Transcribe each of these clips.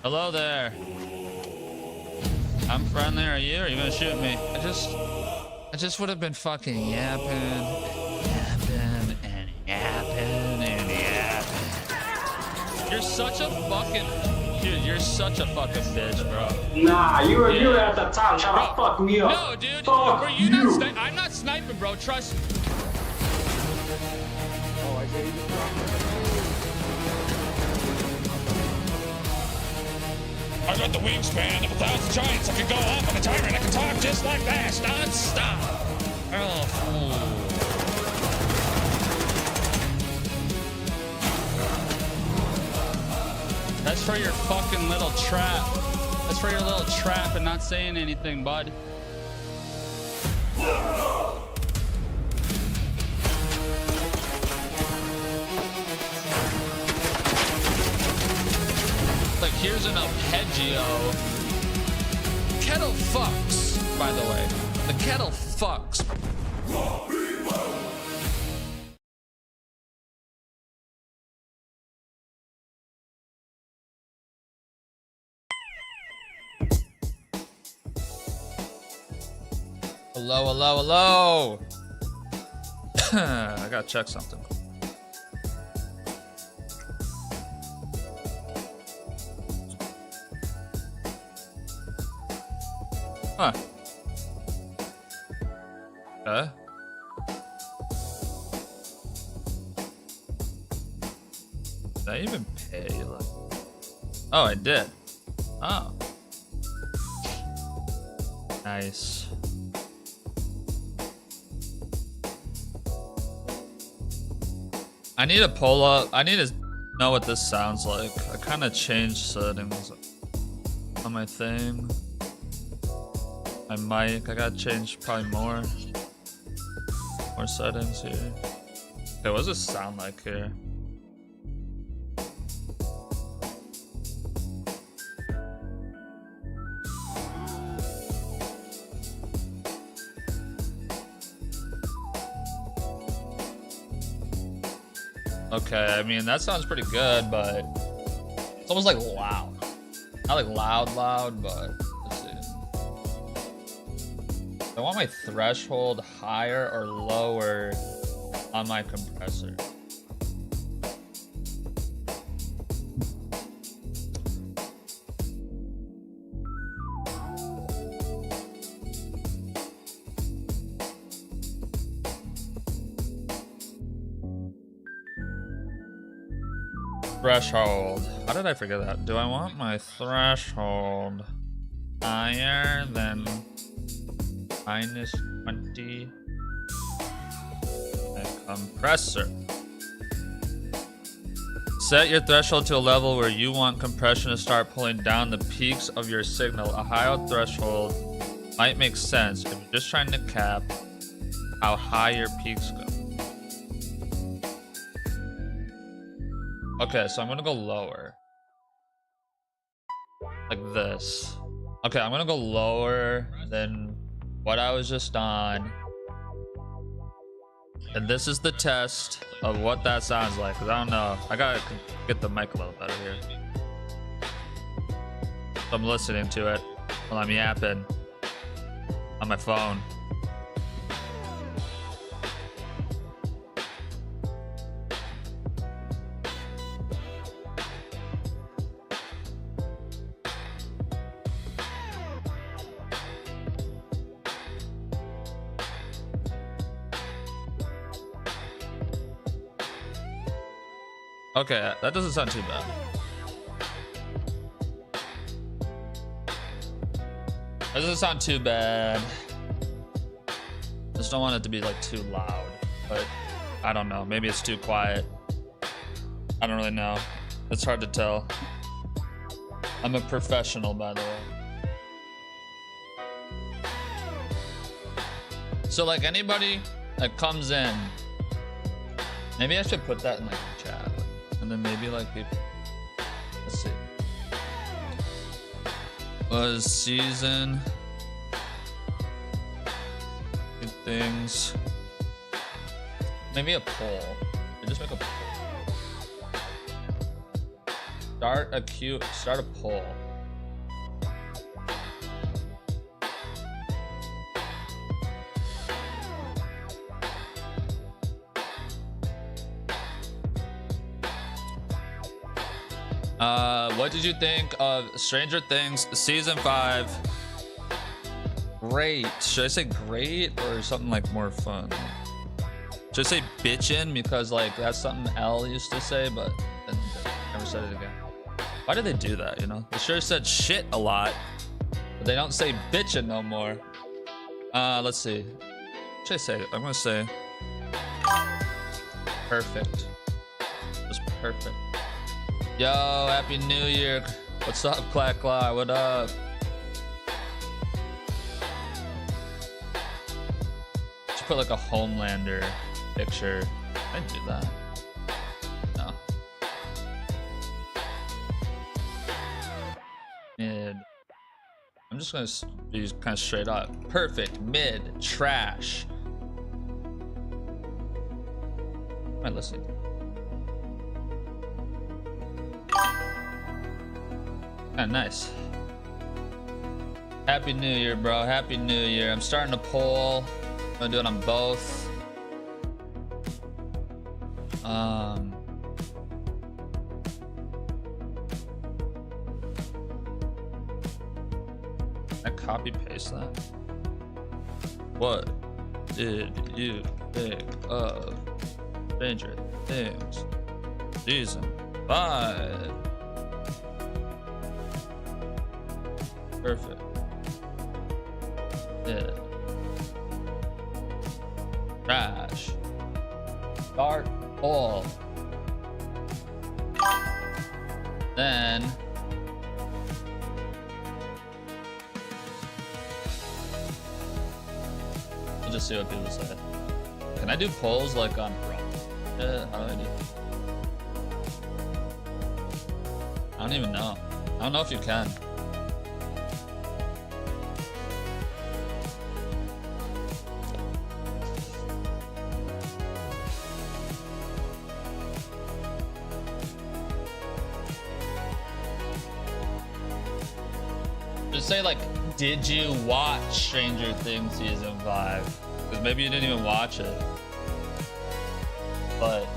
Hello there. I'm friendly. Are you? Or are you gonna shoot me? I just would have been fucking yapping and yapping. You're such a fucking dude. You're such a fucking bitch, bro. Nah, you were at the top trying to fuck me up. No, dude. Fuck bro, you. I'm not sniping, bro. Trust. Oh, I say I got the wingspan of 1,000 giants. I can go off on a timer and I can talk just like that, non-stop. Oh, fool. That's for your fucking little trap. That's for your little trap and not saying anything, bud. Like, here's an arpeggio. Kettle fucks, by the way. The kettle fucks. Hello, hello, hello. I gotta check something. Huh. Okay. Did I even pay? Oh, I did. Oh. Nice. I need to pull up. I need to know what this sounds like. I kind of changed settings on my thing. My mic, I gotta change probably more settings here. Okay, what does this sound like here? Okay, I mean, that sounds pretty good, but it's almost like loud. Not like loud, but let's see. I want my threshold higher or lower on my compressor. Threshold. How did I forget that? Do I want my threshold higher than -20? My compressor. Set your threshold to a level where you want compression to start pulling down the peaks of your signal. A higher threshold might make sense if you're just trying to cap how high your peaks go. Okay, so I'm gonna go lower. Like this. Okay, I'm gonna go lower than what I was just on. And this is the test of what that sounds like, because I don't know. I gotta get the mic a little better here. So I'm listening to it while I'm yapping on my phone. Okay, that doesn't sound too bad. That doesn't sound too bad. Just don't want it to be like too loud, but I don't know. Maybe it's too quiet. I don't really know. It's hard to tell. I'm a professional, by the way. So like anybody that comes in, maybe I should put that in like the chat. And then maybe like people, let's see. Was season good things. Maybe a poll. Just make a poll. Start a poll. What did you think of Stranger Things season 5? Great. Should I say great or something like more fun? Should I say bitchin', because like that's something L used to say, but then never said it again. Why did they do that? You know, they sure said shit a lot, but they don't say bitchin' no more. Let's see. What should I say? I'm gonna say perfect. Just perfect. Yo, happy New Year. What's up, Clack Claw? What up? Should put like a Homelander picture. I didn't do that. No. Mid. I'm just gonna be kind of straight up. Perfect. Mid. Trash. Am I listening? Ah, nice. Happy New Year, bro. Happy New Year. I'm starting a poll. I'm gonna do it on both. I copy paste that. What did you think of Stranger Things season 5? Perfect. Yeah. Trash. Start all. Then we'll just see what people say. Can I do polls like on how do I do? I don't even know. I don't know if you can. Just say like, did you watch Stranger Things season 5? Because maybe you didn't even watch it. But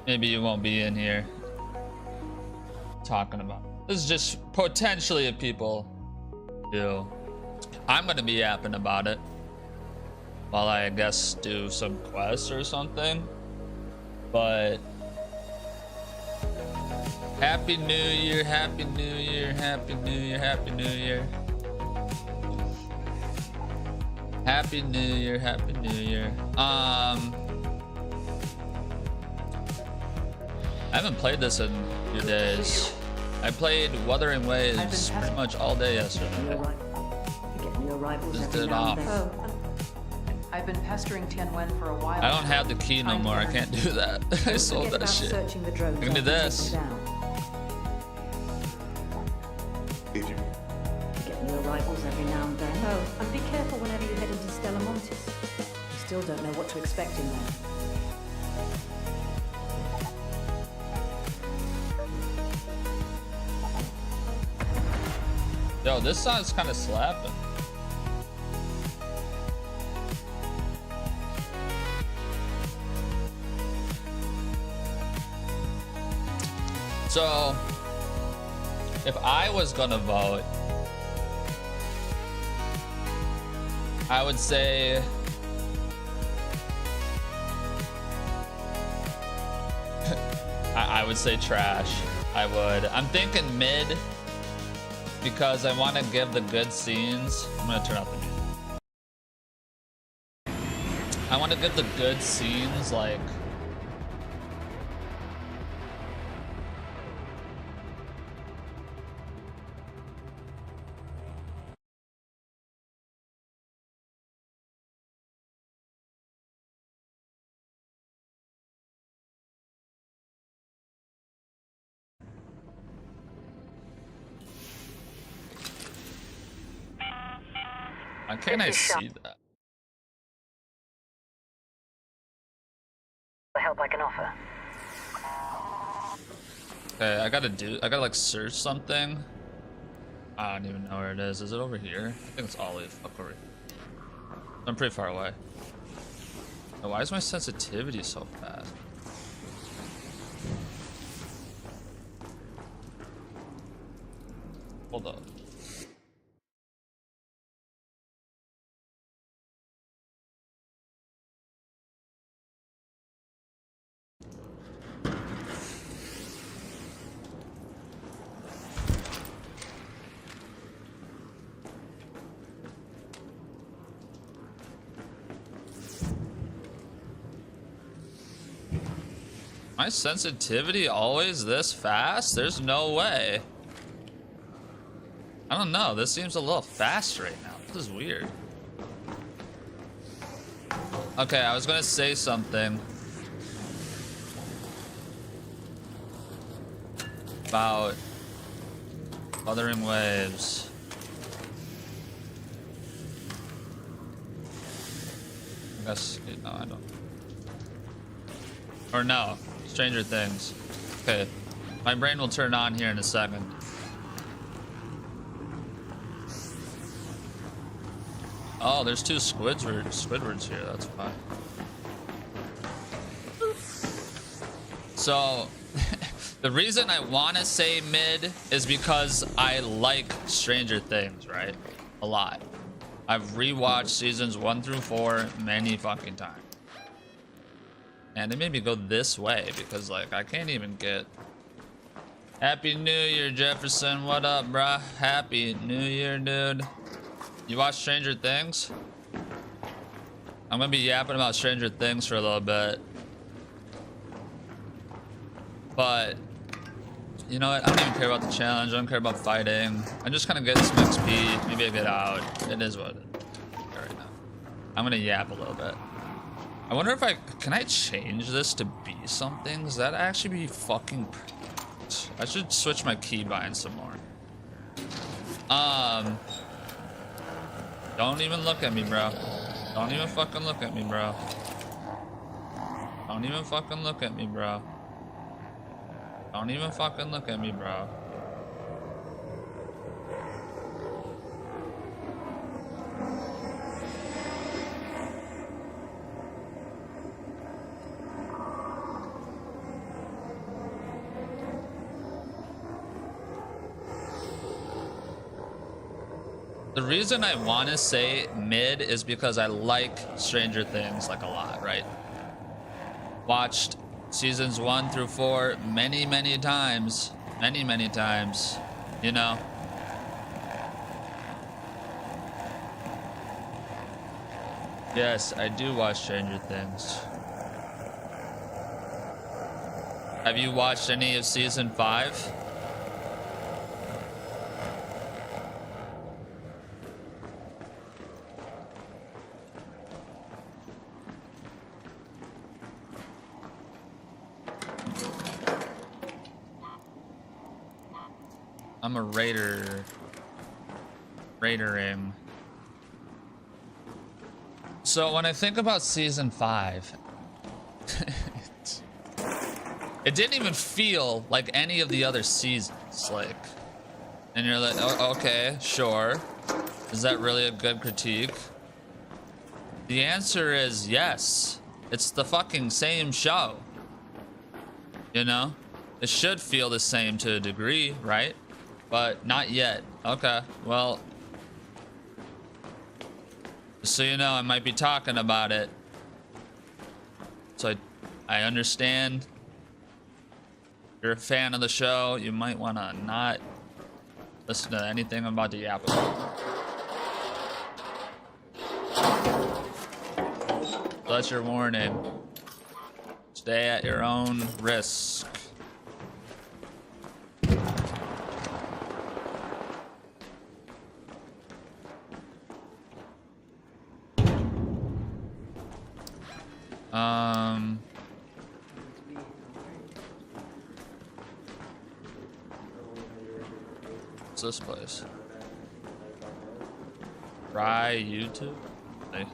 maybe you won't be in here talking about it. This is just potentially if people do. I'm gonna be yapping about it while I guess do some quests or something. But Happy New Year, Happy New Year, Happy New Year, Happy New Year. Happy New Year, Happy New Year. I haven't played this in a few days. I played Wuthering Waves pretty much all day yesterday. Just did it off. I've been pestering Tianwen for a while. I don't have the key no more. I can't do that. I sold that shit. I can do this. You get new arrivals every now and then. Oh, and be careful whenever you head into Stella Montis. You still don't know what to expect in there. Yo, this song's kind of slapping. So, if I was gonna vote, I would say I would say trash. I would. I'm thinking mid because I want to give the good scenes. I'm gonna turn off the music. I want to give the good scenes like. Why can't I see that? offer. Okay, I gotta like search something. I don't even know where it is. Is it over here? I think it's Olive. Up over here. I'm pretty far away. Oh, why is my sensitivity so fast? Hold up. My sensitivity always this fast? There's no way. I don't know. This seems a little fast right now. This is weird. Okay, I was gonna say something about Wuthering Waves. I guess, no, I don't. Or no, Stranger Things. Okay, my brain will turn on here in a second. Oh, there's two Squidwards here, that's fine. So, the reason I want to say mid is because I like Stranger Things, right? A lot. I've rewatched seasons 1 through 4 many fucking times. And it made me go this way because, like, I can't even get... Happy New Year, Jefferson. What up, bruh? Happy New Year, dude. You watch Stranger Things? I'm gonna be yapping about Stranger Things for a little bit. But, you know what? I don't even care about the challenge. I don't care about fighting. I'm just gonna get some XP. Maybe I get out. It is what it is right now. I'm gonna yap a little bit. I wonder if can I change this to be something? Does that actually be fucking... I should switch my keybind some more. Don't even look at me, bro. Don't even fucking look at me, bro. Don't even fucking look at me, bro. Don't even fucking look at me, bro. The reason I want to say mid is because I like Stranger Things like a lot, right? Watched seasons 1 through 4 many times, many times, you know. Yes, I do watch Stranger Things. Have you watched any of season 5? I'm a raidering. So when I think about season 5, it didn't even feel like any of the other seasons, like, and you're like, oh, okay, sure. Is that really a good critique? The answer is yes. It's the fucking same show. You know? It should feel the same to a degree, right? But not yet. Okay, well, just so you know, I might be talking about it. So I understand. If you're a fan of the show, you might want to not listen to anything I'm about to yap about. So that's your warning. Stay at your own risk. What's this place? Try YouTube? Hey.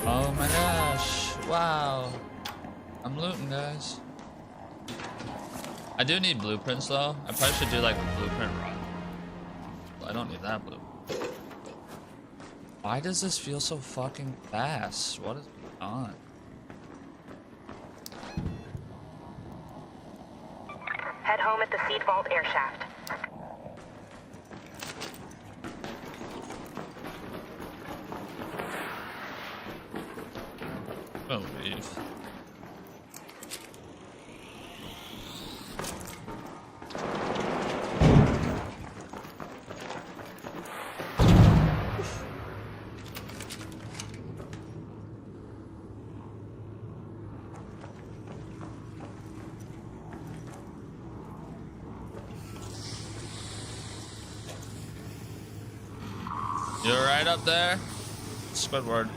Oh my gosh. Wow. I'm looting, guys. I do need blueprints though. I probably should do like a blueprint run. I don't need that blueprint. Why does this feel so fucking fast? What is going on? Head home at the seed vault air shaft. I'll leave. You're right up there, Squidward.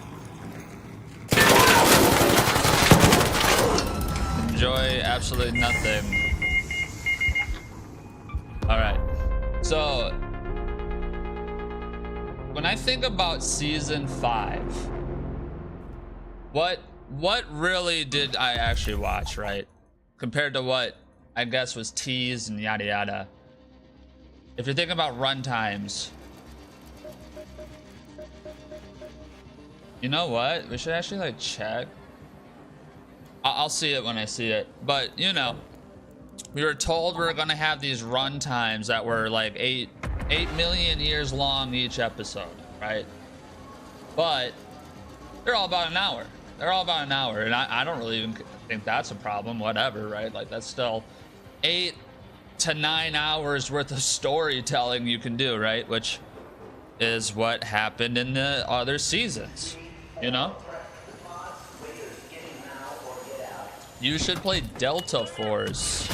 Enjoy absolutely nothing. All right. So when I think about season 5, what really did I actually watch, right? Compared to what I guess was teased and yada yada. If you're thinking about run times, you know what? We should actually like check. I'll see it when I see it. But you know, we were told we were gonna have these run times that were like 8 million years long each episode, right? But they're all about an hour. They're all about an hour, and I don't really even think that's a problem. Whatever, right? Like that's still 8 to 9 hours worth of storytelling you can do, right? Which is what happened in the other seasons. You know, you should play Delta Force.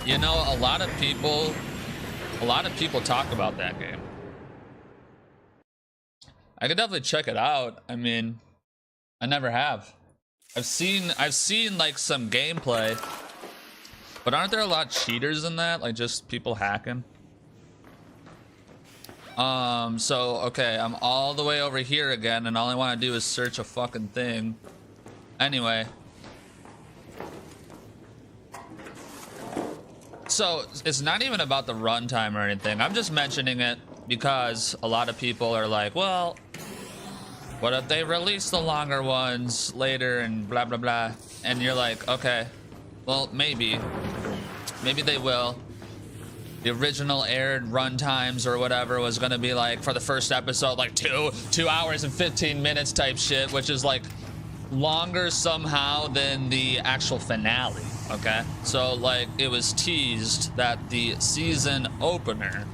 You know, a lot of people talk about that game. I could definitely check it out. I mean, I never have. I've seen like some gameplay, but aren't there a lot of cheaters in that? Like just people hacking. So, okay, I'm all the way over here again, and all I want to do is search a fucking thing. Anyway. So, it's not even about the runtime or anything. I'm just mentioning it because a lot of people are like, well, what if they release the longer ones later and blah, blah, blah. And you're like, okay, well, maybe they will. The original aired run times or whatever was gonna be like for the first episode like 2 hours and 15 minutes type shit, which is like longer somehow than the actual finale. Okay, so like it was teased that the season opener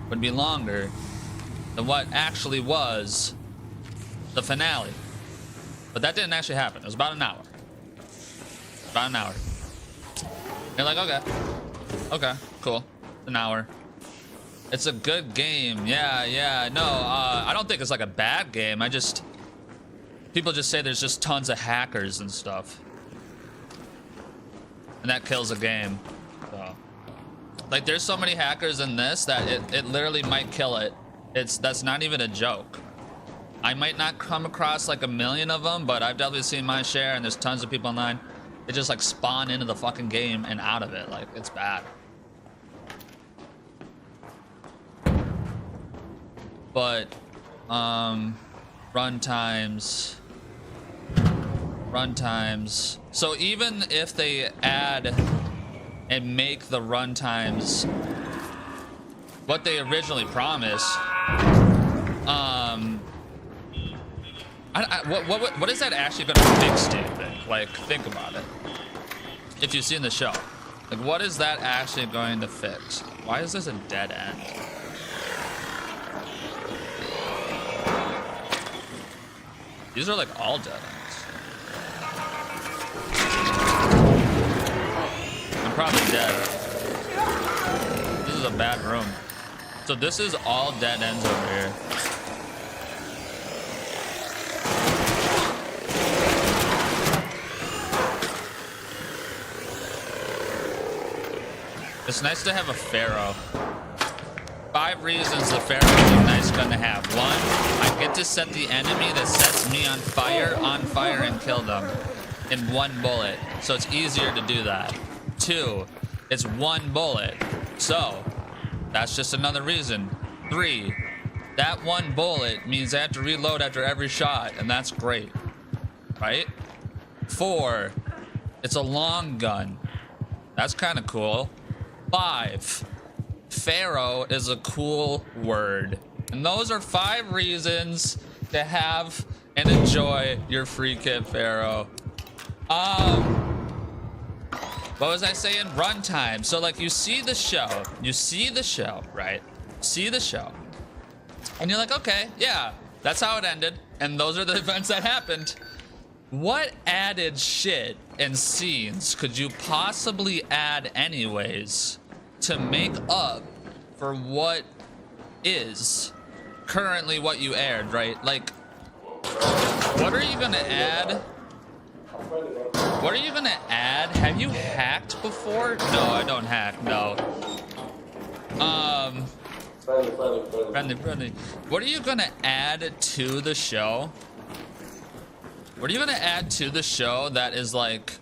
would be longer than what actually was the finale, but that didn't actually happen. It was about an hour. About an hour. You're like, okay, cool. An hour. It's a good game. Yeah. No, I don't think it's like a bad game. People just say there's just tons of hackers and stuff, and that kills a game. So, like, there's so many hackers in this that it literally might kill it. That's not even a joke. I might not come across like a million of them, but I've definitely seen my share, and there's tons of people online. They just like spawn into the fucking game and out of it. Like, it's bad. But run times. So even if they add and make the run times what they originally promised, what is that actually going to fix, do you think? Like, think about it. If you've seen the show, like, what is that actually going to fix? Why is this a dead end? These are like all dead ends. I'm probably dead. This is a bad room. So this is all dead ends over here. It's nice to have a pharaoh. 5 reasons the Pharaoh is a nice gun to have. 1, I get to set the enemy that sets me on fire and kill them in 1 bullet. So it's easier to do that. 2, it's 1 bullet. So that's just another reason. 3, that 1 bullet means I have to reload after every shot, and that's great, right? 4, it's a long gun. That's kind of cool. 5, Pharaoh is a cool word. And those are 5 reasons to have and enjoy your free kit Pharaoh. What was I saying? Runtime. So like you see the show, right? See the show. And you're like, okay, yeah, that's how it ended. And those are the events that happened. What added shit and scenes could you possibly add anyways to make up for what is currently what you aired, right? Like, what are you gonna add? What are you gonna add? Have you hacked before? No, I don't hack, no. Friendly. What are you gonna add to the show? What are you gonna add to the show that is like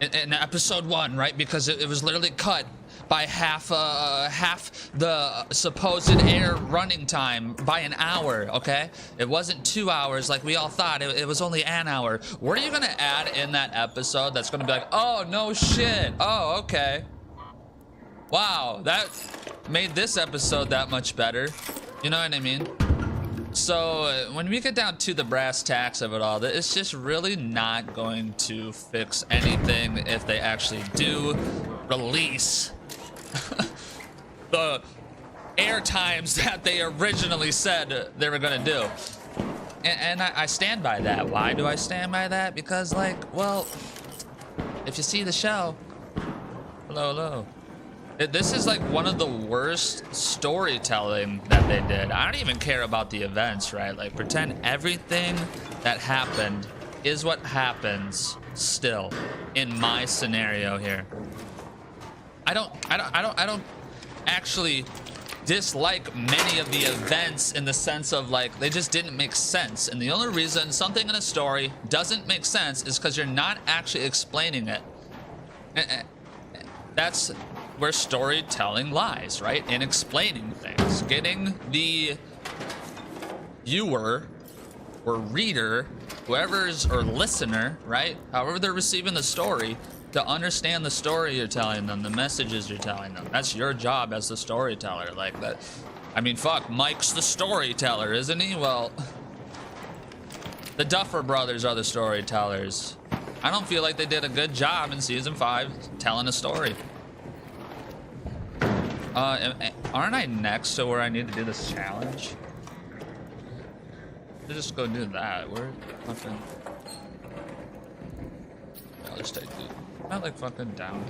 in episode 1, right? Because it was literally cut by half the supposed air running time by an hour, okay? It wasn't 2 hours like we all thought. It was only an hour. What are you gonna add in that episode that's gonna be like, oh, no shit. Oh, okay. Wow, that made this episode that much better. You know what I mean? So when we get down to the brass tacks of it all, it's just really not going to fix anything if they actually do release the air times that they originally said they were gonna do. And I stand by that. Why do I stand by that? Because, like, well, if you see the show, hello. This is like one of the worst storytelling that they did. I don't even care about the events, right? Like, pretend everything that happened is what happens still in my scenario here. I don't actually dislike many of the events in the sense of, like, they just didn't make sense. And the only reason something in a story doesn't make sense is because you're not actually explaining it. That's where storytelling lies, right? In explaining things, getting the viewer or reader, whoever's, or listener, right? However they're receiving the story, to understand the story you're telling them, the messages you're telling them. That's your job as the storyteller. Like that. I mean, fuck, Mike's the storyteller, isn't he? Well, the Duffer Brothers are the storytellers. I don't feel like they did a good job in season 5 telling a story. Aren't I next to where I need to do this challenge? I'll just go do that. Where fucking... I'll just take the... Not like fucking down.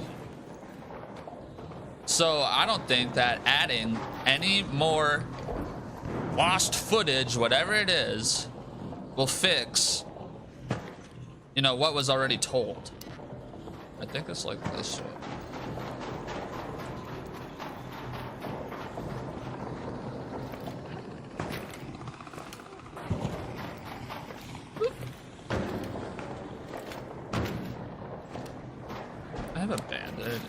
So I don't think that adding any more lost footage, whatever it is, will fix, you know, what was already told. I think it's like this way. I have a bandage.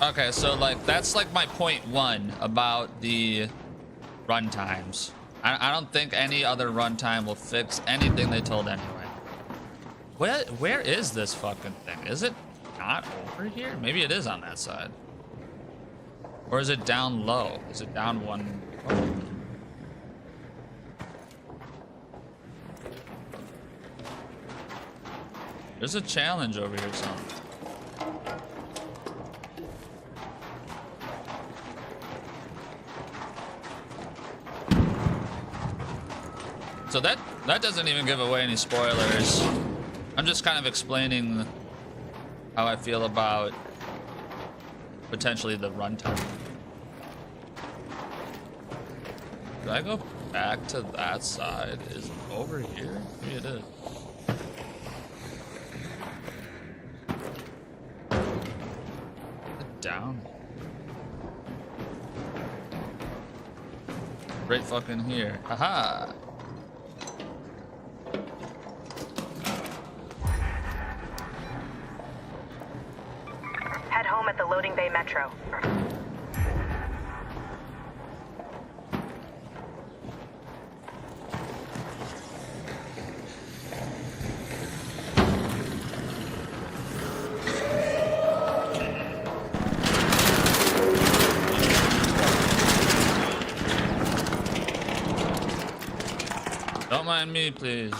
Okay, so like that's like my point 1 about the run times. I don't think any other runtime will fix anything they told anyway. Where is this fucking thing? Is it not over here? Maybe it is on that side. Or is it down low? Is it down one? Oh. There's a challenge over here somewhere. So that doesn't even give away any spoilers. I'm just kind of explaining how I feel about potentially the runtime. Did I go back to that side? Is it over here? Maybe it is. down. Right fucking here. Haha. Head home at the loading bay metro. Don't mind me, please.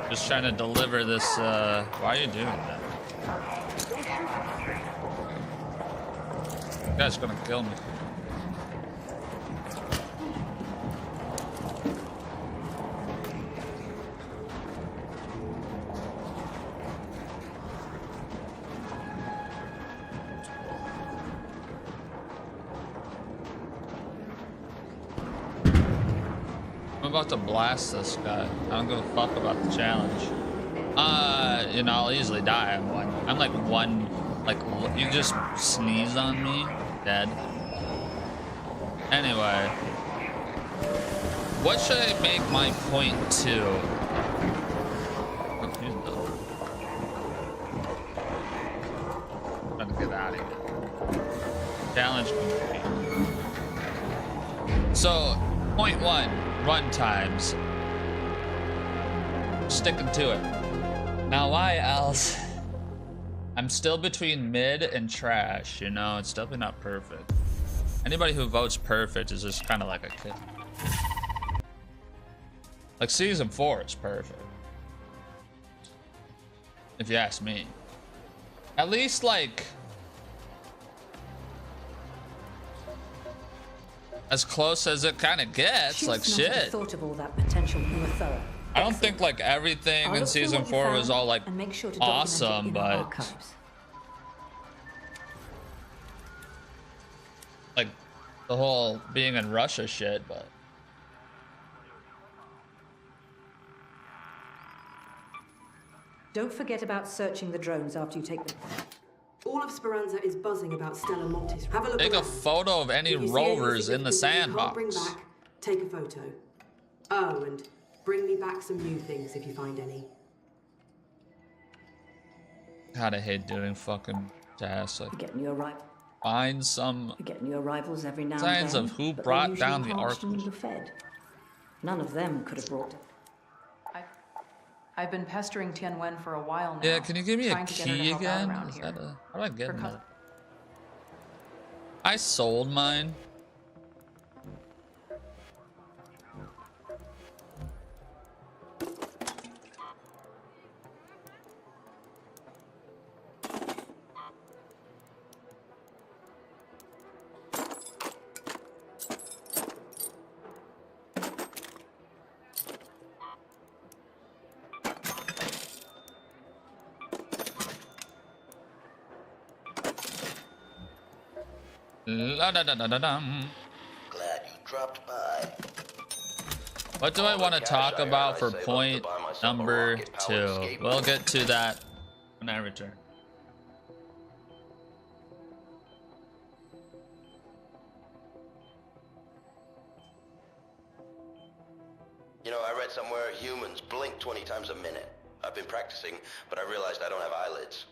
Just trying to deliver this, why are you doing that? You guys gonna kill me. I'm about to blast this guy. I don't give a fuck about the challenge. You know, I'll easily die. I'm like one, like, you just sneeze on me, dead. Anyway. What should I make my point to? Oh, he's done. I'm trying to get out of here. Challenge complete. So, point 1. Run times. Sticking to it. Now why else? I'm still between mid and trash, you know, it's definitely not perfect. Anybody who votes perfect is just kind of like a kid. Like season 4 is perfect. If you ask me. At least like as close as it kind of gets, She's like not shit. thought of all that potential. You were thorough. I don't think like everything I'll in look through season what you 4 found was all like and make sure to document it awesome, in our but archives. like the whole being in Russia shit, but Don't forget about searching the drones after you take them. All of Speranza is buzzing about Stella Montis. Have a look take a around. photo of any If you see rovers in the significant that you can't bring sandbox. back, take a photo. Oh, and bring me back some new things if you find any. God, I hate doing fucking tasks. Like You're getting your find some arrivals every now and signs then. of who but they're brought usually down the parched and Ark. underfed. None of them could have brought it. I've been pestering Tianwen for a while now. Yeah, can you give me a trying to get her to key help out again? around Is here. that a, how do I get Her another? cus- I sold mine. La da da da da dum. Glad you dropped by. What do I want to talk about for point number 2? We'll get to that when I return. You know, I read somewhere humans blink 20 times a minute. I've been practicing, but I realized I don't have eyelids.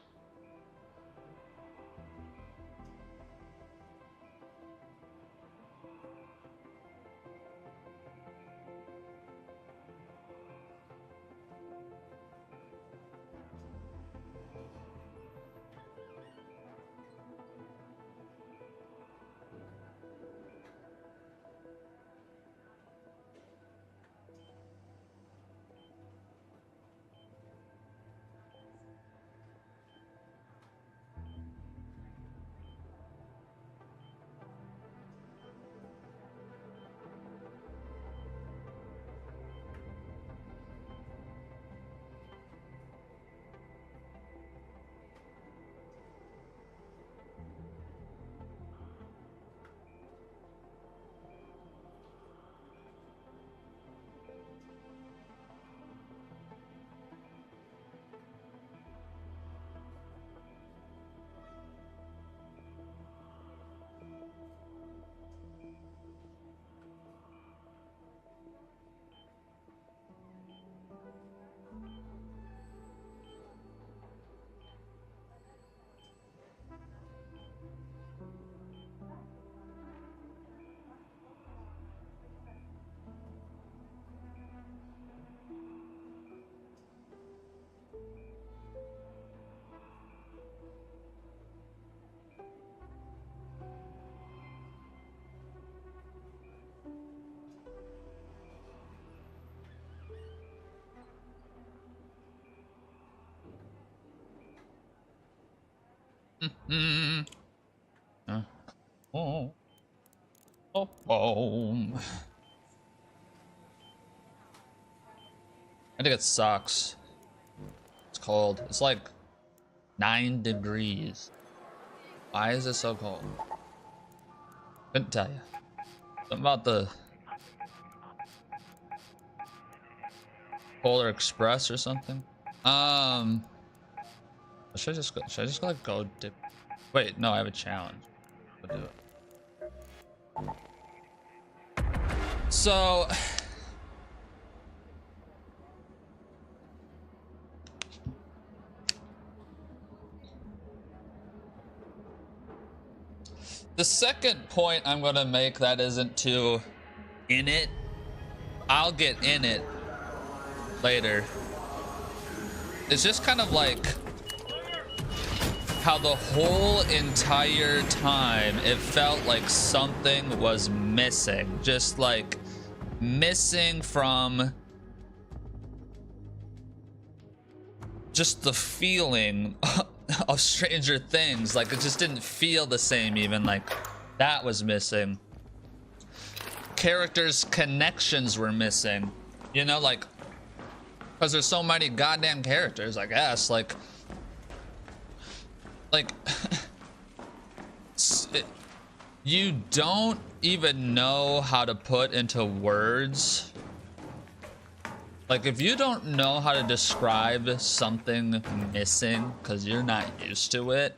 Oh. Oh. Oh. I think it sucks. It's cold. It's like 9 degrees. Why is it so cold? Couldn't tell you. Something about the Polar Express or something. Should I just like go dip? Wait, no, I have a challenge. I'll do it. So the second point I'm gonna make that isn't too in it, I'll get in it later. It's just kind of like how the whole entire time it felt like something was missing. Just like missing from just the feeling of Stranger Things. Like it just didn't feel the same, even like that was missing. Characters' connections were missing, you know, like because there's so many goddamn characters, I guess. Like you don't even know how to put into words. Like if you don't know how to describe something missing because you're not used to it,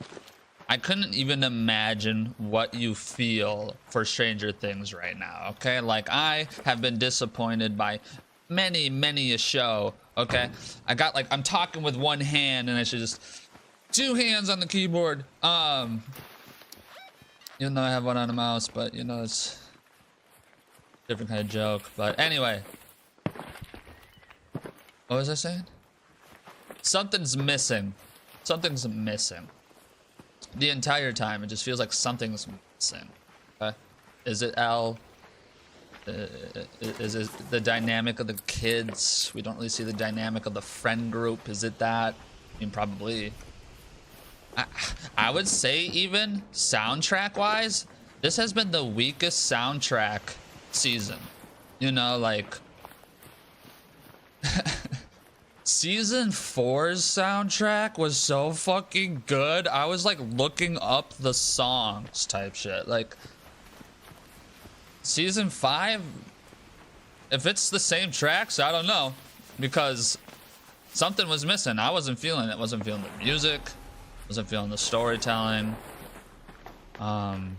I couldn't even imagine what you feel for Stranger Things right now, okay? Like I have been disappointed by many a show, okay? I got like, I'm talking with one hand and I should just 2 hands on the keyboard. Even though I have one on a mouse, but you know, it's a different kind of joke. But anyway, what was I saying? Something's missing. Something's missing. The entire time, it just feels like something's missing. Okay? Is it L? Is it the dynamic of the kids? We don't really see the dynamic of the friend group. Is it that? I mean, probably. I would say even soundtrack wise, this has been the weakest soundtrack season. You know, like season 4's soundtrack was so fucking good. I was like looking up the songs type shit. Like season 5, if it's the same tracks, I don't know, because something was missing. I wasn't feeling it. Wasn't feeling the music. Wasn't feeling the storytelling. You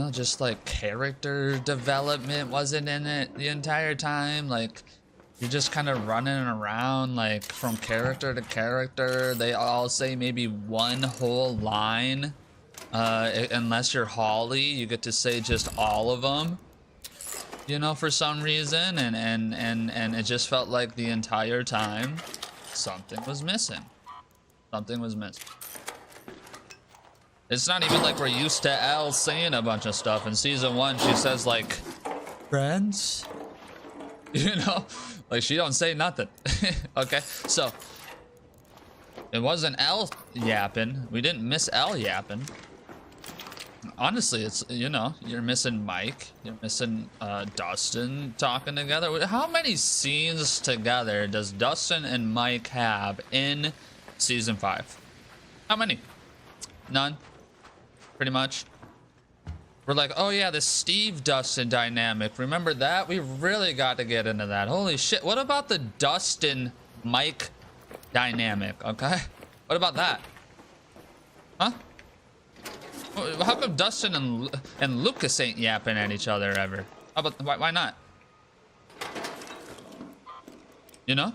know, just like character development wasn't in it the entire time. Like you're just kind of running around like from character to character. They all say maybe one whole line. Unless you're Holly, you get to say just all of them. You know, for some reason, and it just felt like the entire time something was missing. Something was missing. It's not even like we're used to Elle saying a bunch of stuff. In season 1, she says like, friends? You know? Like she don't say nothing. Okay? So, it wasn't Elle yapping. We didn't miss Elle yapping. Honestly, it's, you know, you're missing Mike. You're missing Dustin talking together. How many scenes together does Dustin and Mike have in season 5? How many? None. Pretty much. We're like, oh yeah, the Steve Dustin dynamic. Remember that? We really got to get into that. Holy shit. What about the Dustin Mike dynamic? Okay. What about that? Huh? How come Dustin and Lucas ain't yapping at each other ever? How about, why not? You know?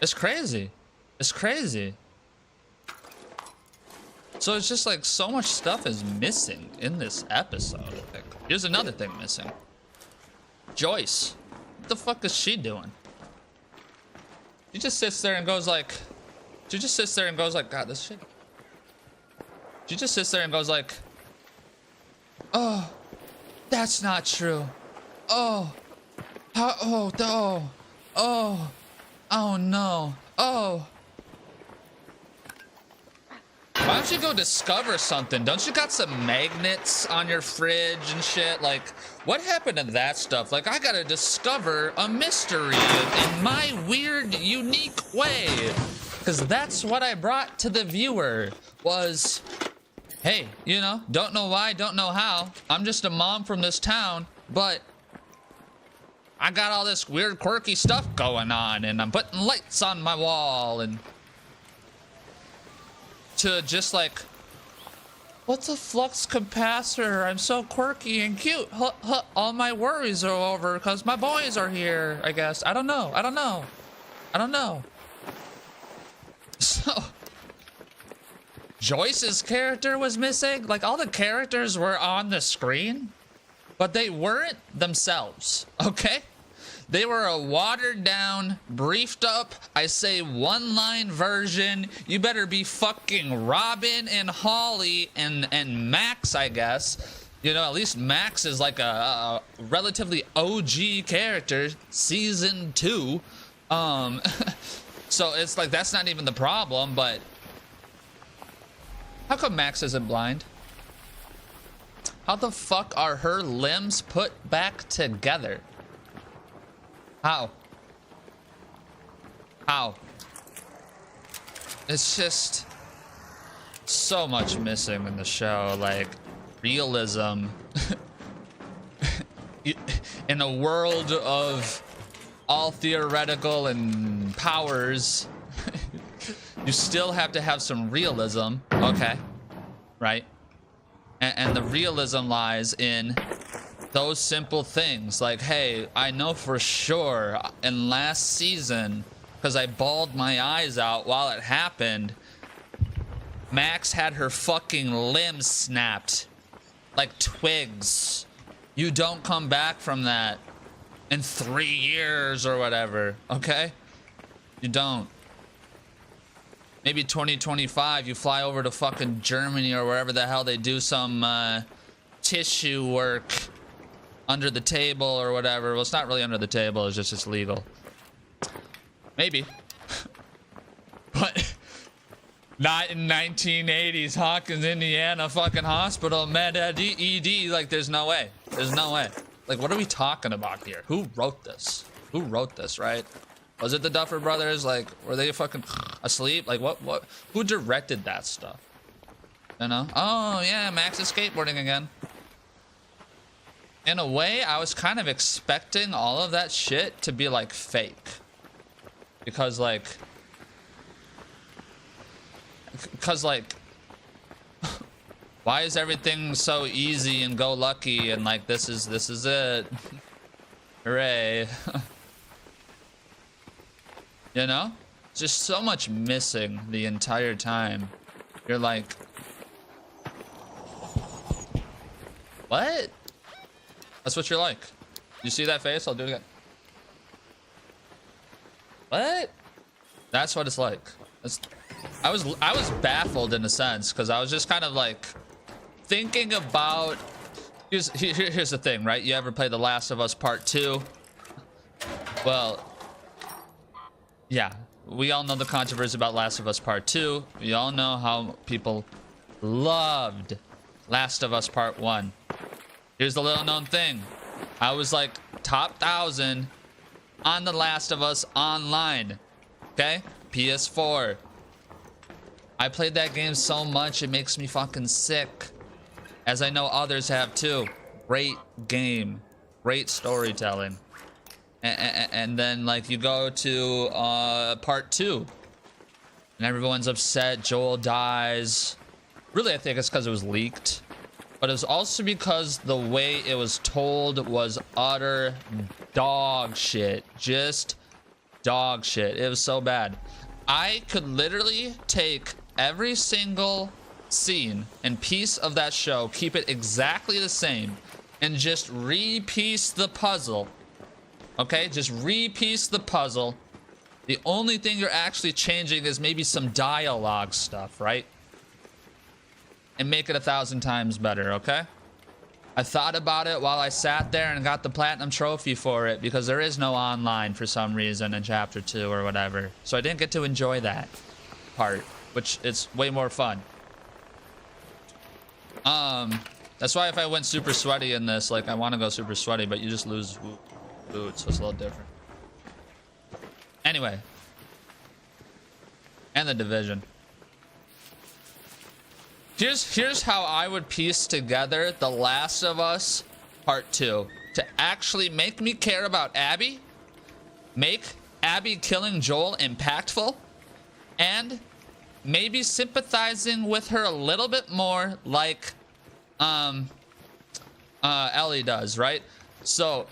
It's crazy. It's crazy. So it's just like so much stuff is missing in this episode. Like, here's another thing missing. Joyce. What the fuck is she doing? She just sits there and goes like... She just sits there and goes like, God, this shit... She just sits there and goes like... Oh, that's not true. Oh. How, oh, no. Oh. Oh, no. Oh. don't you go discover something? Don't you got some magnets on your fridge and shit? Like, what happened to that stuff? Like, I gotta discover a mystery in my weird, unique way. Because that's what I brought to the viewer was, hey, you know, don't know why, don't know how. I'm just a mom from this town, but I got all this weird, quirky stuff going on, and I'm putting lights on my wall, and to just like, what's a flux capacitor? I'm so quirky and cute. All my worries are over because my boys are here, I guess. I don't know. So, Joyce's character was missing. Like, all the characters were on the screen, but they weren't themselves, okay? They were a watered down, briefed up, I say one-line version. You better be fucking Robin and Holly and Max, I guess. You know, at least Max is like a relatively OG character, season 2. So it's like, that's not even the problem, but how come Max isn't blind? How the fuck are her limbs put back together? How? It's just so much missing in the show, like realism. In a world of all theoretical and powers, you still have to have some realism, okay? Right? And the realism lies in those simple things, like, hey, I know for sure in last season, because I bawled my eyes out while it happened, Max had her fucking limbs snapped like twigs. You don't come back from that in 3 years or whatever, okay? You don't. Maybe 2025 you fly over to fucking Germany or wherever the hell they do some tissue work under the table or whatever. Well, it's not really under the table, it's just legal. Maybe. But not in 1980s Hawkins, Indiana fucking hospital, med ED. Like, there's no way. There's no way. Like, what are we talking about here? Who wrote this? Who wrote this, right? Was it the Duffer Brothers? Like, were they fucking asleep? Like, what? Who directed that stuff? You know? Oh, yeah, Max is skateboarding again. In a way, I was kind of expecting all of that shit to be, like, fake. Because, like... why is everything so easy and go lucky and, like, this is it? Hooray. You know? Just so much missing the entire time. You're like... what? That's what you're like. You see that face? I'll do it again. What? That's what it's like. I was baffled in a sense, because I was just kind of like thinking about... Here's the thing, right? You ever play The Last of Us Part 2? Well, yeah. We all know the controversy about Last of Us Part 2. We all know how people loved Last of Us Part 1. Here's the little known thing. I was like top 1,000 on The Last of Us Online. Okay? PS4. I played that game so much it makes me fucking sick. As I know others have too. Great game. Great storytelling. And then like you go to part 2. And everyone's upset. Joel dies. Really, I think it's because it was leaked. But it was also because the way it was told was utter dog shit. Just dog shit. It was so bad. I could literally take every single scene and piece of that show, keep it exactly the same, and just re-piece the puzzle. Okay? Just re-piece the puzzle. The only thing you're actually changing is maybe some dialogue stuff, right? And make it 1,000 times better, okay? I thought about it while I sat there and got the platinum trophy for it, because there is no online for some reason in chapter 2 or whatever. So I didn't get to enjoy that part, which is way more fun. That's why if I went super sweaty in this, like I want to go super sweaty, but you just lose food, so it's a little different. Anyway. And the Division. Here's how I would piece together The Last of Us Part 2 to actually make me care about Abby, make Abby killing Joel impactful, and maybe sympathizing with her a little bit more like Ellie does, right? So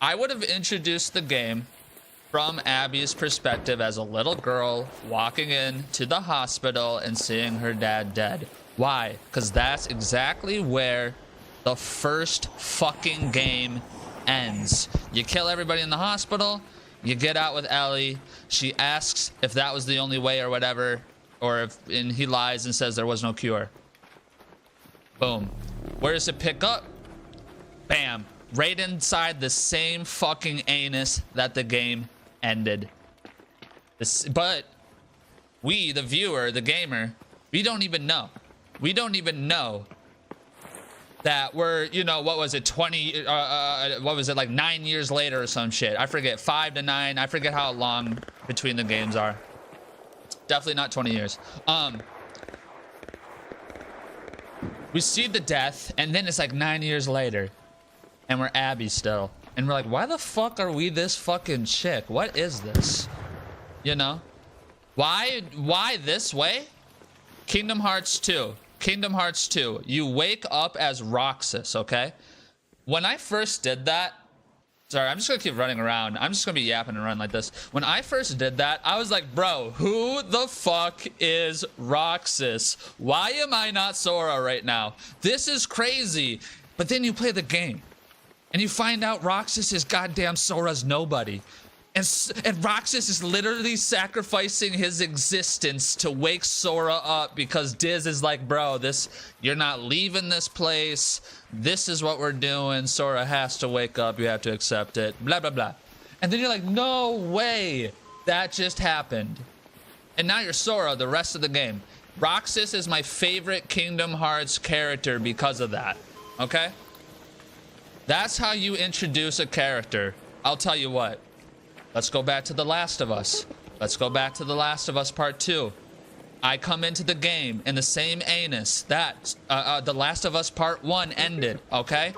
I would have introduced the game from Abby's perspective as a little girl walking into the hospital and seeing her dad dead. Why? Because that's exactly where the first fucking game ends. You kill everybody in the hospital, you get out with Ellie, she asks if that was the only way or whatever, or if, and he lies and says there was no cure. Boom. Where does it pick up? Bam. Right inside the same fucking anus that the game ended. But we, the viewer, the gamer, we don't even know. We don't even know that we're, you know, what was it, 20, what was it, like 9 years later or some shit. I forget, 5 to 9. I forget how long between the games are. Definitely not 20 years. We see the death, and then it's like 9 years later, and we're Abby still. And we're like, why the fuck are we this fucking chick? What is this? You know? Why this way? Kingdom Hearts 2. Kingdom Hearts 2. You wake up as Roxas, okay? When I first did that... Sorry, I'm just gonna keep running around. I'm just gonna be yapping and run like this. When I first did that, I was like, bro, who the fuck is Roxas? Why am I not Sora right now? This is crazy. But then you play the game. And you find out Roxas is goddamn Sora's nobody. And Roxas is literally sacrificing his existence to wake Sora up because Diz is like, bro, you're not leaving this place. This is what we're doing. Sora has to wake up. You have to accept it. Blah, blah, blah. And then you're like, no way. That just happened. And now you're Sora the rest of the game. Roxas is my favorite Kingdom Hearts character because of that. Okay? That's how you introduce a character. I'll tell you what. Let's go back to The Last of Us. Let's go back to The Last of Us Part 2. I come into the game in the same anus that The Last of Us Part 1 ended, okay?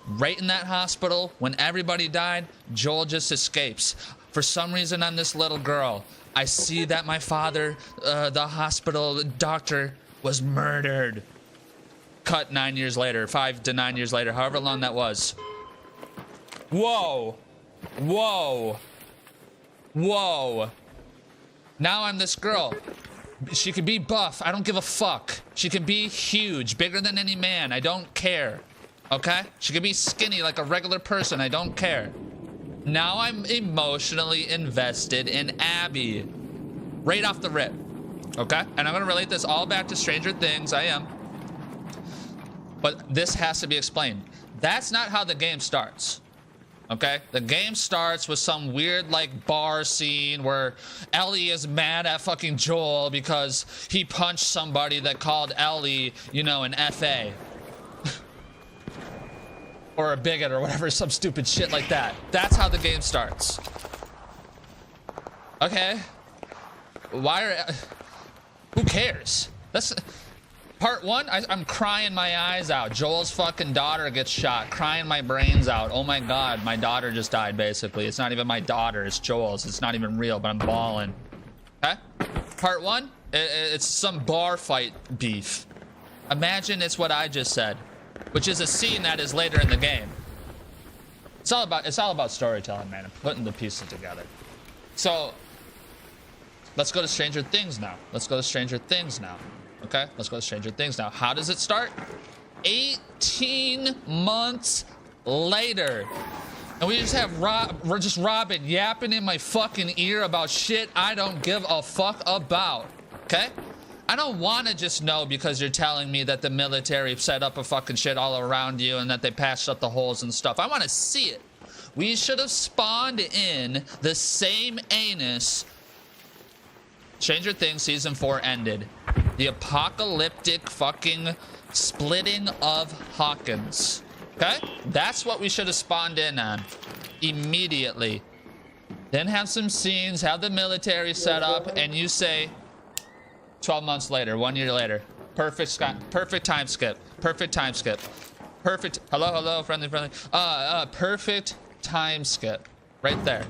Right in that hospital, when everybody died, Joel just escapes. For some reason, I'm this little girl. I see that my father, the hospital doctor, was murdered. Cut 9 years later, 5 to 9 years later, however long that was. Whoa. Whoa. Whoa. Now I'm this girl. She could be buff. I don't give a fuck. She can be huge, bigger than any man. I don't care. Okay? She could be skinny like a regular person. I don't care. Now I'm emotionally invested in Abby. Right off the rip. Okay? And I'm going to relate this all back to Stranger Things. I am. But this has to be explained. That's not how the game starts. Okay? The game starts with some weird, like, bar scene where Ellie is mad at fucking Joel because he punched somebody that called Ellie, you know, an FA. Or a bigot or whatever, some stupid shit like that. That's how the game starts. Okay? Why are... Who cares? That's... Part 1, I'm crying my eyes out. Joel's fucking daughter gets shot, crying my brains out. Oh my god, my daughter just died, basically. It's not even my daughter, it's Joel's. It's not even real, but I'm bawling. Okay? Part 1, it's some bar fight beef. Imagine it's what I just said, which is a scene that is later in the game. It's all about storytelling, man, and putting the pieces together. So, let's go to Stranger Things now. Let's go to Stranger Things now. Okay, let's go to Stranger Things now. How does it start? 18 months later. And we just have Robin yapping in my fucking ear about shit I don't give a fuck about. Okay? I don't want to just know because you're telling me that the military set up a fucking shit all around you and that they patched up the holes and stuff. I want to see it. We should have spawned in the same anus. Stranger Things Season 4 ended. The apocalyptic fucking splitting of Hawkins. Okay? That's what we should have spawned in on immediately. Then have some scenes, have the military set up, and you say 12 months later, 1 year later. Perfect time skip. Perfect time skip. Perfect. Hello, friendly. Perfect time skip. Right there.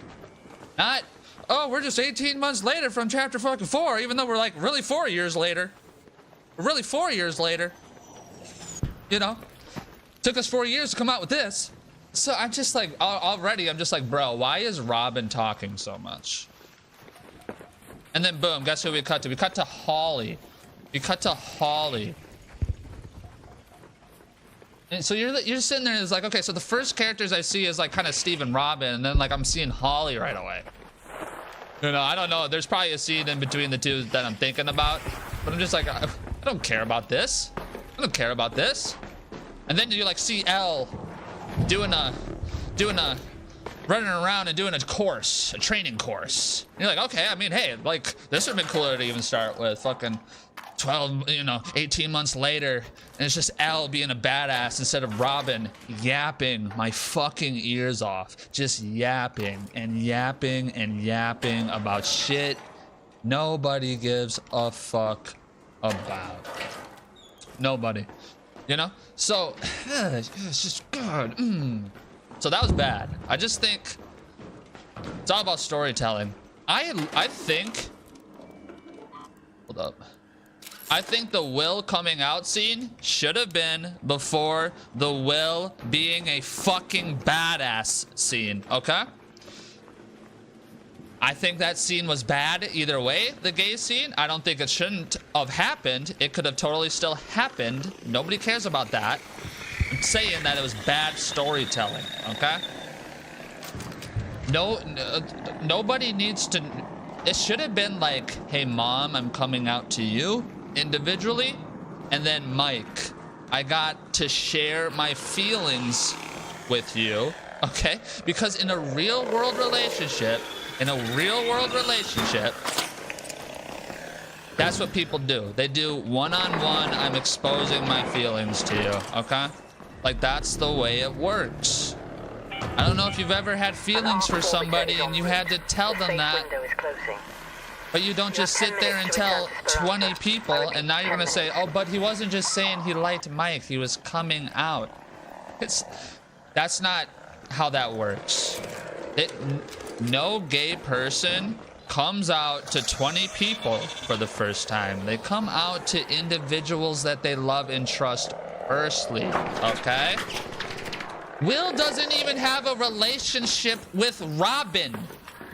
Not, oh, we're just 18 months later from chapter fucking 4, even though we're like really 4 years later. We're really 4 years later. You know? Took us 4 years to come out with this. So I'm just like, already I'm just like, bro, why is Robin talking so much? And then boom, guess who we cut to? We cut to Holly. We cut to Holly. And so you're sitting there and it's like, okay, so the first characters I see is like kind of Steve and Robin, and then like I'm seeing Holly right away. You know, I don't know. There's probably a scene in between the two that I'm thinking about, but I'm just like, I don't care about this. I don't care about this. And then you like see Elle doing a running around and doing a course, a training course. And you're like, okay, I mean, hey, like this would have been cooler to even start with. Fucking 12, 18 months later, and it's just Elle being a badass instead of Robin yapping my fucking ears off, just yapping and yapping and yapping about shit nobody gives a fuck about. Nobody, you know? So it's just God. So that was bad. I just think it's all about storytelling. I think, hold up. I think the Will coming out scene should have been before the Will being a fucking badass scene, okay? I think that scene was bad either way, the gay scene. I don't think it shouldn't have happened. It could have totally still happened. Nobody cares about that. I'm saying that it was bad storytelling, okay? Nobody needs to... It should have been like, hey, Mom, I'm coming out to you individually, and then Mike, I got to share my feelings with you, okay? Because in a real world relationship, that's what people do. They do one-on-one, I'm exposing my feelings to you, okay? Like, that's the way it works. I don't know if you've ever had feelings for somebody and you had to tell them that. But you don't just sit there and tell 20 people, and now you're gonna say, oh, but he wasn't just saying he liked Mike, he was coming out. That's not how that works. No gay person comes out to 20 people for the first time. They come out to individuals that they love and trust firstly, okay? Will doesn't even have a relationship with Robin.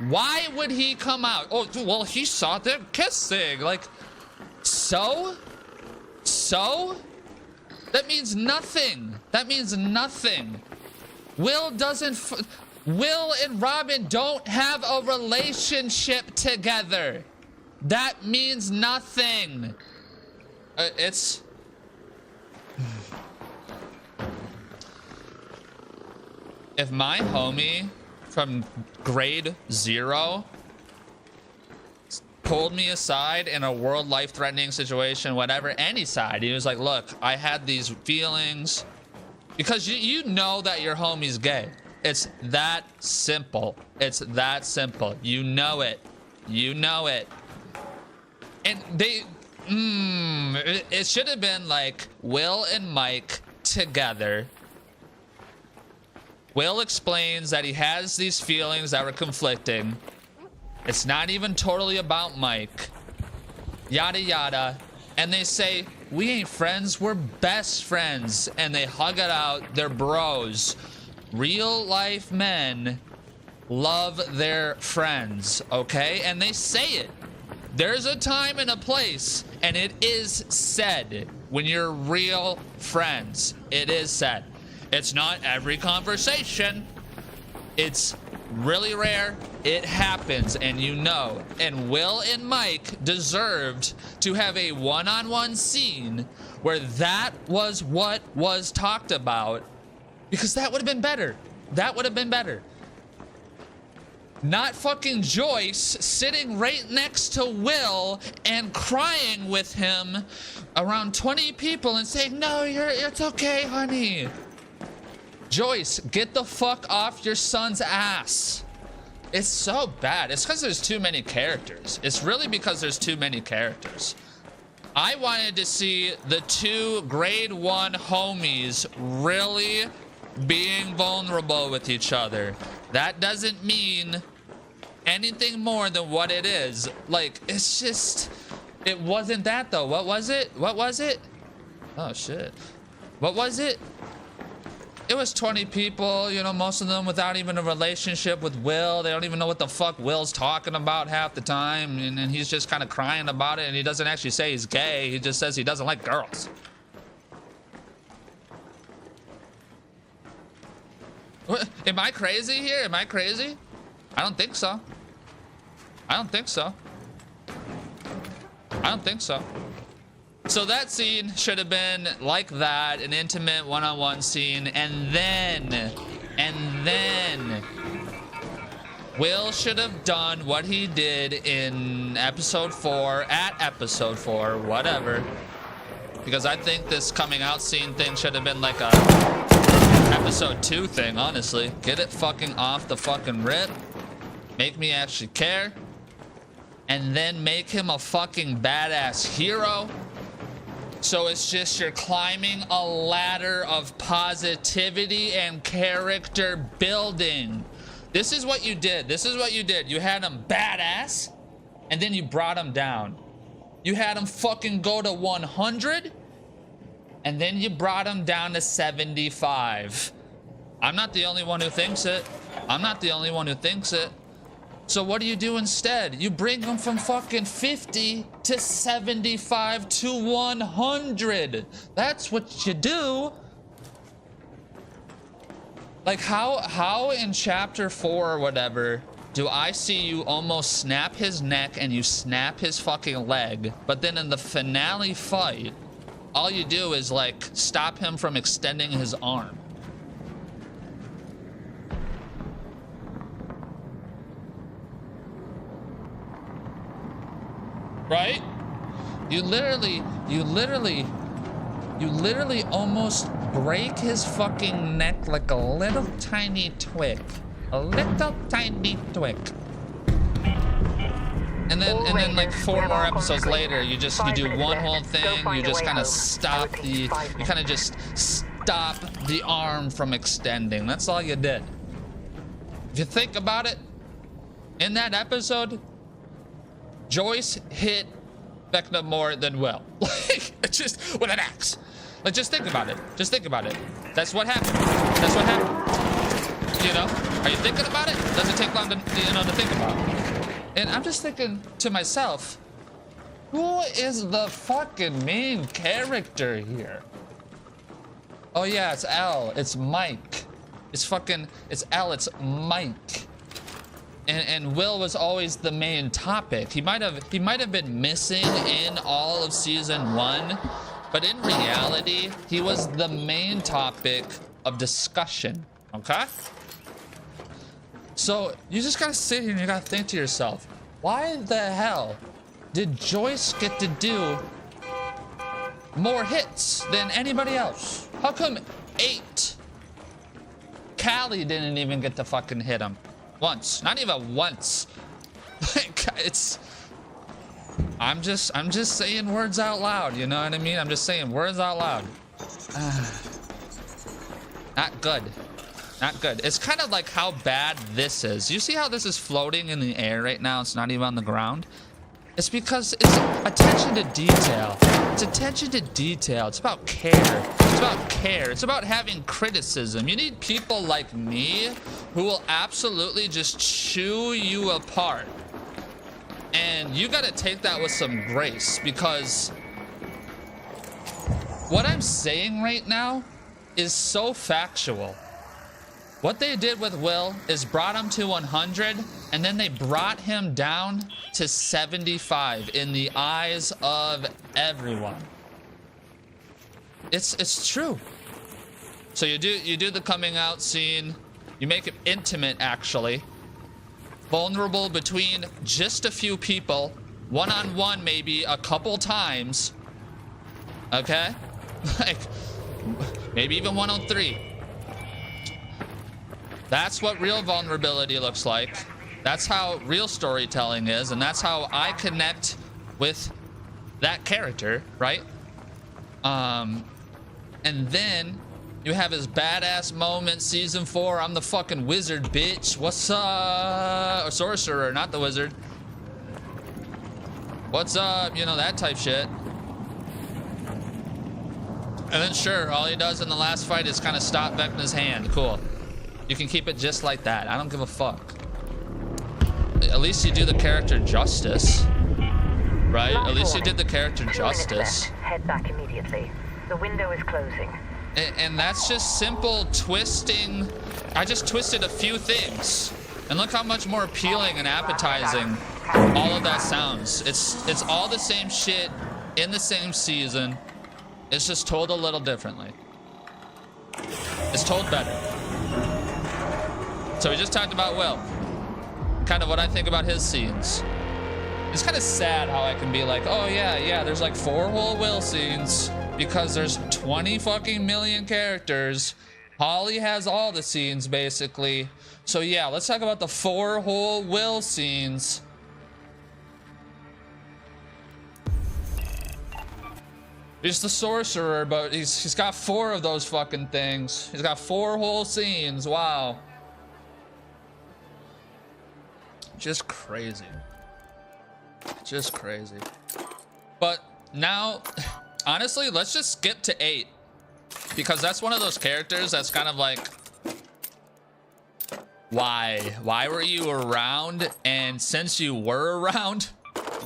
Why would he come out? Oh, well, he saw them kissing. Like, so? That means nothing. That means nothing. Will and Robin don't have a relationship together. That means nothing. It's... If my homie from grade 0 pulled me aside in a world life-threatening situation, whatever, any side, he was like, look, I had these feelings, because you know that your homie's gay. It's that simple. It's that simple. You know it. You know it. And it should have been like Will and Mike together. Will explains that he has these feelings that were conflicting. It's not even totally about Mike. Yada yada. And they say, we ain't friends, we're best friends. And they hug it out, they're bros. Real life men love their friends, okay? And they say it. There's a time and a place, and it is said when you're real friends. It is said. It's not every conversation. It's really rare. It happens, and you know. And Will and Mike deserved to have a one-on-one scene where that was what was talked about, because that would have been better. That would have been better. Not fucking Joyce sitting right next to Will and crying with him around 20 people and saying, no, it's okay, honey. Joyce, get the fuck off your son's ass. It's so bad. It's because there's too many characters. It's really because there's too many characters. I wanted to see the two grade 1 homies really being vulnerable with each other. That doesn't mean anything more than what it is. Like, it's just, it wasn't that though. What was it? What was it? Oh shit. What was it? It was 20 people, you know, most of them without even a relationship with Will. They don't even know what the fuck Will's talking about half the time. And he's just kind of crying about it. And he doesn't actually say he's gay. He just says he doesn't like girls. What? Am I crazy here? Am I crazy? I don't think so. I don't think so. I don't think so. So that scene should have been like that, an intimate one-on-one scene, and then Will should have done what he did in episode 4, at episode 4, whatever. Because I think this coming out scene thing should have been like a episode 2 thing, honestly. Get it fucking off the fucking rip. Make me actually care. And then make him a fucking badass hero. So it's just you're climbing a ladder of positivity and character building. This is what you did. This is what you did. You had him badass, and then you brought him down. You had him fucking go to 100, and then you brought him down to 75. I'm not the only one who thinks it. I'm not the only one who thinks it. So what do you do instead? You bring him from fucking 50 to 75 to 100. That's what you do. Like how in chapter 4 or whatever do I see you almost snap his neck and you snap his fucking leg, but then in the finale fight, all you do is like stop him from extending his arm? Right? You literally almost break his fucking neck like a little tiny twig. A little tiny twig. And then like 4 more episodes later, you do one whole thing, you just kind of stop the arm from extending. That's all you did. If you think about it, in that episode, Joyce hit Vecna more than Will. Like, just with an axe. Like, just think about it. Just think about it. That's what happened. That's what happened. You know? Are you thinking about it? Does it take long to, to think about? And I'm just thinking to myself, who is the fucking main character here? Oh yeah, it's L. It's Mike. It's L. It's Mike. And Will was always the main topic. He might have been missing in all of season 1, but in reality, he was the main topic of discussion. Okay? So you just gotta sit here and you gotta think to yourself, why the hell did Joyce get to do more hits than anybody else? How come 8? Callie didn't even get to fucking hit him. Once, not even once. Like, I'm just saying words out loud, you know what I mean? I'm just saying words out loud. Not good. Not good. It's kind of like how bad this is. You see how this is floating in the air right now? It's not even on the ground. It's because it's attention to detail. It's attention to detail. It's about care. It's about care. It's about having criticism. You need people like me who will absolutely just chew you apart. And you gotta take that with some grace, because what I'm saying right now is so factual. What they did with Will is brought him to 100, and then they brought him down to 75 in the eyes of everyone. It's true. So you do the coming out scene. You make it intimate, actually. vulnerable between just a few people, one-on-one maybe a couple times, okay? Like, maybe even 1-on-3. That's what real vulnerability looks like. That's how real storytelling is, and that's how I connect with that character, right? And then you have his badass moment, season 4. I'm the fucking wizard, bitch. What's up? Or sorcerer, not the wizard. What's up? You know, that type shit. And then sure, all he does in the last fight is kind of stop Vecna's hand. Cool. You can keep it just like that. I don't give a fuck. At least you do the character justice. Right? At least you did the character justice. Head back immediately. The window is closing. And that's just simple twisting. I just twisted a few things. And look how much more appealing and appetizing all of that sounds. It's all the same shit in the same season. It's just told a little differently. It's told better. So we just talked about Will. Kind of what I think about his scenes. It's kind of sad how I can be like, oh yeah, there's like 4 whole Will scenes because there's 20 fucking million characters. Holly has all the scenes basically. So yeah, let's talk about the 4 whole Will scenes. He's the sorcerer, but he's got 4 of those fucking things. He's got 4 whole scenes. Wow. Just crazy. Just crazy. But now, honestly, let's just skip to 8. Because that's one of those characters that's kind of like, why? Why were you around? And since you were around,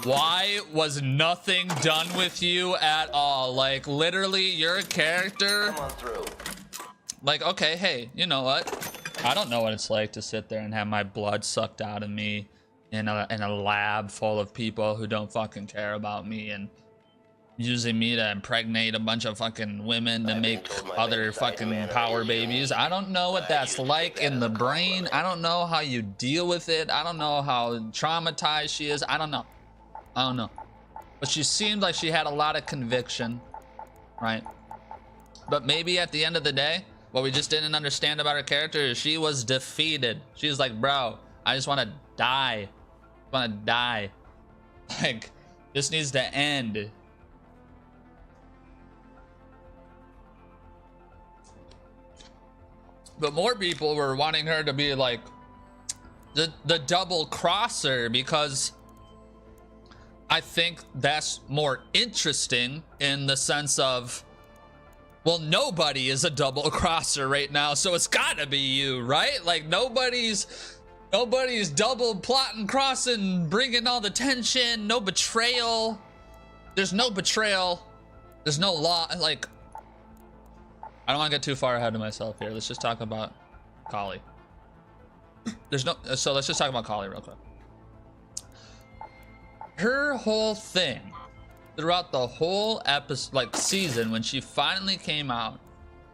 why was nothing done with you at all? Like, literally, you're a character. Come on through. Like, okay, hey, you know what? I don't know what it's like to sit there and have my blood sucked out of me in a lab full of people who don't fucking care about me and using me to impregnate a bunch of fucking women to make other fucking power babies. I don't know what that's like in the brain. I don't know how you deal with it. I don't know how traumatized she is. I don't know. But she seemed like she had a lot of conviction, right? But maybe at the end of the day, what we just didn't understand about her character is she was defeated. She was like, bro, I just want to die. I want to die. Like, this needs to end. But more people were wanting her to be like the double crosser, because I think that's more interesting in the sense of, well, nobody is a double crosser right now, so it's gotta be you, right? Like, nobody's double plotting, crossing, bringing all the tension. No betrayal. There's no betrayal. There's no law. Like, I don't want to get too far ahead of myself here. Let's just talk about Kali. So let's just talk about Kali real quick. Her whole thing throughout the whole episode, like season, when she finally came out,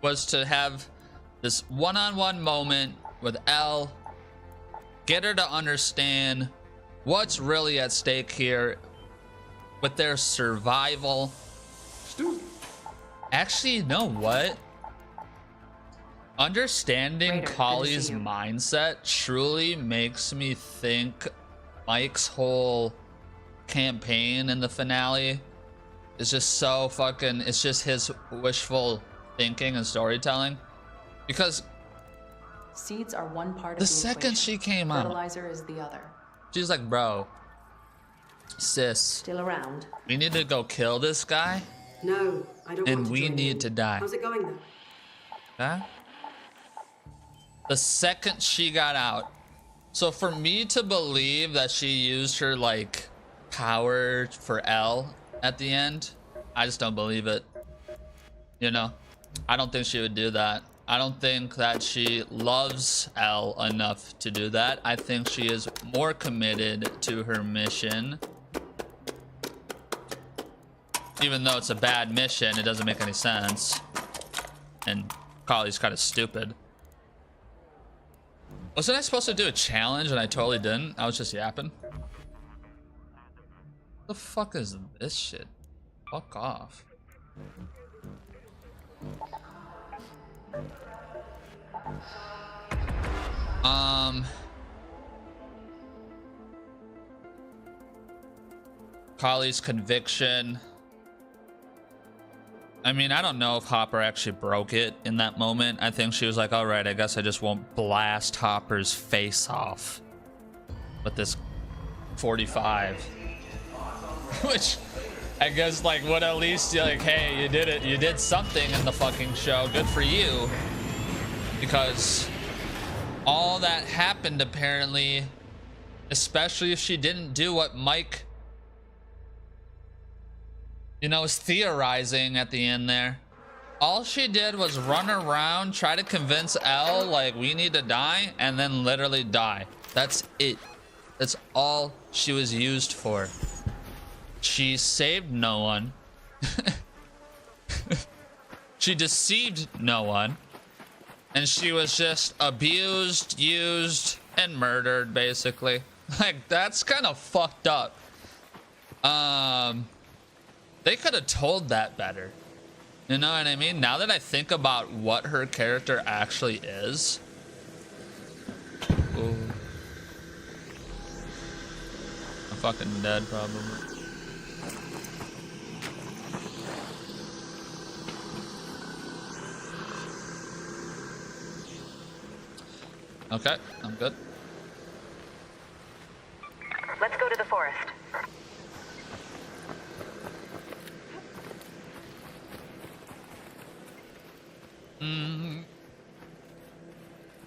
was to have this one-on-one moment with Elle, get her to understand what's really at stake here with their survival. Actually, you know what? Understanding Raider, Kali's good to see you. mindset truly makes me think Mike's whole campaign in the finale is just so fucking, it's just his wishful thinking and storytelling. Because Seeds are one part of the second equation. she came out, Fertilizer is the other. she's like, bro, sis, Still around? we need to go kill this guy, No, I don't and want to we join need in. to die. How's it going then? Huh? The second she got out. So for me to believe that she used her like power for Elle at the end, I just don't believe it. You know, I don't think she would do that. I don't think that she loves Elle enough to do that. I think she is more committed to her mission. Even though it's a bad mission, it doesn't make any sense. And Kali's kind of stupid. Wasn't I supposed to do a challenge and I totally didn't? I was just yapping. What the fuck is this shit? Fuck off. Collie's conviction. I mean, I don't know if Hopper actually broke it in that moment. I think she was like, all right, I guess I just won't blast Hopper's face off with this 45. Which I guess like would at least like, hey, you did it. You did something in the fucking show. Good for you. Because all that happened apparently, especially if she didn't do what Mike, you know, was theorizing at the end there. All she did was run around, try to convince Elle like we need to die, and then literally die. That's it. That's all she was used for. She saved no one. She deceived no one. And she was just abused, used, and murdered, basically. Like, that's kind of fucked up. They could have told that better. You know what I mean? Now that I think about what her character actually is. Ooh. I'm fucking dead, probably. Okay, I'm good. Let's go to the forest.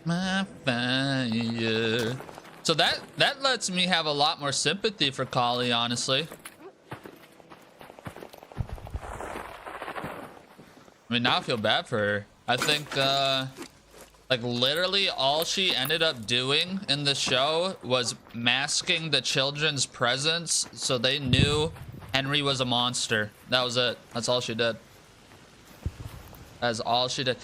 My fire. So that lets me have a lot more sympathy for Collie, honestly. I mean, now I feel bad for her. I think like literally all she ended up doing in the show was masking the children's presence so they knew Henry was a monster. That was it. That's all she did. That's all she did.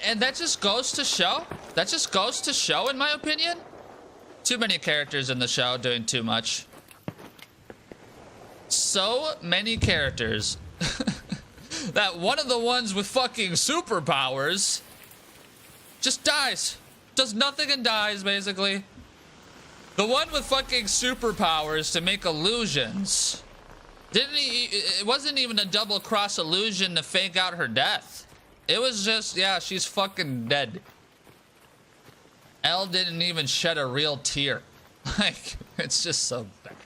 And that just goes to show. That just goes to show, in my opinion. Too many characters in the show doing too much. So many characters. That one of the ones with fucking superpowers just dies. Does nothing and dies, basically. The one with fucking superpowers to make illusions. It wasn't even a double cross illusion to fake out her death. It was just, yeah, she's fucking dead. Elle didn't even shed a real tear. Like, it's just so bad.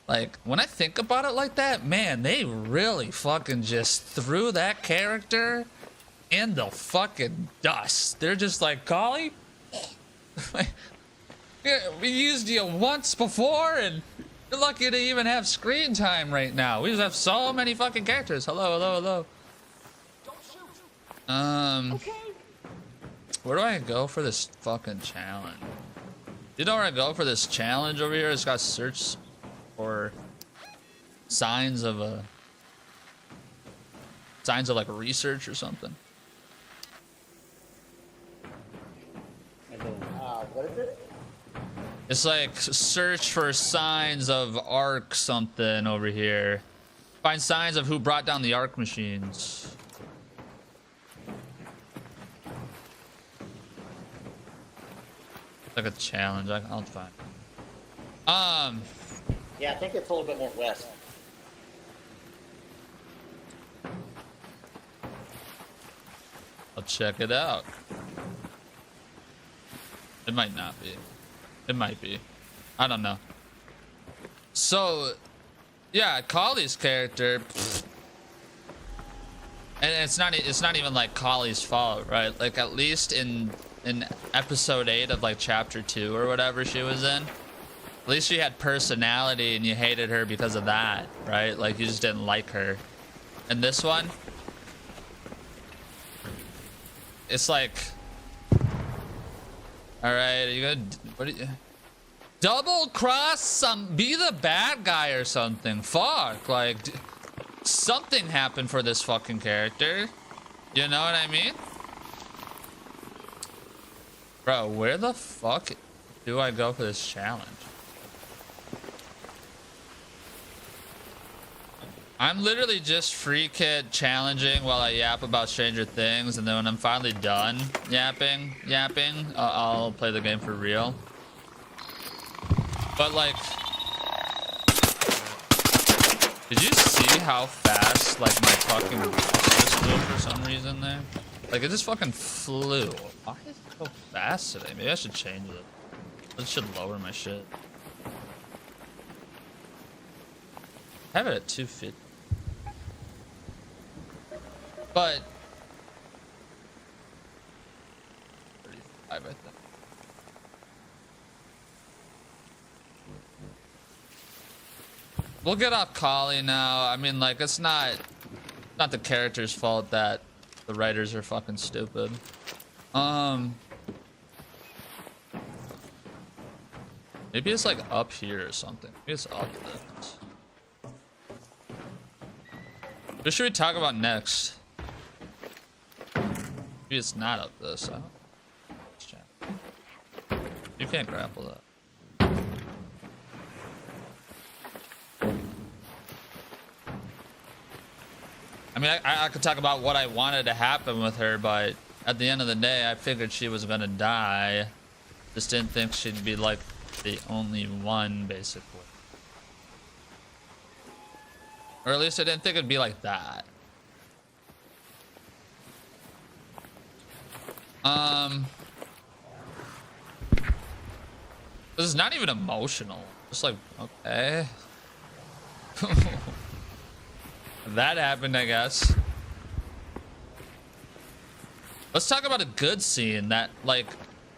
Like, when I think about it like that, man, they really fucking just threw that character in the fucking dust. They're just like, Collie, yeah, we used you once before, and you're lucky to even have screen time right now. We just have so many fucking characters. Hello, hello, hello. Okay. Where do I go for this fucking challenge? You know where I go for this challenge over here? It's got search for signs of like research or something. What is it? It's like search for signs of Ark something over here. Find signs of who brought down the Ark machines. Like a challenge. I'll find. Yeah, I think it's a little bit more west. I'll check it out. It might not be. It might be. I don't know. So, yeah, Collie's character, and it's not even like Collie's fault, right? Like at least in episode 8 of like chapter 2 or whatever she was in, at least she had personality and you hated her because of that, right? Like you just didn't like her. And this one, it's like, all right, are you gonna, what are you, double cross be the bad guy or something? Fuck, like something happened for this fucking character. You know what I mean? Bro, where the fuck do I go for this challenge? I'm literally just free kid challenging while I yap about Stranger Things, and then when I'm finally done yapping, I'll play the game for real. But like, did you see how fast like my fucking just flew for some reason there? Like it just fucking flew. Why is it so fast today? Maybe I should change it. I should lower my shit. Have it at 250. But 35, I think. We'll get off Kali now. I mean, like, it's not the character's fault that the writers are fucking stupid. Maybe it's like up here or something. Maybe it's up this. What should we talk about next? Maybe it's not up this. I don't... Let's check. You can't grapple that. I mean, I could talk about what I wanted to happen with her, but at the end of the day, I figured she was gonna die. Just didn't think she'd be like the only one, basically. Or at least I didn't think it'd be like that. This is not even emotional. Just like, okay. That happened, I guess. Let's talk about a good scene that, like,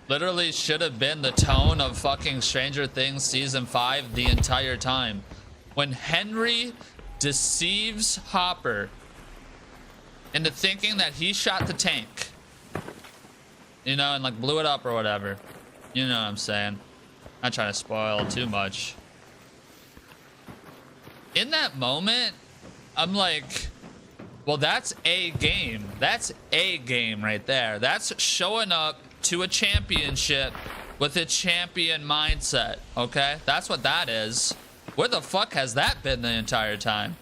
literally should have been the tone of fucking Stranger Things season 5 the entire time. When Henry deceives Hopper into thinking that he shot the tank, you know, and like blew it up or whatever. You know what I'm saying? Not trying to spoil too much. In that moment, I'm like, well, that's a game. That's a game right there. That's showing up to a championship with a champion mindset, okay? That's what that is. Where the fuck has that been the entire time?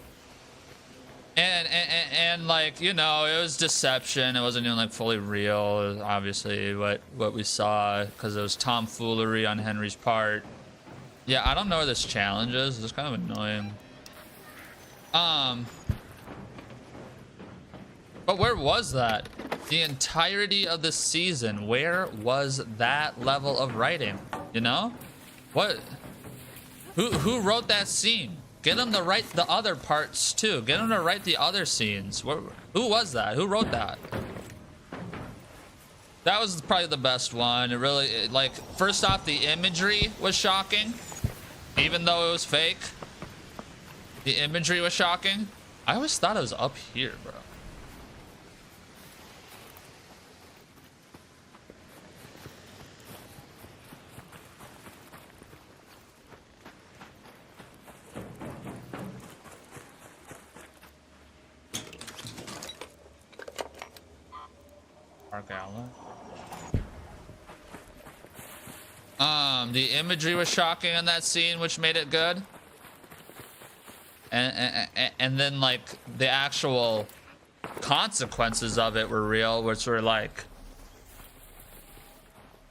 And like, you know, it was deception. It wasn't even like fully real. It was obviously what we saw, because it was tomfoolery on Henry's part. Yeah, I don't know where this challenge is. It's kind of annoying. But where was that? The entirety of the season, where was that level of writing? You know? What? Who wrote that scene? Get him to write the other parts too. Get him to write the other scenes. Who was that? Who wrote that? That was probably the best one. It really, like, first off, the imagery was shocking, even though it was fake. The imagery was shocking. I always thought it was up here, bro. The imagery was shocking in that scene, which made it good. And then like the actual consequences of it were real, which were like,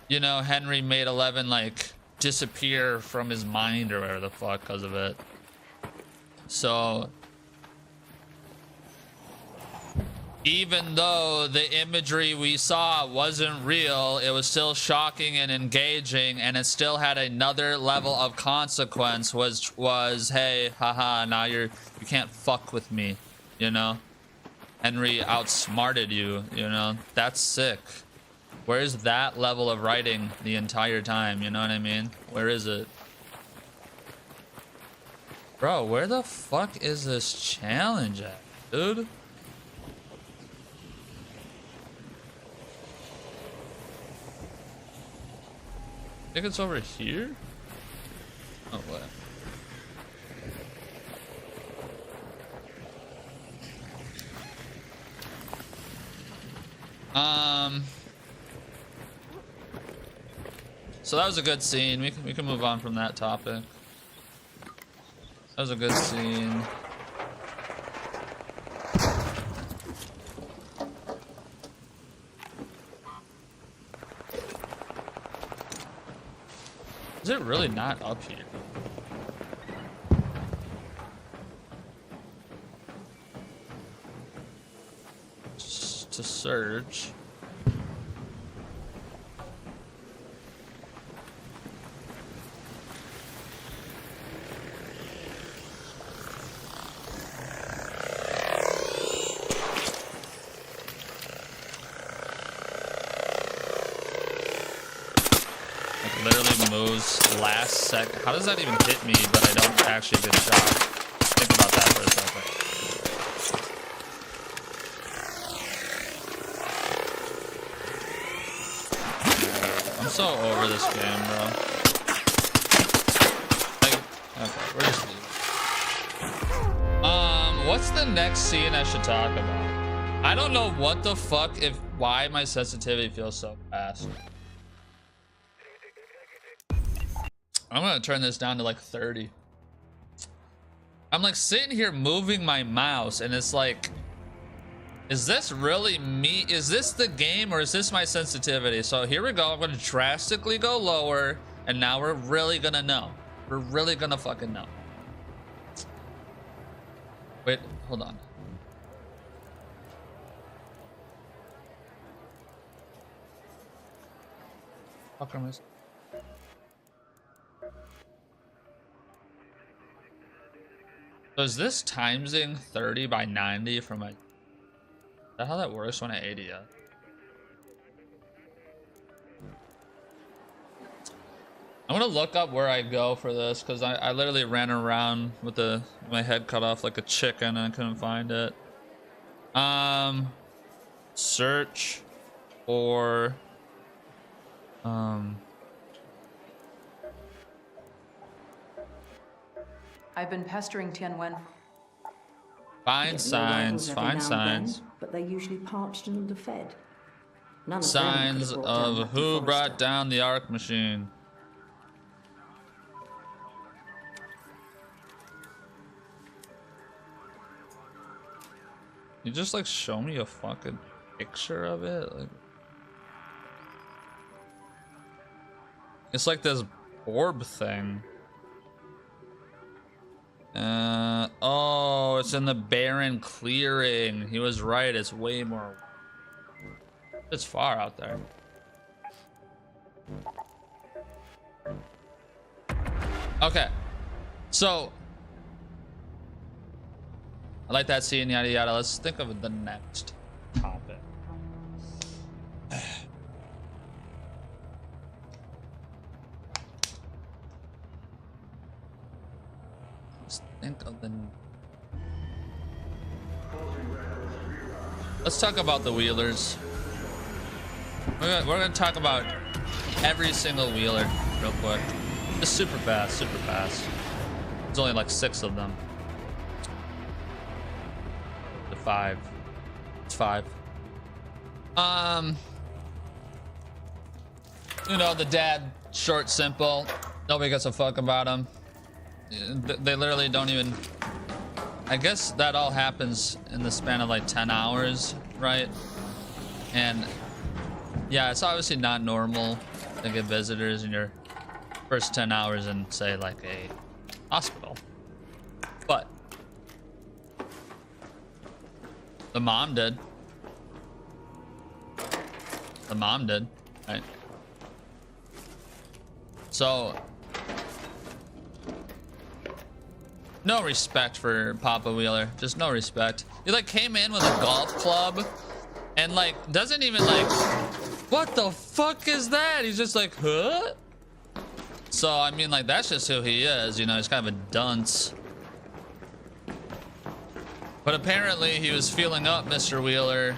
you know, Henry made 11 like disappear from his mind or whatever the fuck because of it. So even though the imagery we saw wasn't real, it was still shocking and engaging, and it still had another level of consequence, was hey, haha, now you can't fuck with me, you know? Henry outsmarted you, you know? That's sick. Where's that level of writing the entire time, you know what I mean? Where is it? Bro, where the fuck is this challenge at, dude? I think it's over here. Oh, what? So that was a good scene. We can move on from that topic. That was a good scene. Is it really not up here? Just to search. Literally moves last second. How does that even hit me, but I don't actually get shot? Think about that for a second. I'm so over this game, bro. Like, okay, we're just leaving. What's the next scene I should talk about? I don't know what the fuck why my sensitivity feels so fast. I'm gonna turn this down to like 30. I'm like sitting here moving my mouse and it's like, is this really me? Is this the game or is this my sensitivity? So here we go. I'm gonna drastically go lower and now we're really gonna know. We're really gonna fucking know. Wait, hold on. Fuck am I? So is this timesing 30 by 90 from my... Is that how that works when I ADS? I'm gonna look up where I go for this because I literally ran around with my head cut off like a chicken and I couldn't find it. Search for I've been pestering Tianwen. Find signs, find signs. But they're usually parched and underfed. None of Signs them could have brought down of that who deforester. brought down the Arc machine. You just like show me a fucking picture of it? Like, it's like this orb thing. Oh, it's in the barren clearing. He was right, it's way more. It's far out there. Okay, so I like that scene, yada yada. Let's think of the next topic. Let's think of the. Let's talk about the wheelers. We're gonna talk about every single wheeler real quick. Just super fast, super fast. There's only like 6 of them. The 5. It's 5. You know, the dad, short, simple. Nobody gives a fuck about him. They literally don't even. I guess that all happens in the span of like 10 hours, right? And yeah, it's obviously not normal to get visitors in your first 10 hours in, say, like a hospital. But the mom did. The mom did, right? So no respect for Papa Wheeler. Just no respect. He like came in with a golf club and like doesn't even like, what the fuck is that? He's just like, huh? So I mean, like, that's just who he is, you know. He's kind of a dunce. But apparently he was feeling up Mr. Wheeler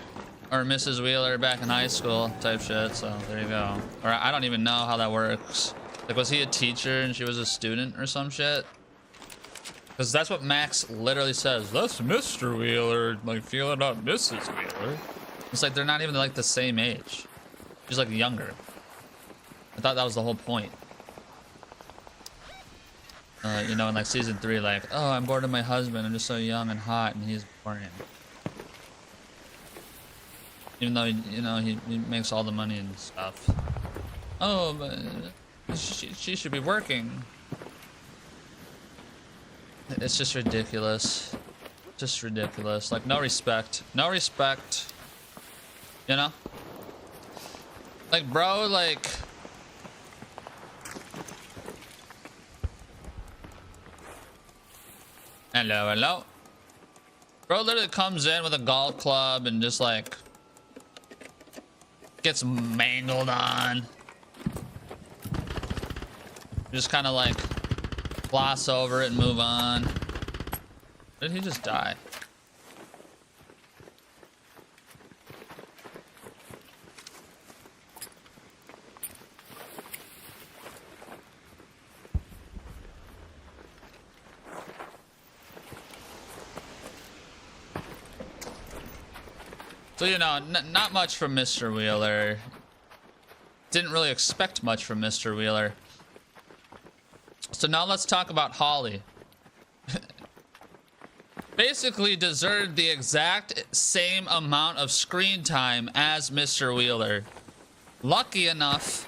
or Mrs. Wheeler back in high school type shit. So there you go. Or I don't even know how that works. Like, was he a teacher and she was a student or some shit? Because that's what Max literally says. That's Mr. Wheeler, like, feeling up Mrs. Wheeler. It's like they're not even like the same age. She's like younger. I thought that was the whole point. You know, in like season 3, like, oh, I'm bored of my husband. I'm just so young and hot, and he's boring. Even though, you know, he makes all the money and stuff. Oh, but she should be working. It's just ridiculous. Just ridiculous. Like, no respect. No respect. You know? Like, bro, like... Hello, hello. Bro literally comes in with a golf club and just, like... gets mangled on. Just kind of, like... gloss over it and move on. Did he just die? So, you know, not much from Mr. Wheeler. Didn't really expect much from Mr. Wheeler. So now let's talk about Holly. Basically deserved the exact same amount of screen time as Mr. Wheeler. Lucky enough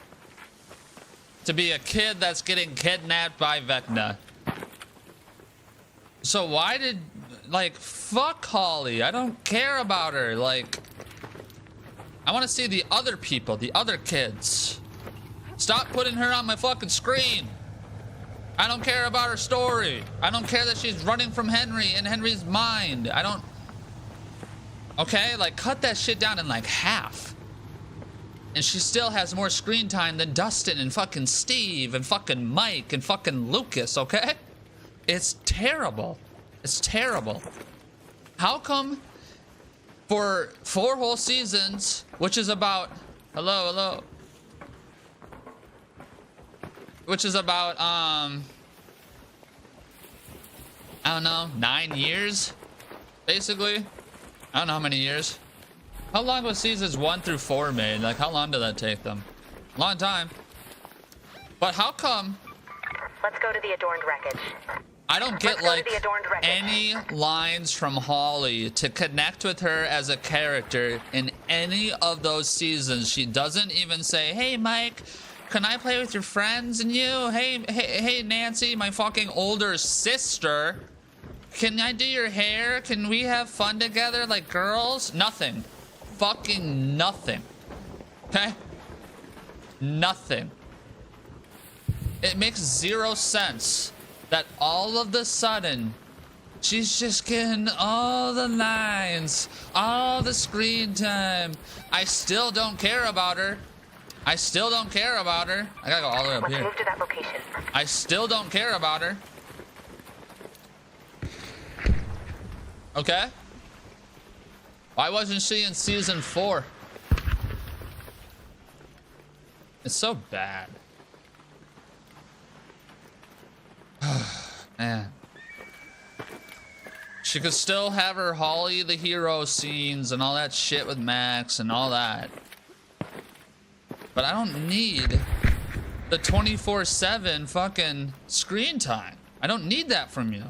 to be a kid that's getting kidnapped by Vecna. So why did... like, fuck Holly. I don't care about her. Like, I want to see the other people, the other kids. Stop putting her on my fucking screen. I don't care about her story. I don't care that she's running from Henry in Henry's mind. I don't... okay, like, cut that shit down in like half. And she still has more screen time than Dustin and fucking Steve and fucking Mike and fucking Lucas, okay? It's terrible. It's terrible. How come for 4 whole seasons, which is about... hello, hello. Which is about, I don't know, 9 years? Basically? I don't know how many years. How long was seasons 1 through 4 made? Like, how long did that take them? Long time. But how come... let's go to the adorned wreckage. I don't get, like, any lines from Holly to connect with her as a character in any of those seasons. She doesn't even say, hey, Mike, can I play with your friends and you? Hey, Nancy, my fucking older sister. Can I do your hair? Can we have fun together like girls? Nothing. Fucking nothing. Okay? Nothing. It makes 0 sense that all of the sudden she's just getting all the lines, all the screen time. I still don't care about her. I still don't care about her. I gotta go all the way up here. Let's move to that location. I still don't care about her. Okay? Why wasn't she in season 4? It's so bad. Man. She could still have her Holly the hero scenes and all that shit with Max and all that. But I don't need the 24/7 fucking screen time. I don't need that from you.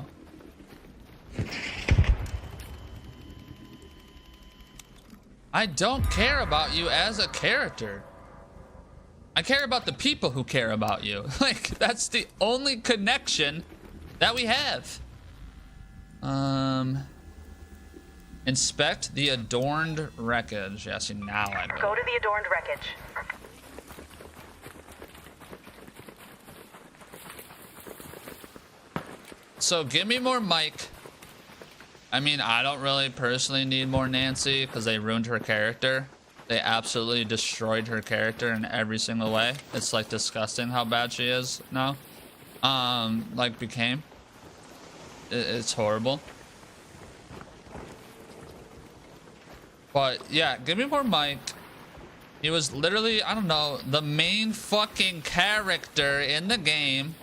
I don't care about you as a character. I care about the people who care about you. Like, that's the only connection that we have. Inspect the adorned wreckage. Yeah, see, now I know. Go to the adorned wreckage. So give me more Mike. I mean, I don't really personally need more Nancy because they ruined her character. They absolutely destroyed her character in every single way. It's like disgusting how bad she is now. Like became. It's horrible. But yeah, give me more Mike. He was literally, I don't know, the main fucking character in the game.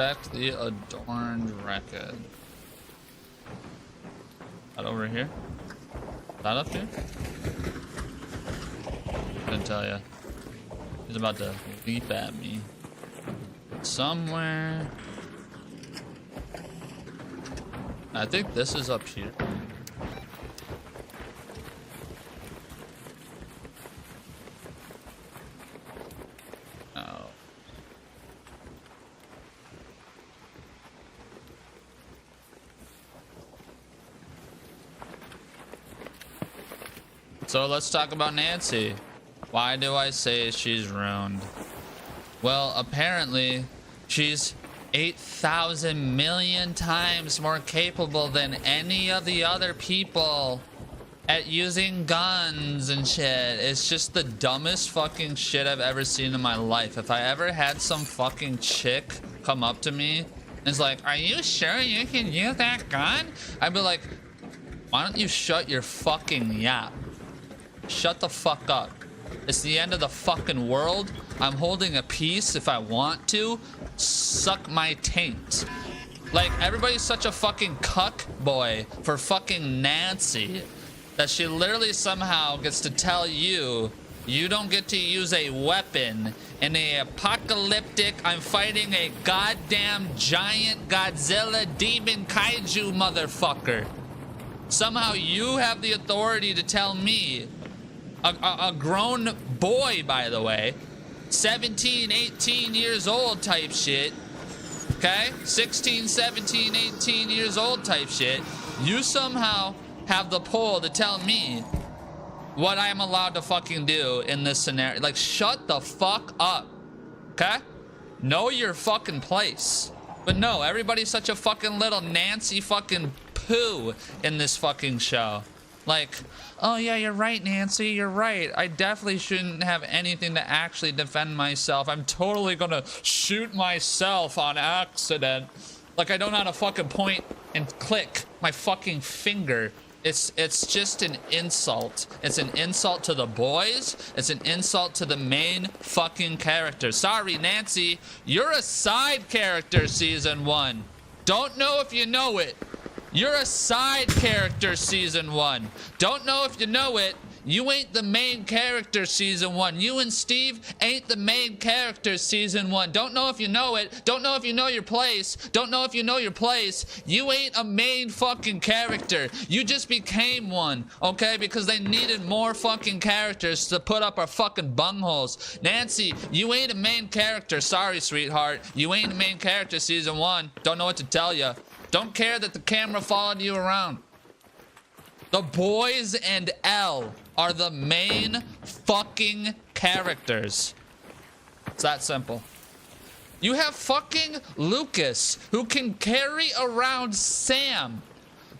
Inspect the adorned record. That over here? That up here? Couldn't tell ya. He's about to leap at me. Somewhere. I think this is up here. Oh. So let's talk about Nancy. Why do I say she's ruined? Well, apparently she's 8,000 million times more capable than any of the other people at using guns and shit. It's just the dumbest fucking shit I've ever seen in my life. If I ever had some fucking chick come up to me and is like, are you sure you can use that gun? I'd be like, why don't you shut your fucking yap? Shut the fuck up. It's the end of the fucking world. I'm holding a piece if I want to. Suck my taint. Like, everybody's such a fucking cuck boy for fucking Nancy that she literally somehow gets to tell you you don't get to use a weapon in a apocalyptic, I'm fighting a goddamn giant Godzilla demon kaiju motherfucker. Somehow you have the authority to tell me, a grown boy, by the way, 17, 18 years old type shit, okay? 16, 17, 18 years old type shit. You somehow have the pull to tell me what I'm allowed to fucking do in this scenario. Like, shut the fuck up, okay? Know your fucking place. But no, everybody's such a fucking little Nancy fucking poo in this fucking show. Like, oh yeah, you're right, Nancy, you're right. I definitely shouldn't have anything to actually defend myself. I'm totally gonna shoot myself on accident. Like, I don't know how to fucking point and click my fucking finger. It's just an insult. It's an insult to the boys. It's an insult to the main fucking character. Sorry, Nancy, you're a side character, season 1. Don't know if you know it. You're a side character, season 1. Don't know if you know it. You ain't the main character, season 1. You and Steve ain't the main character, season 1. Don't know if you know it. Don't know if you know your place. Don't know if you know your place. You ain't a main fucking character. You just became one, okay? Because they needed more fucking characters to put up our fucking bungholes. Nancy, you ain't a main character. Sorry, sweetheart. You ain't a main character, season 1. Don't know what to tell you. Don't care that the camera followed you around. The boys and Elle are the main fucking characters. It's that simple. You have fucking Lucas, who can carry around Sam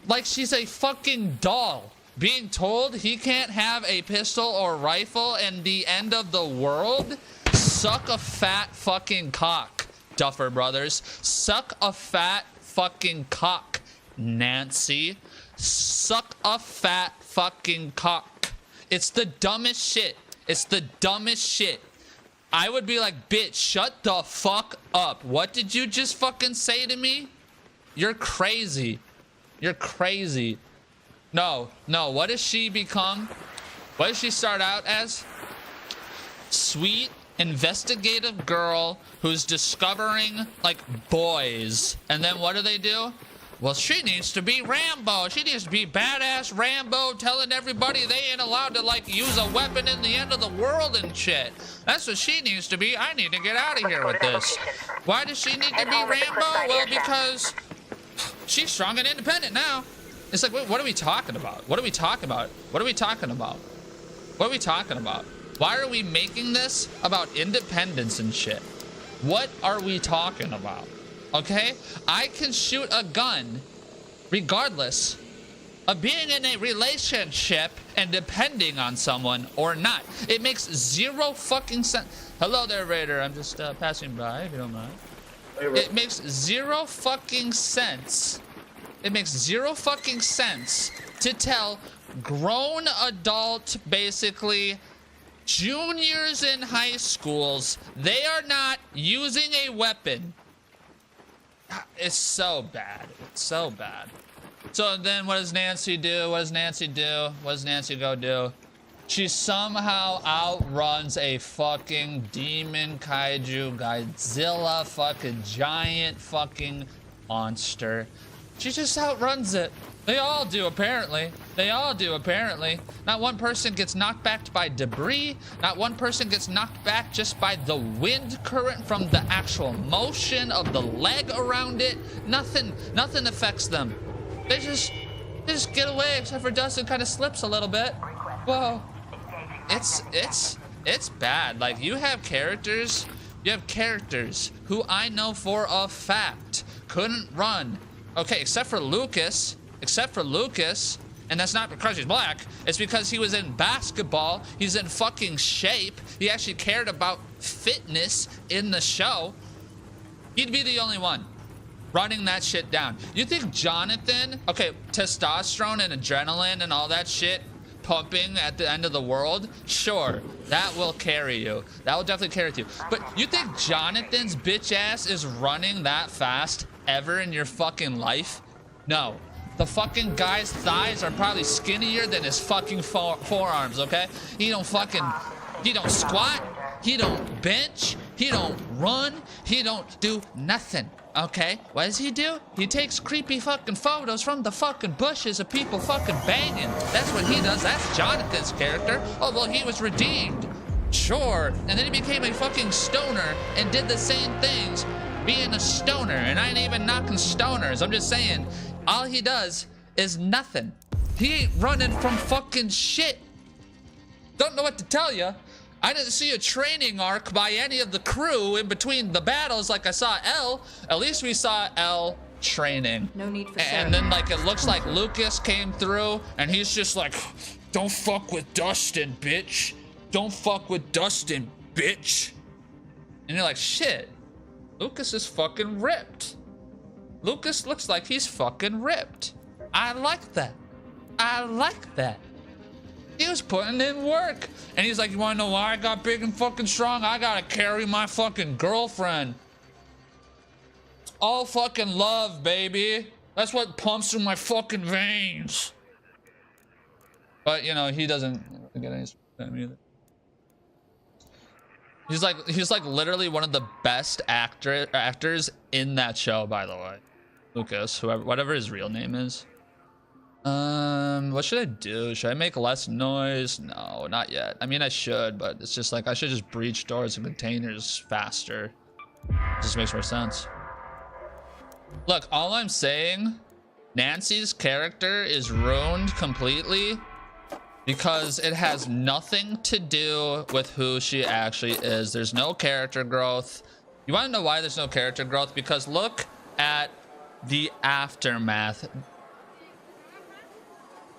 like she's a fucking doll, being told he can't have a pistol or rifle and the end of the world. Suck a fat fucking cock, Duffer Brothers. Suck a fat fucking cock, Nancy. Suck a fat fucking cock. It's the dumbest shit. It's the dumbest shit. I would be like, bitch, shut the fuck up. What did you just fucking say to me? You're crazy. You're crazy. No, what does she become? What does she start out as? Sweet, investigative girl who's discovering, like, boys. And then what do? Well, she needs to be Rambo. She needs to be badass Rambo, telling everybody they ain't allowed to, like, use a weapon in the end of the world and shit. That's what she needs to be. I need to get out of here with this. Why does she need to be Rambo? Well, because she's strong and independent now. It's like, wait, what are we talking about? What are we talking about? What are we talking about? What are we talking about? Why are we making this about independence and shit? What are we talking about? Okay? I can shoot a gun regardless of being in a relationship and depending on someone or not. It makes zero fucking sense. Hello there, Raider. I'm just passing by, if you don't mind. It makes zero fucking sense. It makes zero fucking sense to tell grown adult, basically, juniors in high schools, they are not using a weapon It's so bad. It's so bad. So then what does Nancy do? What does Nancy do? What does Nancy go do? She somehow outruns a fucking demon kaiju Godzilla fucking giant fucking monster. She just outruns it. They all do, apparently. They all do, apparently. Not one person gets knocked back by debris. Not one person gets knocked back just by the wind current from the actual motion of the leg around it. Nothing affects them. They just get away, except for Dustin kind of slips a little bit. Whoa. It's bad. Like, you have characters who I know for a fact couldn't run. Okay, except for Lucas, and that's not because he's black, it's because he was in basketball, he's in fucking shape, he actually cared about fitness in the show. He'd be the only one running that shit down. You think Jonathan, okay, testosterone and adrenaline and all that shit pumping at the end of the world, sure, that will carry you. That will definitely carry you. But you think Jonathan's bitch ass is running that fast ever in your fucking life? No. The fucking guy's thighs are probably skinnier than his fucking forearms, okay? He don't squat, he don't bench, he don't run, he don't do nothing, okay? What does he do? He takes creepy fucking photos from the fucking bushes of people fucking banging. That's what he does. That's Jonathan's character. Oh, well, he was redeemed. Sure. And then he became a fucking stoner and did the same things being a stoner. And I ain't even knocking stoners. I'm just saying, all he does is nothing. He ain't running from fucking shit. Don't know what to tell you. I didn't see a training arc by any of the crew in between the battles like I saw L. At least we saw L training. No need for and then like it looks like Lucas came through and he's just like, don't fuck with Dustin, bitch. Don't fuck with Dustin, bitch. And you're like, shit, Lucas is fucking ripped. Lucas looks like he's fucking ripped. I like that. I like that. He was putting in work. And he's like, you wanna know why I got big and fucking strong? I gotta carry my fucking girlfriend. All fucking love, baby. That's what pumps through my fucking veins. But, you know, he doesn't get any either. He's like literally one of the best actors in that show, by the way. Lucas, whatever his real name is. What should I do? Should I make less noise? No, not yet. I mean, I should, but it's just like I should just breach doors and containers faster. It just makes more sense. Look, all I'm saying, Nancy's character is ruined completely because it has nothing to do with who she actually is. There's no character growth. You want to know why there's no character growth? Because look at the aftermath.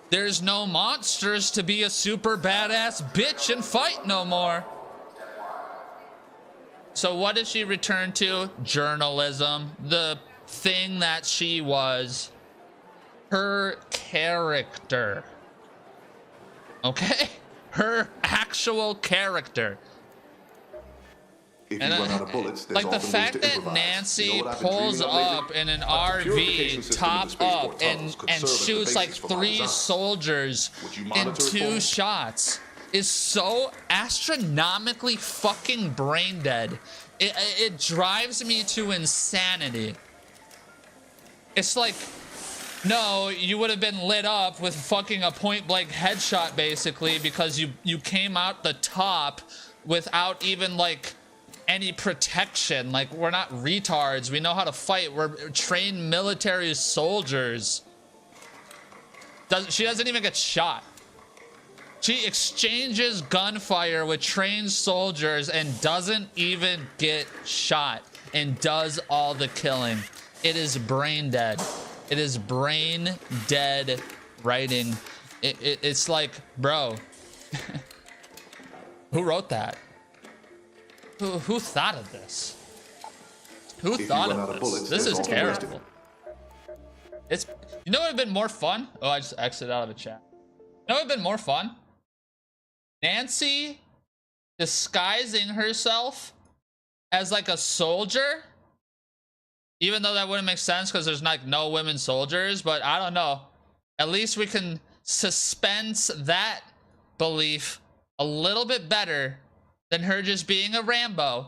There's no monsters to be a super badass bitch and fight no more. So what does she return to? Journalism. The thing that she was. Her character. Okay? Her actual character. And like the fact that Nancy pulls up in an RV, top up, and shoots like 3 soldiers in 2 shots is so astronomically fucking brain dead. It drives me to insanity. It's like, no, you would have been lit up with fucking a point blank headshot basically because you came out the top without even like any protection. Like, we're not retards. We know how to fight. We're trained military soldiers. She doesn't even get shot. She exchanges gunfire with trained soldiers and doesn't even get shot and does all the killing. It is brain dead. It is brain dead writing. It's like, bro, who wrote that? Who thought of this? Who thought of this? This is terrible. It's, you know what would have been more fun? Oh, I just exited out of a chat. You know what would have been more fun? Nancy disguising herself as like a soldier. Even though that wouldn't make sense because there's like no women soldiers, but I don't know. At least we can suspense that belief a little bit better than her just being a Rambo.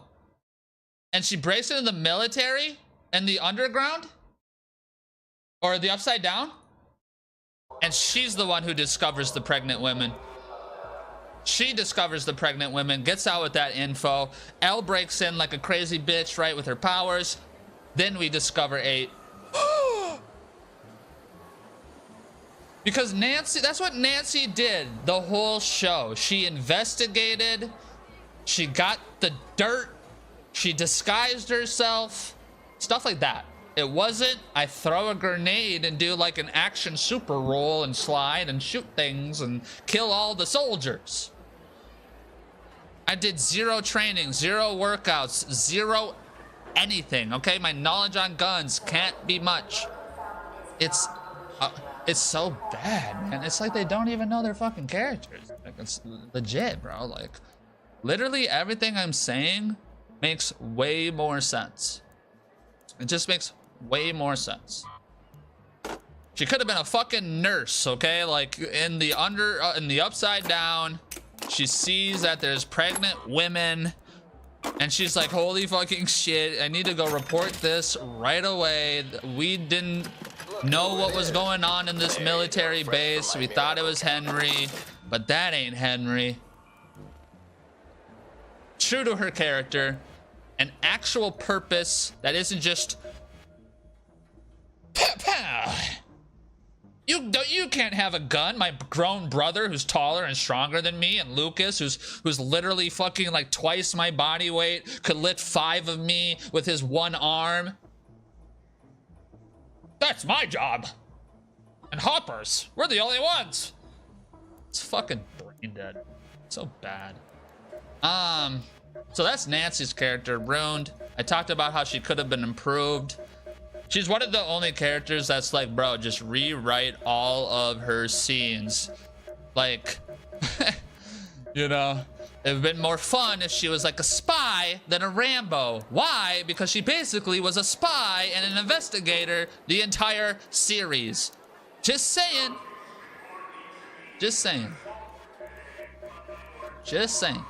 And she breaks into the military and the underground or the upside down. And she's the one who discovers the pregnant women. She discovers the pregnant women, gets out with that info. Elle breaks in like a crazy bitch, right, with her powers. Then we discover 8. Because Nancy, that's what Nancy did the whole show. She investigated. She got the dirt. She disguised herself. Stuff like that. It wasn't, I throw a grenade and do like an action super roll and slide and shoot things and kill all the soldiers. I did 0 training, 0 workouts, 0 anything, okay? My knowledge on guns can't be much. It's so bad, man. It's like they don't even know their fucking characters. Like, it's legit, bro. Like, literally everything I'm saying makes way more sense. It just makes way more sense. She could have been a fucking nurse, okay? Like in the upside down, she sees that there's pregnant women and she's like, holy fucking shit, I need to go report this right away. We didn't know what was going on in this military base. We thought it was Henry, but that ain't Henry. True to her character, an actual purpose that isn't just pow, pow. You can't have a gun. My grown brother who's taller and stronger than me, and Lucas who's literally fucking like twice my body weight, could lift 5 of me with his 1 arm. That's my job. And Hoppers, we're the only ones. It's fucking brain dead. So bad. So that's Nancy's character, ruined. I talked about how she could have been improved. She's one of the only characters that's like, bro, just rewrite all of her scenes. Like, you know, it would have been more fun if she was like a spy than a Rambo. Why? Because she basically was a spy and an investigator the entire series. Just saying. Just saying. Just saying.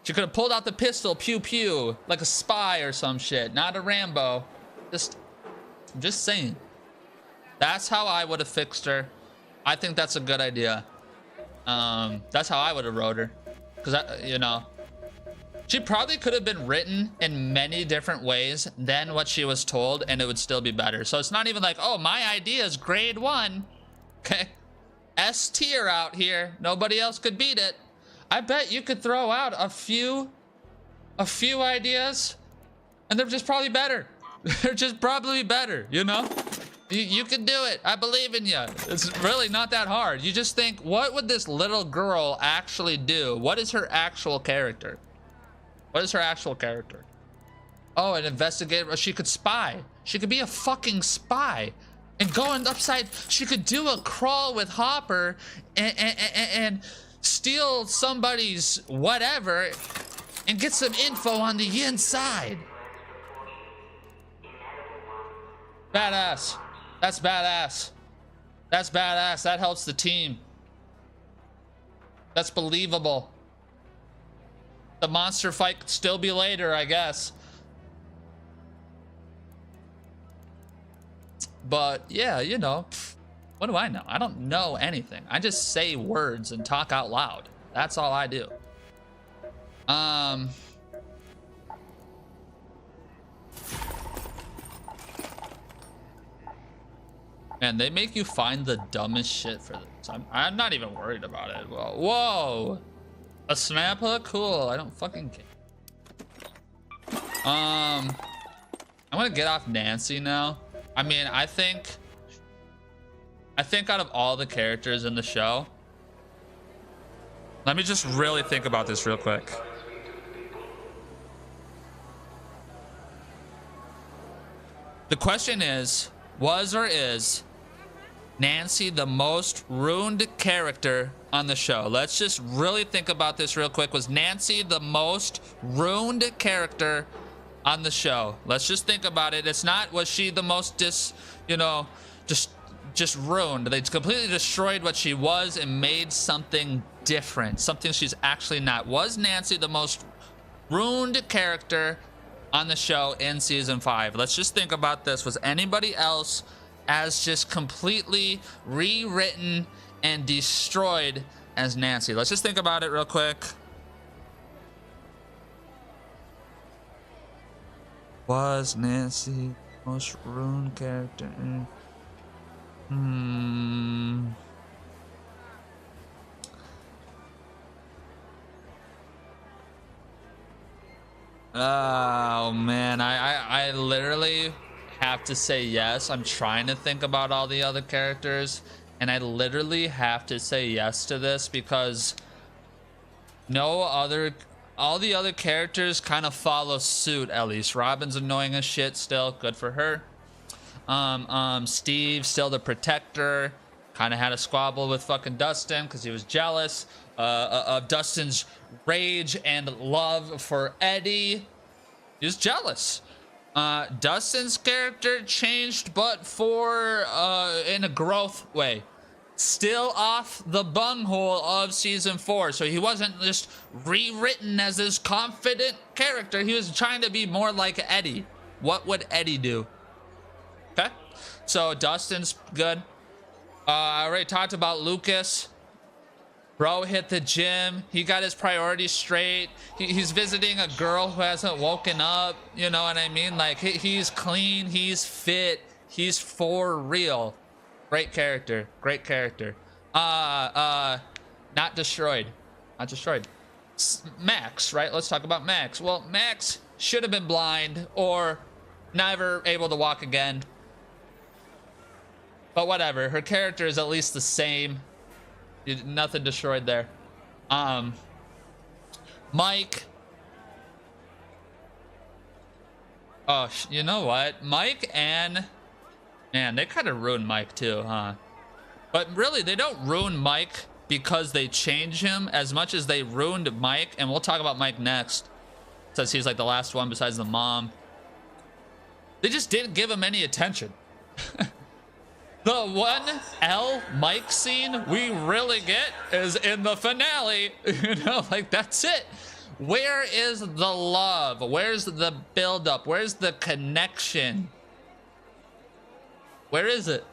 She could have pulled out the pistol, pew pew, like a spy or some shit, not a Rambo. Just saying. That's how I would have fixed her. I think that's a good idea. That's how I would have wrote her. Because, you know, she probably could have been written in many different ways than what she was told, and it would still be better. So it's not even like, oh, my idea is grade 1. Okay. S tier out here. Nobody else could beat it. I bet you could throw out a few ideas, and they're just probably better. They're just probably better, you know? You can do it. I believe in you. It's really not that hard. You just think, what would this little girl actually do? What is her actual character? What is her actual character? Oh, an investigator. She could spy. She could be a fucking spy. And going upside, she could do a crawl with Hopper and steal somebody's whatever and get some info on the inside. Badass. That's badass. That's badass. That helps the team. That's believable. The monster fight could still be later, I guess. But yeah, you know, what do I know? I don't know anything. I just say words and talk out loud. That's all I do. And they make you find the dumbest shit for this. I'm not even worried about it. Whoa. A snap hook? Cool. I don't fucking care. I'm gonna get off Nancy now. I mean, I think out of all the characters in the show, let me just really think about this real quick. The question is, was or is Nancy the most ruined character on the show? Let's just really think about this real quick. Was Nancy the most ruined character on the show. Let's just think about it. It's not, was she the most just ruined. They completely destroyed what she was and made something different, something she's actually not. Was Nancy the most ruined character on the show in season 5? Let's just think about this. Was anybody else as just completely rewritten and destroyed as Nancy? Let's just think about it real quick. Was Nancy the most ruined character? Oh man, I literally have to say yes. I'm trying to think about all the other characters, and I literally have to say yes to this because all the other characters kind of follow suit. At least Robin's annoying as shit still, good for her. Steve still the protector, kind of had a squabble with fucking Dustin because he was jealous of Dustin's rage and love for Eddie. He was jealous. Dustin's character changed, but for in a growth way. Still off the bunghole of season 4, so he wasn't just rewritten as this confident character. He was trying to be more like Eddie. What would Eddie do? Okay, so Dustin's good. I already talked about Lucas. Bro hit the gym. He got his priorities straight. He's visiting a girl who hasn't woken up. You know what I mean? Like, he's clean. He's fit. He's for real. Great character. Great character. Not destroyed. Not destroyed. Max, right? Let's talk about Max. Well, Max should have been blind or never able to walk again. But whatever. Her character is at least the same. Nothing destroyed there. Mike. Oh, you know what? Mike and... Man, they kind of ruined Mike too, huh? But really, they don't ruin Mike because they change him as much as they ruined Mike. And we'll talk about Mike next, since he's like the last one besides the mom. They just didn't give him any attention. The one Mike scene we really get is in the finale. You know, like, that's it. Where is the love? Where's the buildup? Where's the connection? Where is it?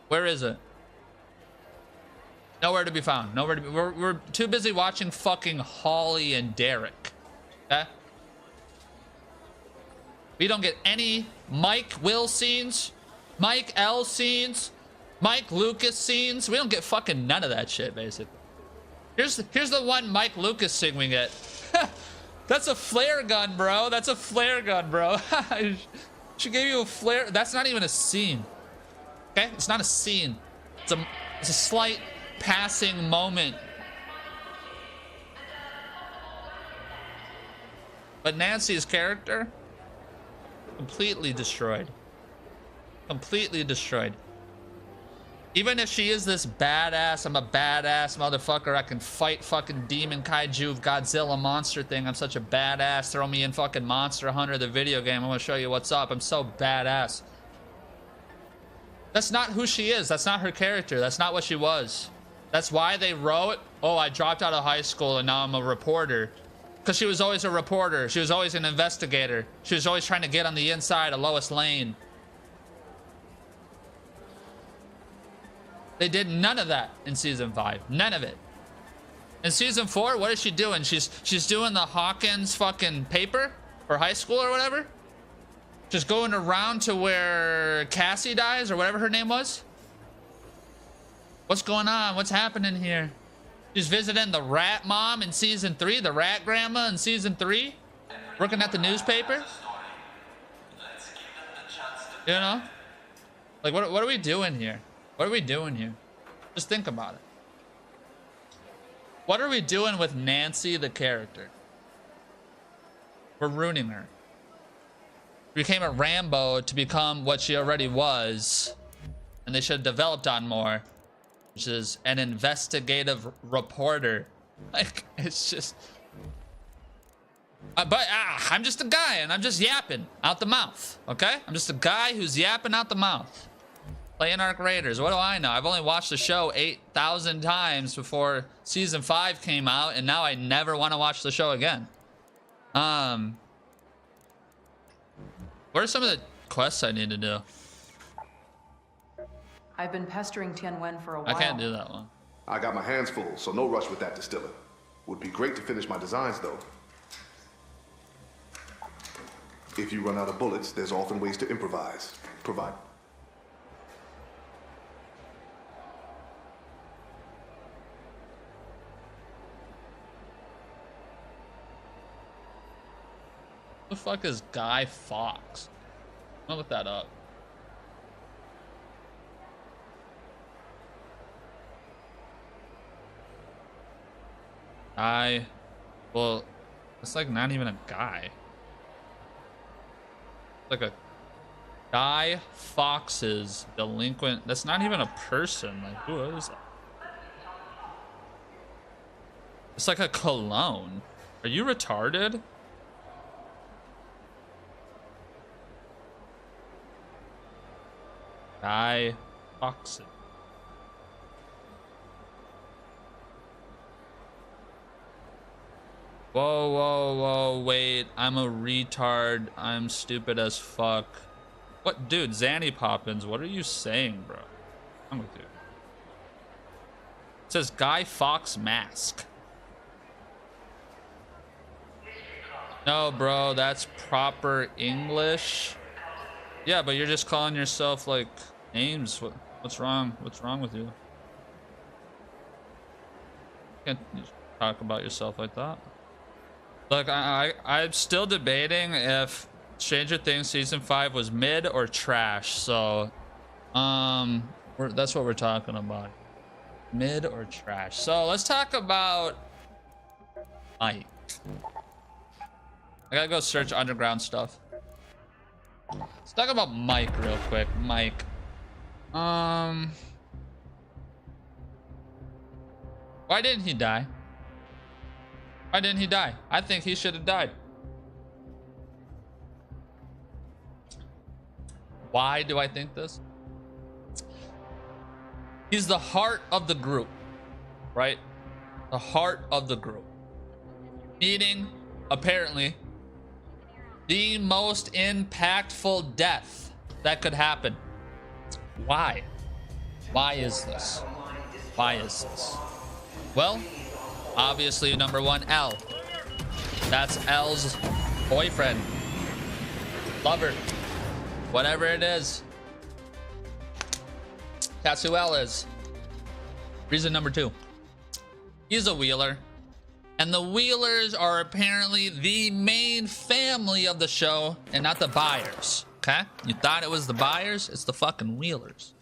Where is it? Nowhere to be found. Nowhere to be. We're too busy watching fucking Holly and Derek. Okay? We don't get any Mike Will scenes. Mike L scenes, Mike Lucas scenes. We don't get fucking none of that shit, basically. Here's the one Mike Lucas scene we get. That's a flare gun, bro. That's a flare gun, bro. She gave you a flare. That's not even a scene. Okay, it's not a scene. It's a slight passing moment. But Nancy's character, completely destroyed. Completely destroyed. Even if she is this badass, I'm a badass motherfucker, I can fight fucking demon kaiju Godzilla monster thing, I'm such a badass, throw me in fucking Monster Hunter the video game, I'm gonna show you what's up, I'm so badass. That's not who she is. That's not her character. That's not what she was. That's why they wrote, oh, I dropped out of high school and now I'm a reporter. Because she was always a reporter. She was always an investigator. She was always trying to get on the inside of Lois Lane. They did none of that in season 5. None of it. In season 4, what is she doing? She's doing the Hawkins fucking paper for high school or whatever. Just going around to where Cassie dies or whatever her name was. What's going on? What's happening here? She's visiting the rat mom in season 3, the rat grandma in season 3, working at the newspaper. You know? Like, what are we doing here? What are we doing here? Just think about it. What are we doing with Nancy, the character? We're ruining her. She became a Rambo to become what she already was. And they should have developed on more. Which is an investigative reporter. Like, it's just... I'm just a guy and I'm just yapping out the mouth. Okay, I'm just a guy who's yapping out the mouth. Playing Arc Raiders. What do I know? I've only watched the show 8,000 times before season 5 came out, and now I never want to watch the show again. What are some of the quests I need to do? I've been pestering Tianwen for a while. I can't do that one. I got my hands full, so no rush with that distiller. Would be great to finish my designs, though. If you run out of bullets, there's often ways to improvise. Provide. Who the fuck is Guy Fawkes? I'm gonna look that up. Well, it's like not even a guy. Like a Guy Fawkes' delinquent. That's not even a person. Like, who is that? It's like a cologne. Are you retarded? Guy Fawkes. Whoa, whoa, whoa, wait. I'm a retard. I'm stupid as fuck. What, dude, Zanny Poppins, what are you saying, bro? I'm with you. It says Guy Fawkes mask. No, bro, that's proper English. Yeah, but you're just calling yourself like names. What's wrong? What's wrong with you? You can't talk about yourself like that. Look, I'm still debating if Stranger Things season 5 was mid or trash. So, that's what we're talking about. Mid or trash. So let's talk about Mike. I gotta go search underground stuff. Let's talk about Mike real quick. Mike. Why didn't he die? Why didn't he die? I think he should have died. Why do I think this? He's the heart of the group, right? The heart of the group. Meaning, apparently, the most impactful death that could happen. Why? Why is this? Why is this? Well, obviously, number one, L. That's L's boyfriend, lover, whatever it is. That's who L is. Reason number two, he's a Wheeler. And the Wheelers are apparently the main family of the show and not the Byers. Okay? You thought it was the Byers? It's the fucking Wheelers.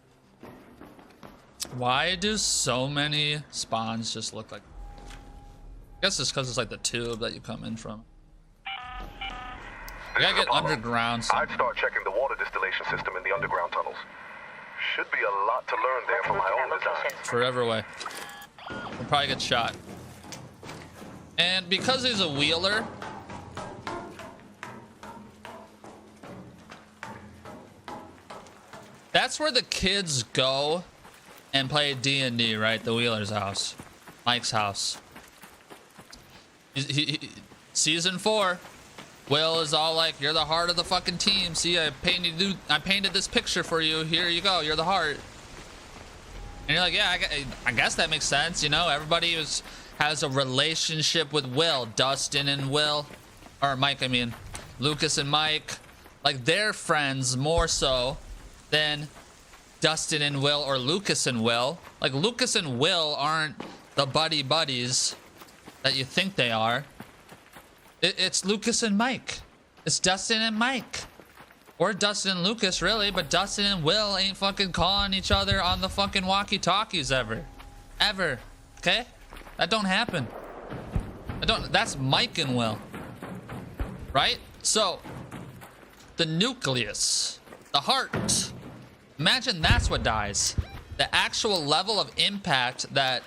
Why do so many spawns just look like... I guess it's because it's like the tube that you come in from. I gotta get underground somewhere. I'd start checking the water distillation system in the underground tunnels. Should be a lot to learn there for my own design. Forever away. We'll probably get shot. And because he's a Wheeler, that's where the kids go and play D&D, right? The Wheeler's house, Mike's house. Season 4, Will is all like, "You're the heart of the fucking team. See, I painted this picture for you. Here you go. You're the heart." And you're like, "Yeah, I guess that makes sense. You know, everybody has a relationship with Will. Dustin and Will, or Mike, I mean, Lucas and Mike, like they're friends more so than Dustin and Will or Lucas and Will. Like Lucas and Will aren't the buddies that you think they are. It's Lucas and Mike. It's Dustin and Mike, or Dustin and Lucas, really. But Dustin and Will ain't fucking calling each other on the fucking walkie-talkies ever. Okay? That don't happen. That's Mike and Will. Right? So, the nucleus, the heart, imagine that's what dies. The actual level of impact that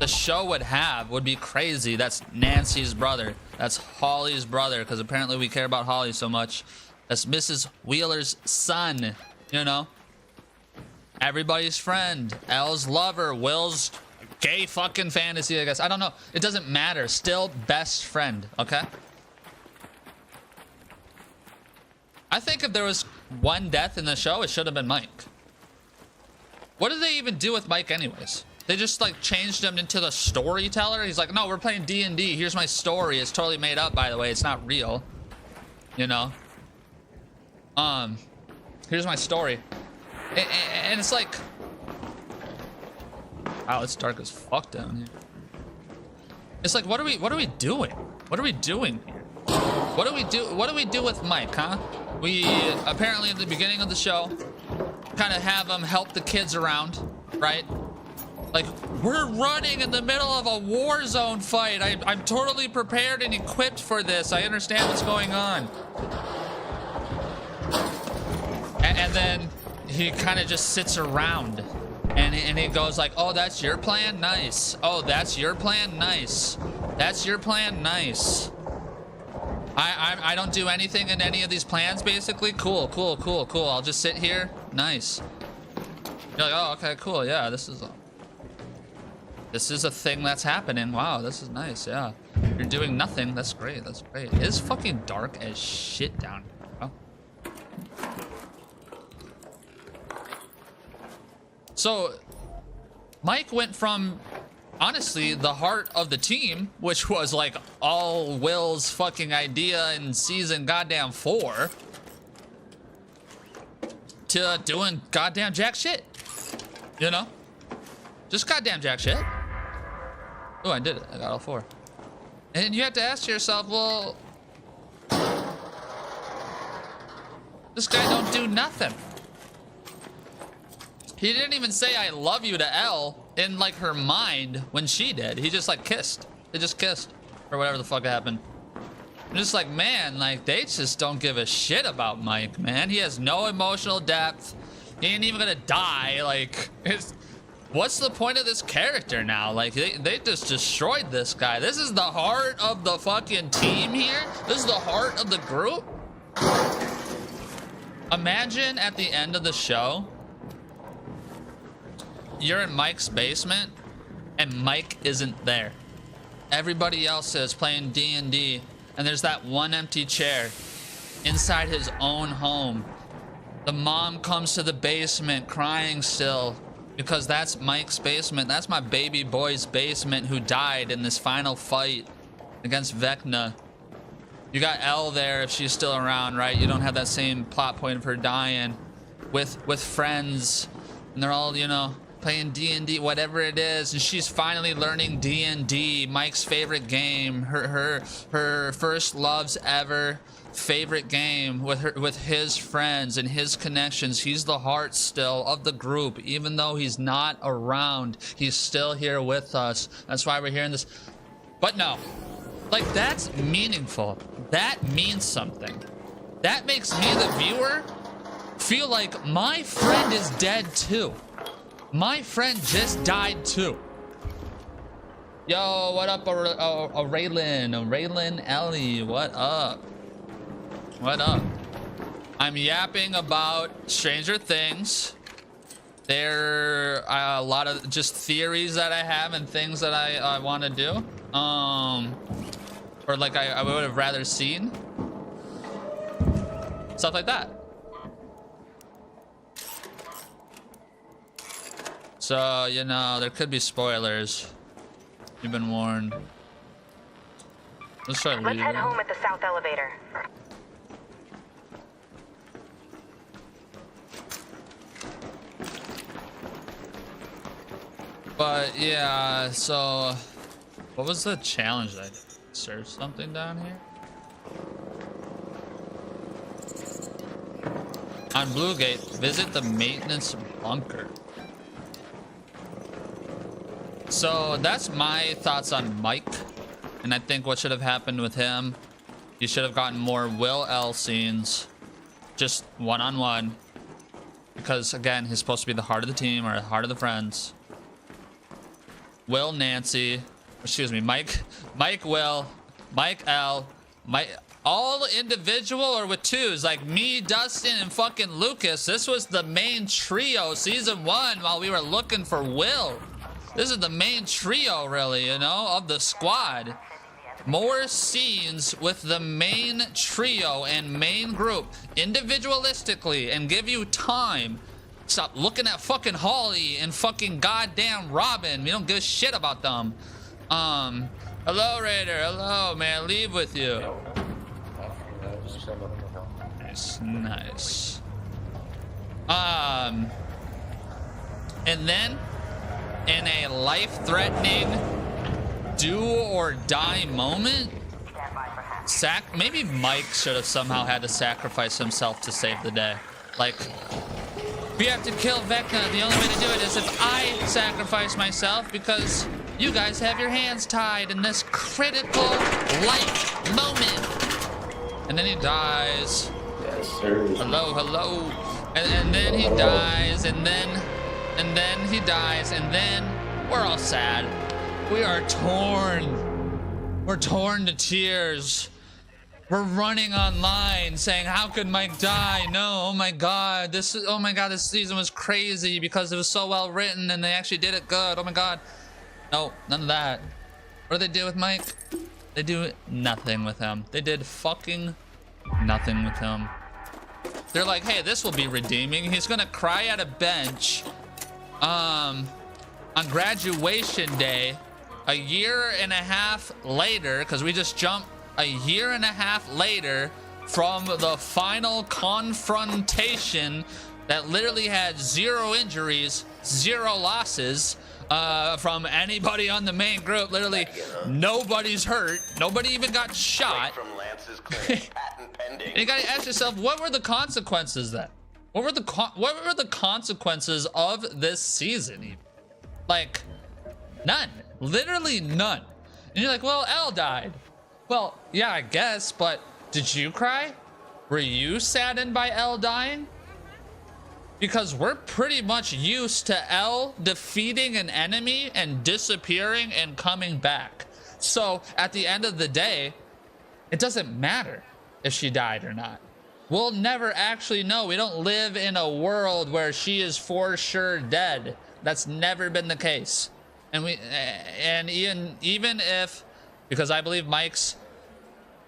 the show would have would be crazy. That's Nancy's brother. That's Holly's brother, because apparently we care about Holly so much. That's Mrs. Wheeler's son, you know? Everybody's friend, Elle's lover, Will's gay fucking fantasy, I guess. I don't know. It doesn't matter. Still best friend, okay? I think if there was one death in the show, it should have been Mike. What did they even do with Mike anyways? They just like changed him into the storyteller. He's like, no, we're playing D&D. Here's my story. It's totally made up, by the way. It's not real. You know? Here's my story. And it's like, wow, it's dark as fuck down here. It's like, what are we doing? What are we doing here? What do we do with Mike, huh? We apparently at the beginning of the show kind of have him help the kids around, right? Like, we're running in the middle of a war zone fight. I'm totally prepared and equipped for this. I understand what's going on. And then he kind of just sits around and he goes like, oh, that's your plan? Nice. Oh, that's your plan? Nice. That's your plan? Nice. I don't do anything in any of these plans, basically. Cool. I'll just sit here. Nice. You're like, oh, okay, cool. Yeah, this is a thing that's happening. Wow, this is nice. Yeah, you're doing nothing. That's great. That's great. It is fucking dark as shit down here, bro. So Mike went from, honestly, the heart of the team, which was like all Will's fucking idea in season goddamn 4, to doing goddamn jack shit. You know? Just goddamn jack shit. Oh, I did it. I got all 4. And you have to ask yourself, well, this guy don't do nothing. He didn't even say I love you to Elle in like her mind when she did. He just like kissed. They just kissed or whatever the fuck happened. I'm just like, man, like they just don't give a shit about Mike, man. He has no emotional depth. He ain't even gonna die. Like, what's the point of this character now? Like they just destroyed this guy. This is the heart of the fucking team here. This is the heart of the group. Imagine at the end of the show, you're in Mike's basement and Mike isn't there. Everybody else is playing D&D and there's that one empty chair inside his own home. The mom comes to the basement crying still because that's Mike's basement. That's my baby boy's basement who died in this final fight against Vecna. You got Elle there if she's still around, right? You don't have that same plot point of her dying with friends and they're all, you know, playing D&D, whatever it is, and she's finally learning D&D, Mike's favorite game, her first love's ever favorite game with his friends and his connections. He's the heart still of the group, even though he's not around. He's still here with us. That's why we're hearing this. But no, like that's meaningful. That means something. That makes me, the viewer, feel like my friend is dead too. My friend just died too. Yo, what up, Raylan Ellie, what up? What up? I'm yapping about Stranger Things. There are a lot of just theories that I have and things that I want to do. Or like I would have rather seen. Stuff like that. So, you know, there could be spoilers. You've been warned. Let's try to leave. Let's head home at the south elevator. But yeah, so what was the challenge that I did? Search something down here? On Bluegate, visit the maintenance bunker. So that's my thoughts on Mike, and I think what should have happened with him, you should have gotten more Will L scenes, just one-on-one, because again, he's supposed to be the heart of the team or the heart of the friends. Will, Nancy, excuse me, Mike, Will, Mike L, Mike, all individual or with twos, like me, Dustin, and fucking Lucas. This was the main trio season 1 while we were looking for Will. This is the main trio, really, you know, of the squad. More scenes with the main trio and main group individualistically and give you time. Stop looking at fucking Holly and fucking goddamn Robin. We don't give a shit about them. Hello, Raider. Hello, man. Leave with you. Nice, nice. And then in a life-threatening do or die moment, maybe Mike should have somehow had to sacrifice himself to save the day. Like, if you have to kill Vecna, the only way to do it is if I sacrifice myself, because you guys have your hands tied in this critical life moment. And then he dies. Yes, sir. Hello, hello. And then he dies, and then he dies, and then we're all sad. We are torn. We're torn to tears. We're running online saying, how could Mike die? No, oh my god, this season was crazy because it was so well written and they actually did it good. Oh my god. No, none of that. What do they do with Mike? They do nothing with him. They did fucking nothing with him. They're like, hey, this will be redeeming. He's gonna cry at a bench on graduation day a year and a half later, because we just jumped a year and a half later from the final confrontation that literally had 0 injuries, 0 losses from anybody on the main group. Literally nobody's hurt, nobody even got shot. From Lance's clinic, patent pending. And you gotta ask yourself, what were the consequences then? What were the consequences of this season? Like, none. Literally none. And you're like, well, Elle died. Well, yeah, I guess, but did you cry? Were you saddened by Elle dying? Because we're pretty much used to Elle defeating an enemy and disappearing and coming back. So at the end of the day, it doesn't matter if she died or not. We'll never actually know. We don't live in a world where she is for sure dead. That's never been the case. And even if, because I believe Mike's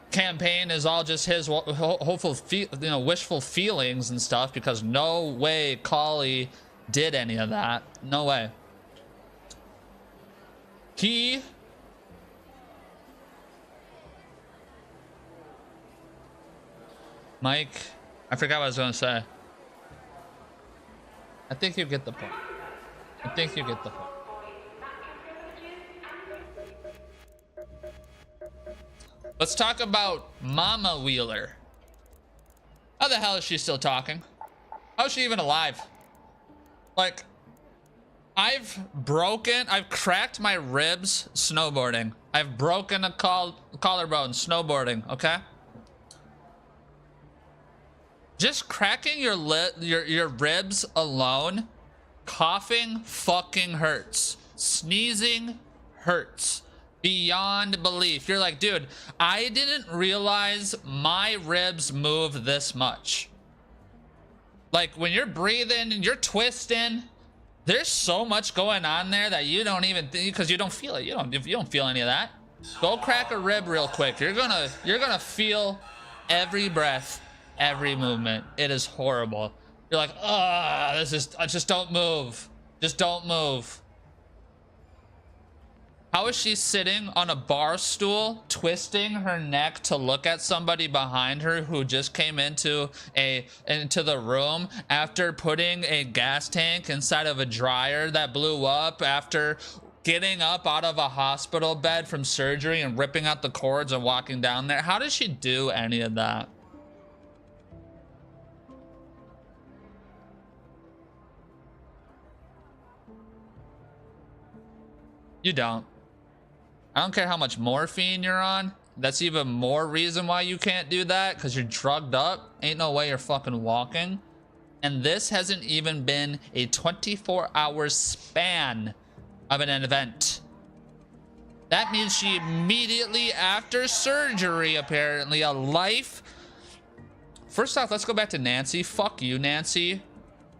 campaign is all just his hopeful, wishful feelings and stuff, because no way Collie did any of that. No way. Mike, I forgot what I was going to say. I think you get the point. I think you get the point. Let's talk about Mama Wheeler. How the hell is she still talking? How is she even alive? Like, I've cracked my ribs snowboarding. I've broken a collarbone snowboarding, okay? Just cracking your ribs alone, coughing fucking hurts. Sneezing hurts. Beyond belief. You're like, dude, I didn't realize my ribs move this much. Like, when you're breathing and you're twisting, there's so much going on there that you don't even think, because you don't feel it. You don't feel any of that. Go crack a rib real quick. You're gonna feel every breath, every movement. It is horrible. You're like, I just don't move. Just don't move. How is she sitting on a bar stool, twisting her neck to look at somebody behind her who just came into the room after putting a gas tank inside of a dryer that blew up, after getting up out of a hospital bed from surgery and ripping out the cords and walking down there? How does she do any of that? You don't. I don't care how much morphine you're on. That's even more reason why you can't do that, because you're drugged up. Ain't no way you're fucking walking. And this hasn't even been a 24-hour span of an event. That means she immediately after surgery, apparently, a life. First off, let's go back to Nancy. Fuck you, Nancy,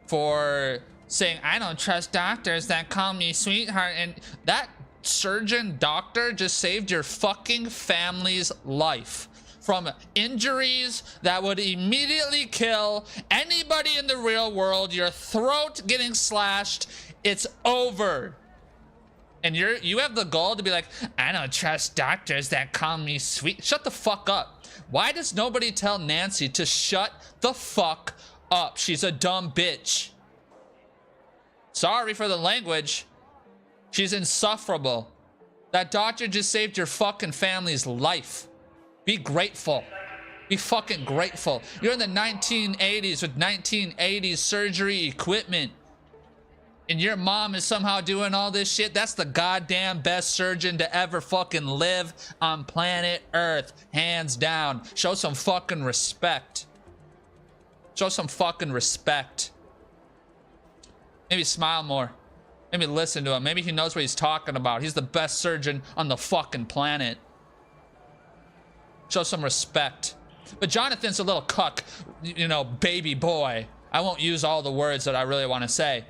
for saying, I don't trust doctors that call me sweetheart. And that surgeon doctor just saved your fucking family's life from injuries that would immediately kill anybody in the real world. Your throat getting slashed. It's over. And you have the goal to be like, I don't trust doctors that call me sweet. Shut the fuck up. Why does nobody tell Nancy to shut the fuck up? She's a dumb bitch. Sorry for the language. She's insufferable. That doctor just saved your fucking family's life. Be grateful. Be fucking grateful. You're in the 1980s with 1980s surgery equipment. And your mom is somehow doing all this shit. That's the goddamn best surgeon to ever fucking live on planet Earth. Hands down. Show some fucking respect. Show some fucking respect. Maybe smile more. Maybe listen to him. Maybe he knows what he's talking about. He's the best surgeon on the fucking planet. Show some respect. But Jonathan's a little cuck, you know, baby boy. I won't use all the words that I really want to say.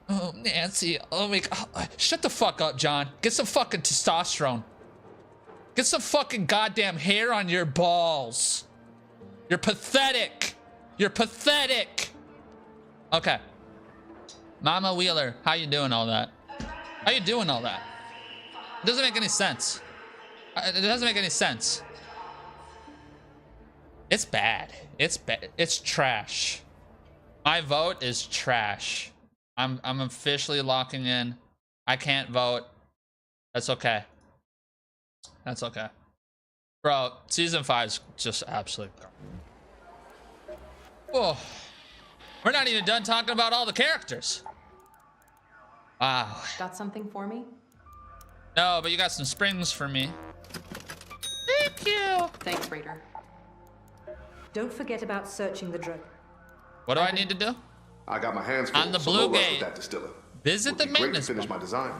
Oh, Nancy. Oh my God. Shut the fuck up, John. Get some fucking testosterone. Get some fucking goddamn hair on your balls. You're pathetic. You're pathetic. Okay. Mama Wheeler, how you doing all that? How you doing all that? It doesn't make any sense. It doesn't make any sense. It's bad. It's bad. It's trash. My vote is trash. I'm officially locking in. I can't vote. That's okay. That's okay. Bro, season 5's just absolutely garbage. Oh, we're not even done talking about all the characters. Wow. Got something for me? No, but you got some springs for me. Thank you. Thanks, Raider. Don't forget about searching the drug. What do I need to do? I got my hands full. On the so Blue no rush Gate. with that distiller. Visit the Would be great to maintenance finish bunker. my design.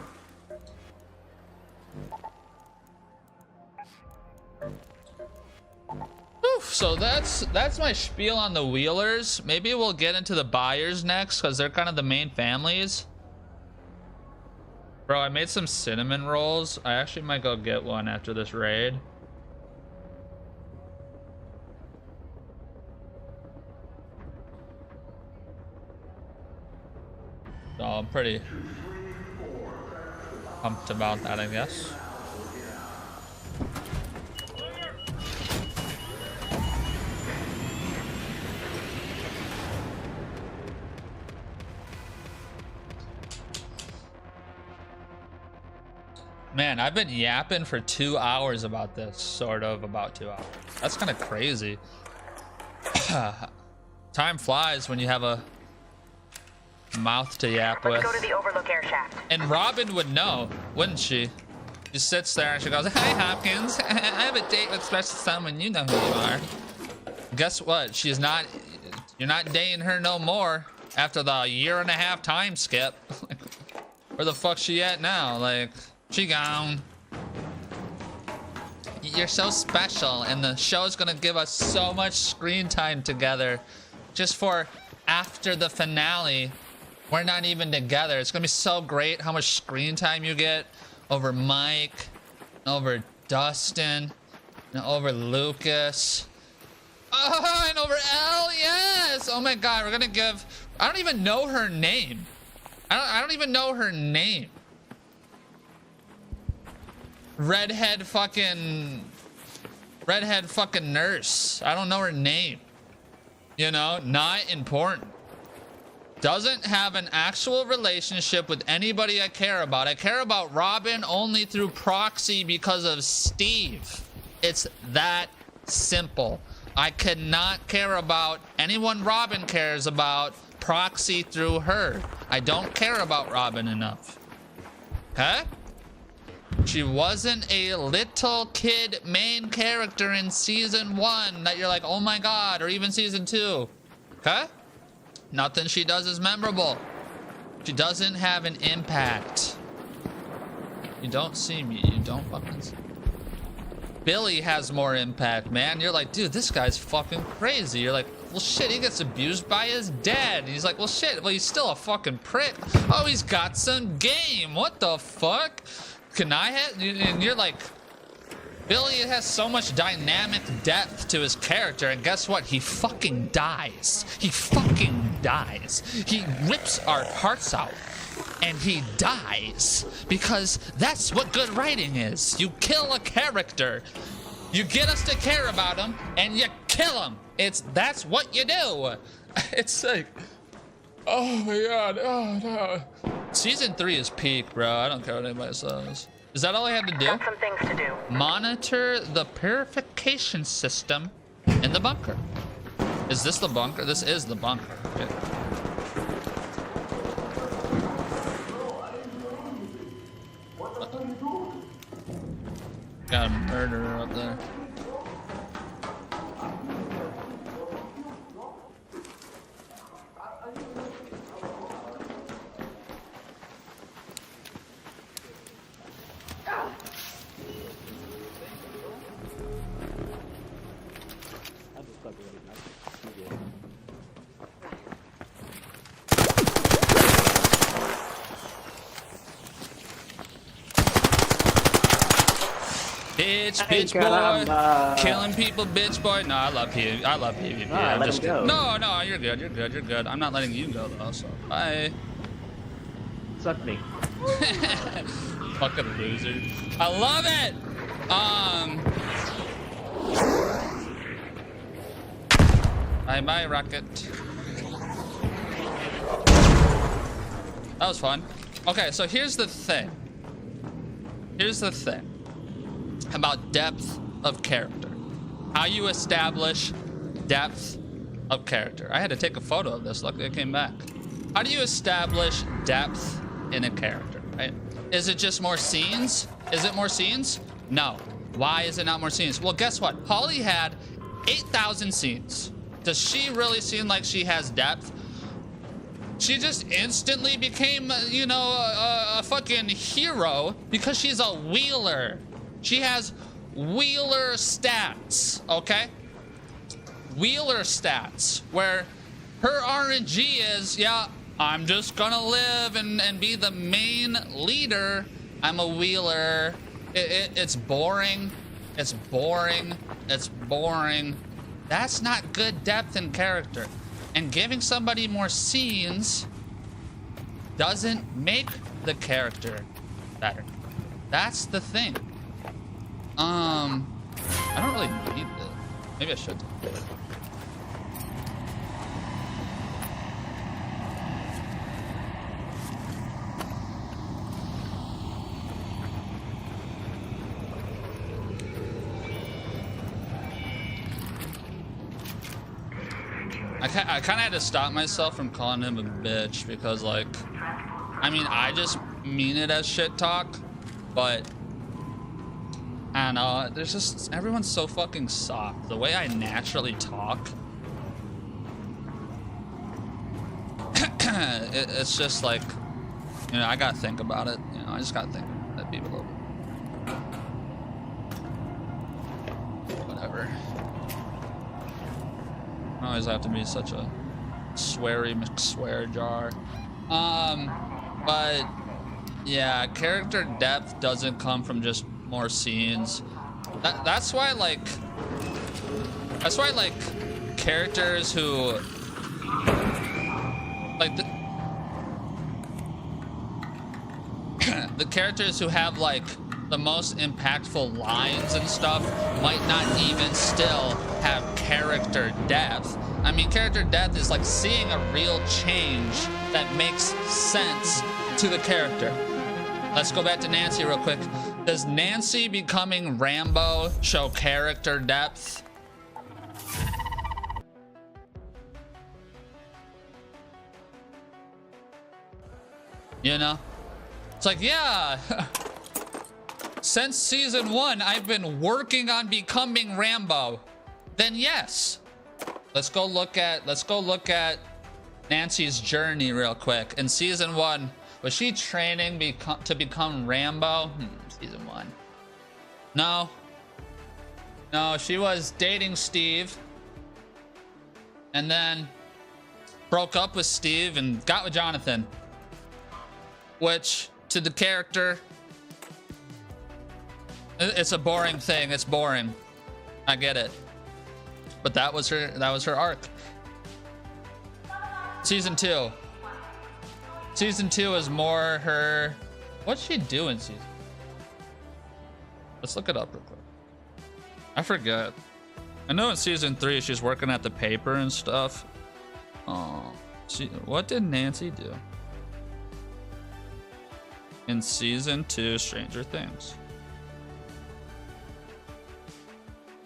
Oof, so that's my spiel on the Wheelers. Maybe we'll get into the Byers next because they're kind of the main families. Bro, I made some cinnamon rolls. I actually might go get one after this raid. So I'm pretty pumped about that, I guess. Man, I've been yapping for 2 hours about this, sort of about 2 hours. That's kind of crazy. Time flies when you have a mouth to yap with. Let's go to the Overlook air shaft. And Robin would know, wouldn't she? She sits there and she goes, "Hi, Hopkins. I have a date with special someone. You know who you are." Guess what? She's not. You're not dating her no more after the 1.5-year time skip. Where the fuck's she at now? Like, she gone. You're so special, and the show's gonna give us so much screen time together, just for after the finale. We're not even together. It's gonna be so great how much screen time you get over Mike, over Dustin, and over Lucas. Oh, and over Elle, yes! Oh my God, we're gonna give... I don't even know her name. I don't even know her name. Redhead fucking nurse. I don't know her name. You know, not important. Doesn't have an actual relationship with anybody I care about. I care about Robin only through proxy because of Steve. It's that simple. I cannot care about anyone Robin cares about proxy through her. I don't care about Robin enough. Okay? She wasn't a little kid main character in season 1 that you're like, oh my God, or even season 2. Okay? Nothing she does is memorable. She doesn't have an impact. You don't see me. You don't fucking see me. Billy has more impact, man. You're like, dude, this guy's fucking crazy. You're like, well, shit, he gets abused by his dad. And he's like, well, shit, well, he's still a fucking prick. Oh, he's got some game. What the fuck? Can I have? And you're like, Billy has so much dynamic depth to his character, and guess what? He fucking dies. He fucking dies. He rips our hearts out. And he dies because that's what good writing is. You kill a character, you get us to care about him, and you kill him. That's what you do. It's like, oh my god, oh no. Season 3 is peak, bro. I don't care what anybody says. Is that all I had to do? Got some things to do. Monitor the purification system in the bunker. Is this the bunker? This is the bunker. Okay. Got a murderer up there. Bitch boy, killing people, bitch boy. No, I love PvP. I love PvP. No, let him go. No, you're good. You're good. You're good. I'm not letting you go though. So bye. Suck me. Fucking loser. I love it. Bye, Rocket. That was fun. Okay, so here's the thing. Here's the thing about depth of character. How you establish depth of character. I had to take a photo of this. Look, it came back. How do you establish depth in a character, right? Is it just more scenes? Is it more scenes? No. Why is it not more scenes? Well, guess what? Holly had 8,000 scenes. Does she really seem like she has depth? She just instantly became, you know, a fucking hero because she's a wheeler. She has wheeler stats, okay? Wheeler stats, where her RNG is, yeah, I'm just gonna live and be the main leader. I'm a wheeler. It's boring. It's boring. It's boring. That's not good depth in character. And giving somebody more scenes doesn't make the character better. That's the thing. I don't really need this. Maybe I should. I kind of had to stop myself from calling him a bitch because, like, I mean, I just mean it as shit talk, but I don't know, there's just, everyone's so fucking soft. The way I naturally talk, it's just like, you know, I gotta think about it. You know, I just gotta think that people a little bit. Whatever. I always have to be such a sweary McSwear jar. But yeah, character depth doesn't come from just more scenes. That's why like characters who like the characters who have like the most impactful lines and stuff might not even still have character depth. I mean, character depth is like seeing a real change that makes sense to the character. Let's go back to Nancy real quick. Does Nancy becoming Rambo show character depth? You know? It's like, yeah. Since season 1, I've been working on becoming Rambo. Then yes. Let's go look at Nancy's journey real quick. In season 1, Was she training to become Rambo? Season 1. No. No, she was dating Steve. And then broke up with Steve and got with Jonathan. Which, to the character, it's a boring thing. It's boring. I get it. But that was her arc. Season 2. Season 2 is more her... What's she doing season? Let's look it up real quick. I forget. I know in season 3 she's working at the paper and stuff. Oh, what did Nancy do? In season 2, Stranger Things.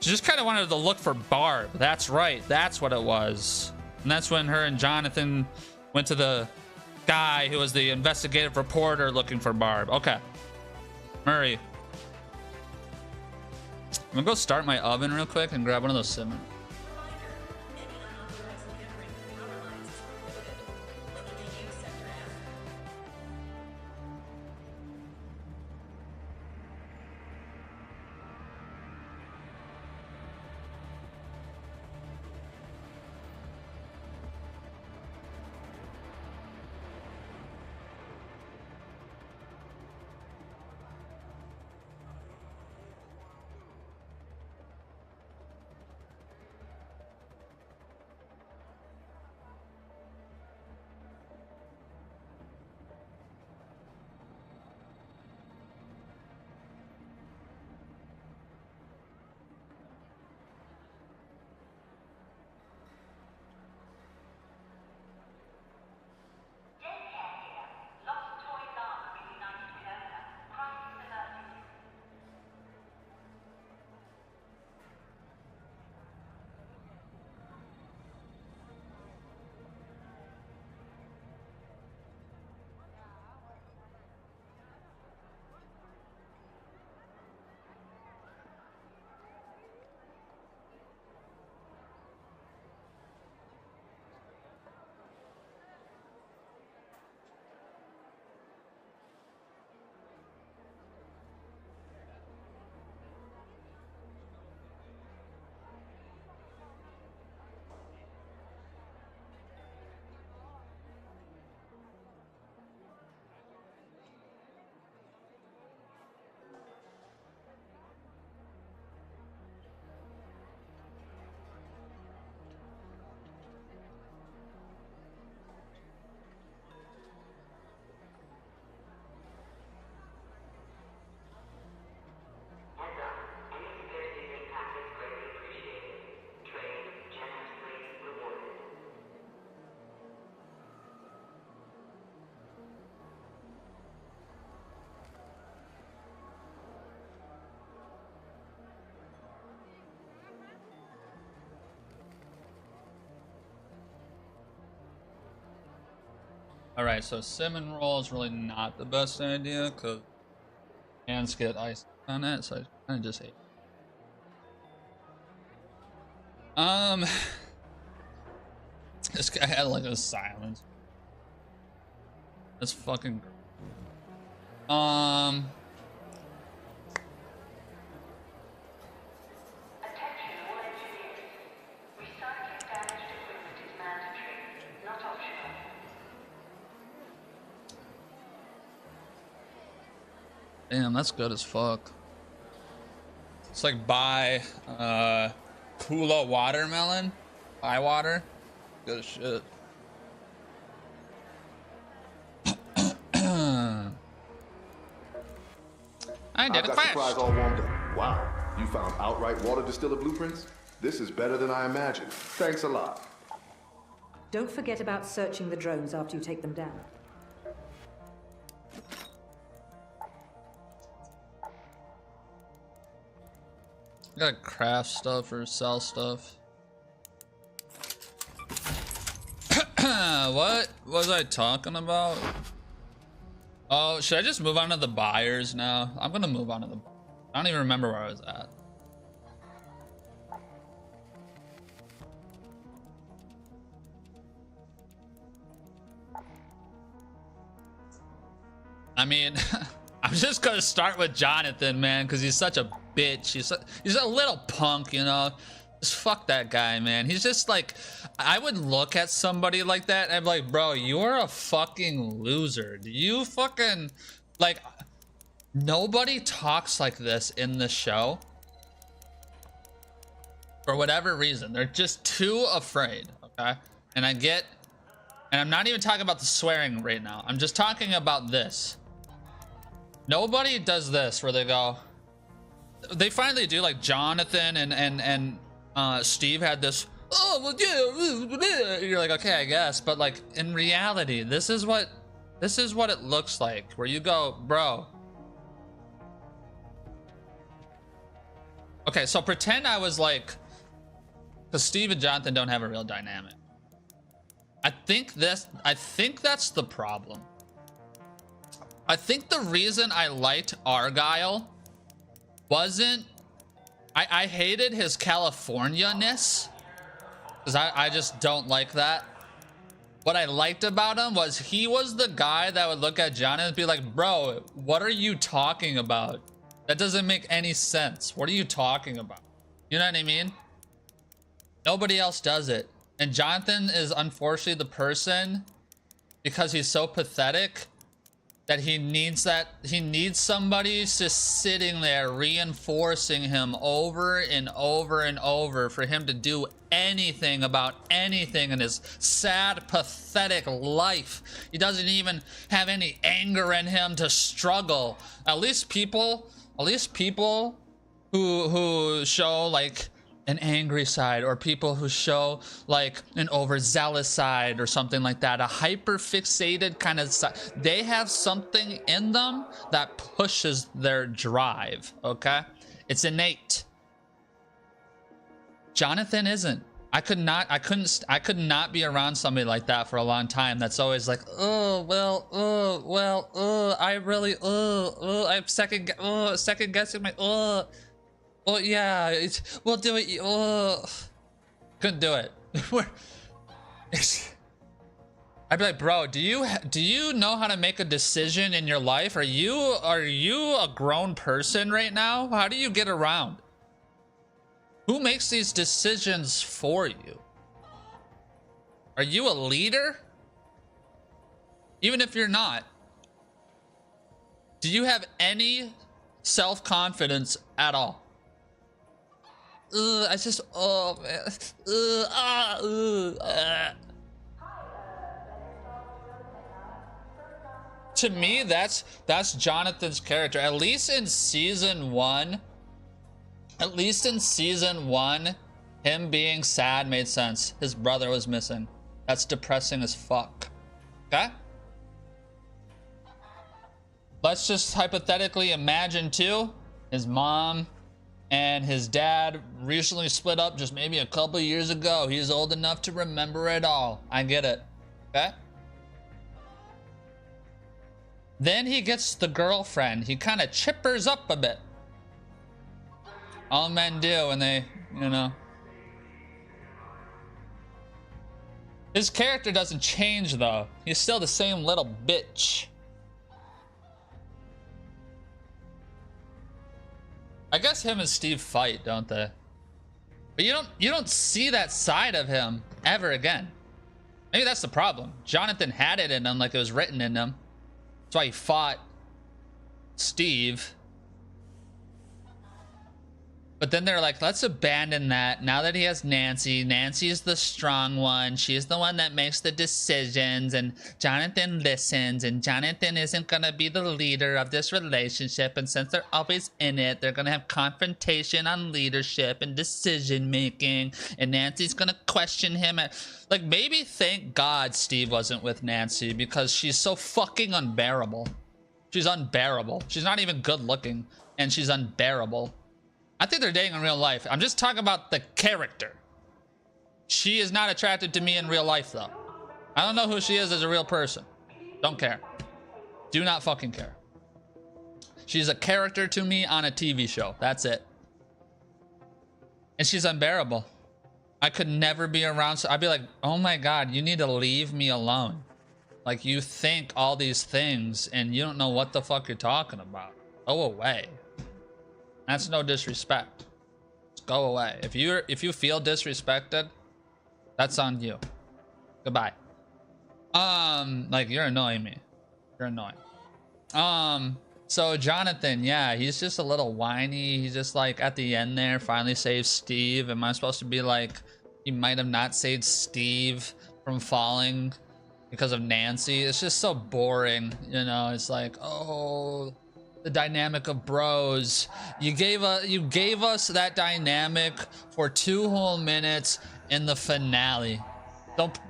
She just kind of wanted to look for Barb. That's right. That's what it was. And that's when her and Jonathan went to the guy who was the investigative reporter looking for Barb. Okay. Murray. I'm gonna go start my oven real quick and grab one of those cinnamon. All right, so cinnamon roll is really not the best idea because hands get ice on it, so I kind of just hate it. This guy had like a silence. That's fucking great. Damn, that's good as fuck. It's like buy Kula watermelon. Buy water. Good as shit. I did a crash. Supplies all warmed up. Wow, you found outright water distiller blueprints? This is better than I imagined. Thanks a lot. Don't forget about searching the drones after you take them down. I gotta craft stuff or sell stuff. What was I talking about? Oh, should I just move on to the buyers now? I'm gonna move on to the... I don't even remember where I was at. I mean, I'm just gonna start with Jonathan, man, because he's such a bitch. He's a little punk, you know. Just fuck that guy, man. He's just like, I would look at somebody like that and be like, bro, you're a fucking loser. Do you fucking, like, nobody talks like this in the show. For whatever reason, they're just too afraid, okay? And I get, and I'm not even talking about the swearing right now. I'm just talking about this. Nobody does this where they go, they finally do, like Jonathan and Steve had this, oh, well, yeah, you're like, okay, I guess. But like in reality, this is what it looks like, where you go, bro. Okay, so pretend I was like, because Steve and Jonathan don't have a real dynamic. I think that's the problem. I think the reason I liked Argyle wasn't, I hated his California-ness, because I just don't like that. What I liked about him was he was the guy that would look at Jonathan and be like, bro, what are you talking about? That doesn't make any sense. What are you talking about? You know what I mean? Nobody else does it. And Jonathan is unfortunately the person, because he's so pathetic, that he needs somebody just sitting there reinforcing him over and over and over for him to do anything about anything in his sad, pathetic life. He doesn't even have any anger in him to struggle. At least people who show like an angry side, or people who show like an overzealous side or something like that, a hyper fixated kind of side, they have something in them that pushes their drive, okay? It's innate. Jonathan isn't. I could not be around somebody like that for a long time. That's always like, I'm second guessing my, well, yeah, we'll do it. Couldn't do it. I'd be like, bro, do you know how to make a decision in your life? Are you a grown person right now? How do you get around? Who makes these decisions for you? Are you a leader? Even if you're not, do you have any self-confidence at all? I just, oh man. To me, that's Jonathan's character. At least in season one, him being sad made sense. His brother was missing. That's depressing as fuck. Okay? Let's just hypothetically imagine too, his mom and his dad recently split up just maybe a couple years ago. He's old enough to remember it all. I get it. Okay? Then he gets the girlfriend. He kind of chippers up a bit. All men do when they, you know. His character doesn't change though. He's still the same little bitch. I guess him and Steve fight, don't they? But you don't see that side of him ever again. Maybe that's the problem. Jonathan had it in him, like it was written in him. That's why he fought Steve. But then they're like, let's abandon that. Now that he has Nancy, Nancy's the strong one. She's the one that makes the decisions, and Jonathan listens, and Jonathan isn't gonna be the leader of this relationship. And since they're always in it, they're gonna have confrontation on leadership and decision making, and Nancy's gonna question him. Like, maybe thank God Steve wasn't with Nancy, because she's so fucking unbearable. She's unbearable. She's not even good looking, and she's unbearable. I think they're dating in real life. I'm just talking about the character. She is not attracted to me in real life, though. I don't know who she is as a real person. Don't care. Do not fucking care. She's a character to me on a TV show. That's it. And she's unbearable. I could never be around. So I'd be like, oh my God, you need to leave me alone. Like, you think all these things and you don't know what the fuck you're talking about. Go away. That's no disrespect. Just go away. If you feel disrespected, that's on you. Goodbye. Like, you're annoying me. You're annoying. So Jonathan, yeah, he's just a little whiny. He's just like at the end there, finally saves Steve. Am I supposed to be like, he might have not saved Steve from falling because of Nancy? It's just so boring, you know. It's like, oh, the dynamic of bros. You gave us that dynamic for 2 whole minutes in the finale.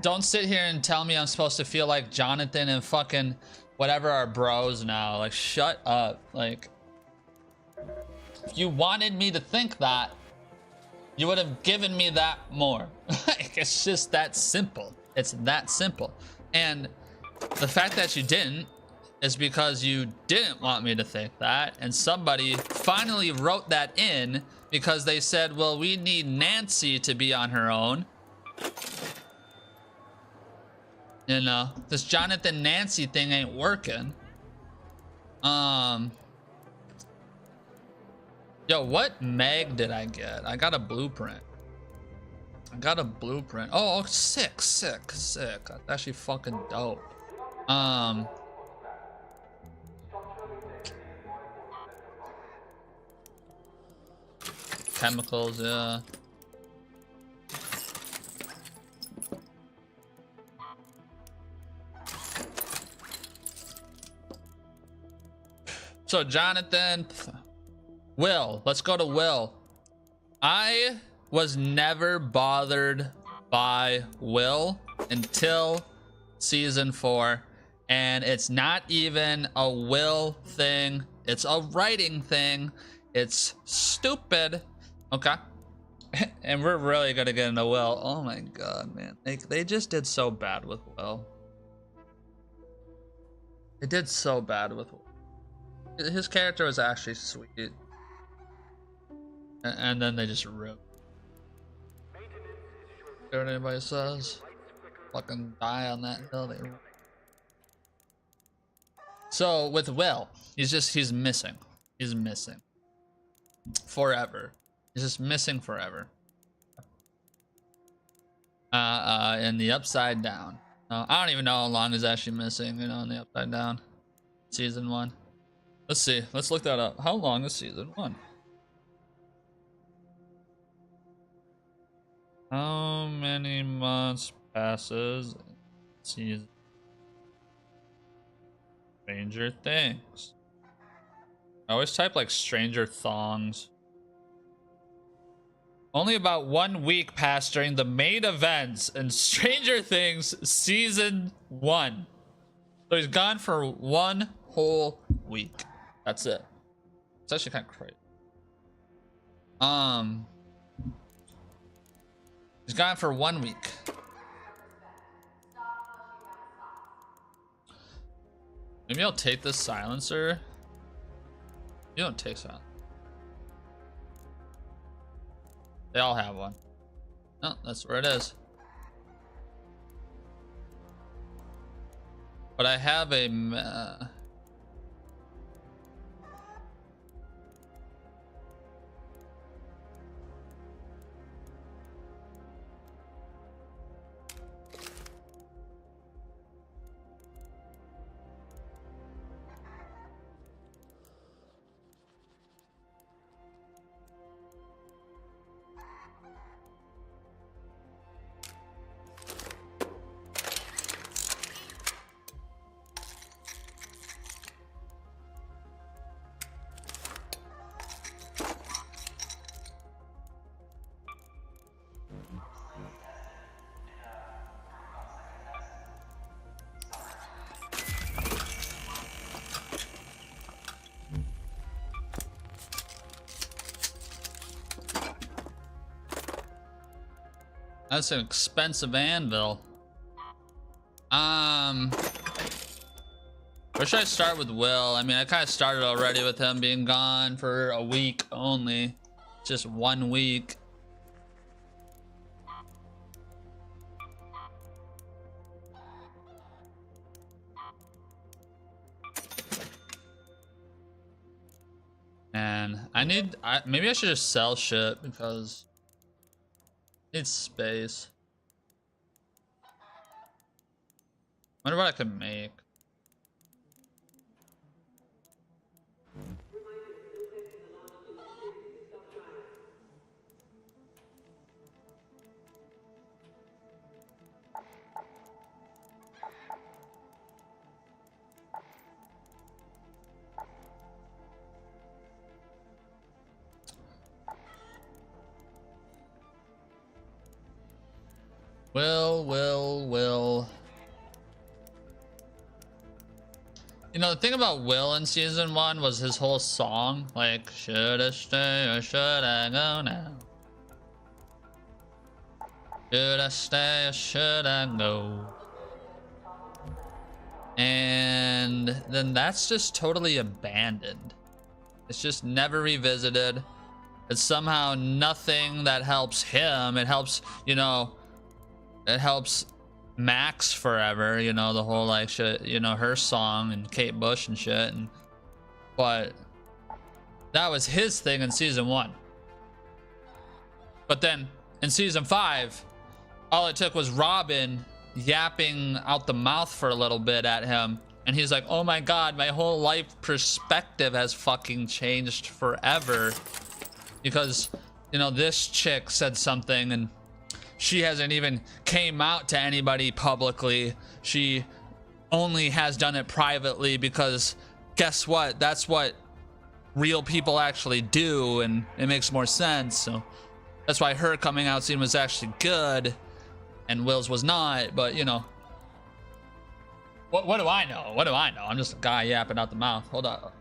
Don't sit here and tell me I'm supposed to feel like Jonathan and fucking whatever are bros now. Like, shut up. Like, if you wanted me to think that, you would have given me that more. Like, it's just that simple. It's that simple. And the fact that you didn't is because you didn't want me to think that, and somebody finally wrote that in because they said, well, we need Nancy to be on her own. You know, this Jonathan Nancy thing ain't working. Yo, what Meg did I get? I got a blueprint. Oh, sick. That's actually fucking dope. Chemicals, yeah. So Jonathan, Will, let's go to Will. I was never bothered by Will until season 4, and it's not even a Will thing, it's a writing thing. It's stupid. Okay. And we're really gonna get into Will. Oh my god, man, they just did so bad with Will. They did so bad with Will. His character was actually sweet, and then they just ruined. Care what anybody says? Fucking die on that hill. So with Will, he's missing. He's missing forever. He's just missing forever. In the Upside Down. I don't even know how long he's actually missing. You know, in the Upside Down, season 1. Let's see. Let's look that up. How long is season 1? How many months passes in season? Stranger Things. I always type like Stranger Thongs. Only about 1 week passed during the main events in Stranger Things season 1. So he's gone for 1 whole week. That's it. It's actually kind of crazy. He's gone for 1 week. Maybe I'll take this silencer. You don't take silence. They all have one. No, that's where it is. But I have a That's an expensive anvil. Where should I start with Will? I mean, I kind of started already with him being gone for a week only. Just 1 week. Maybe I should just sell shit because it's space. Wonder what I could make. Will. You know, the thing about Will in season 1 was his whole song, like, should I stay or should I go now? Should I stay or should I go? And then that's just totally abandoned. It's just never revisited. It's somehow nothing that helps him. It helps, you know, it helps Max forever, you know, the whole like shit, you know, her song and Kate Bush and shit. But that was his thing in season 1. But then in season 5, all it took was Robin yapping out the mouth for a little bit at him. And he's like, oh my God, my whole life perspective has fucking changed forever. Because, you know, this chick said something and she hasn't even came out to anybody publicly. She only has done it privately because guess what? That's what real people actually do, and it makes more sense. So that's why her coming out scene was actually good and Will's was not. But, you know, what do I know? What do I know? I'm just a guy yapping out the mouth. Hold up.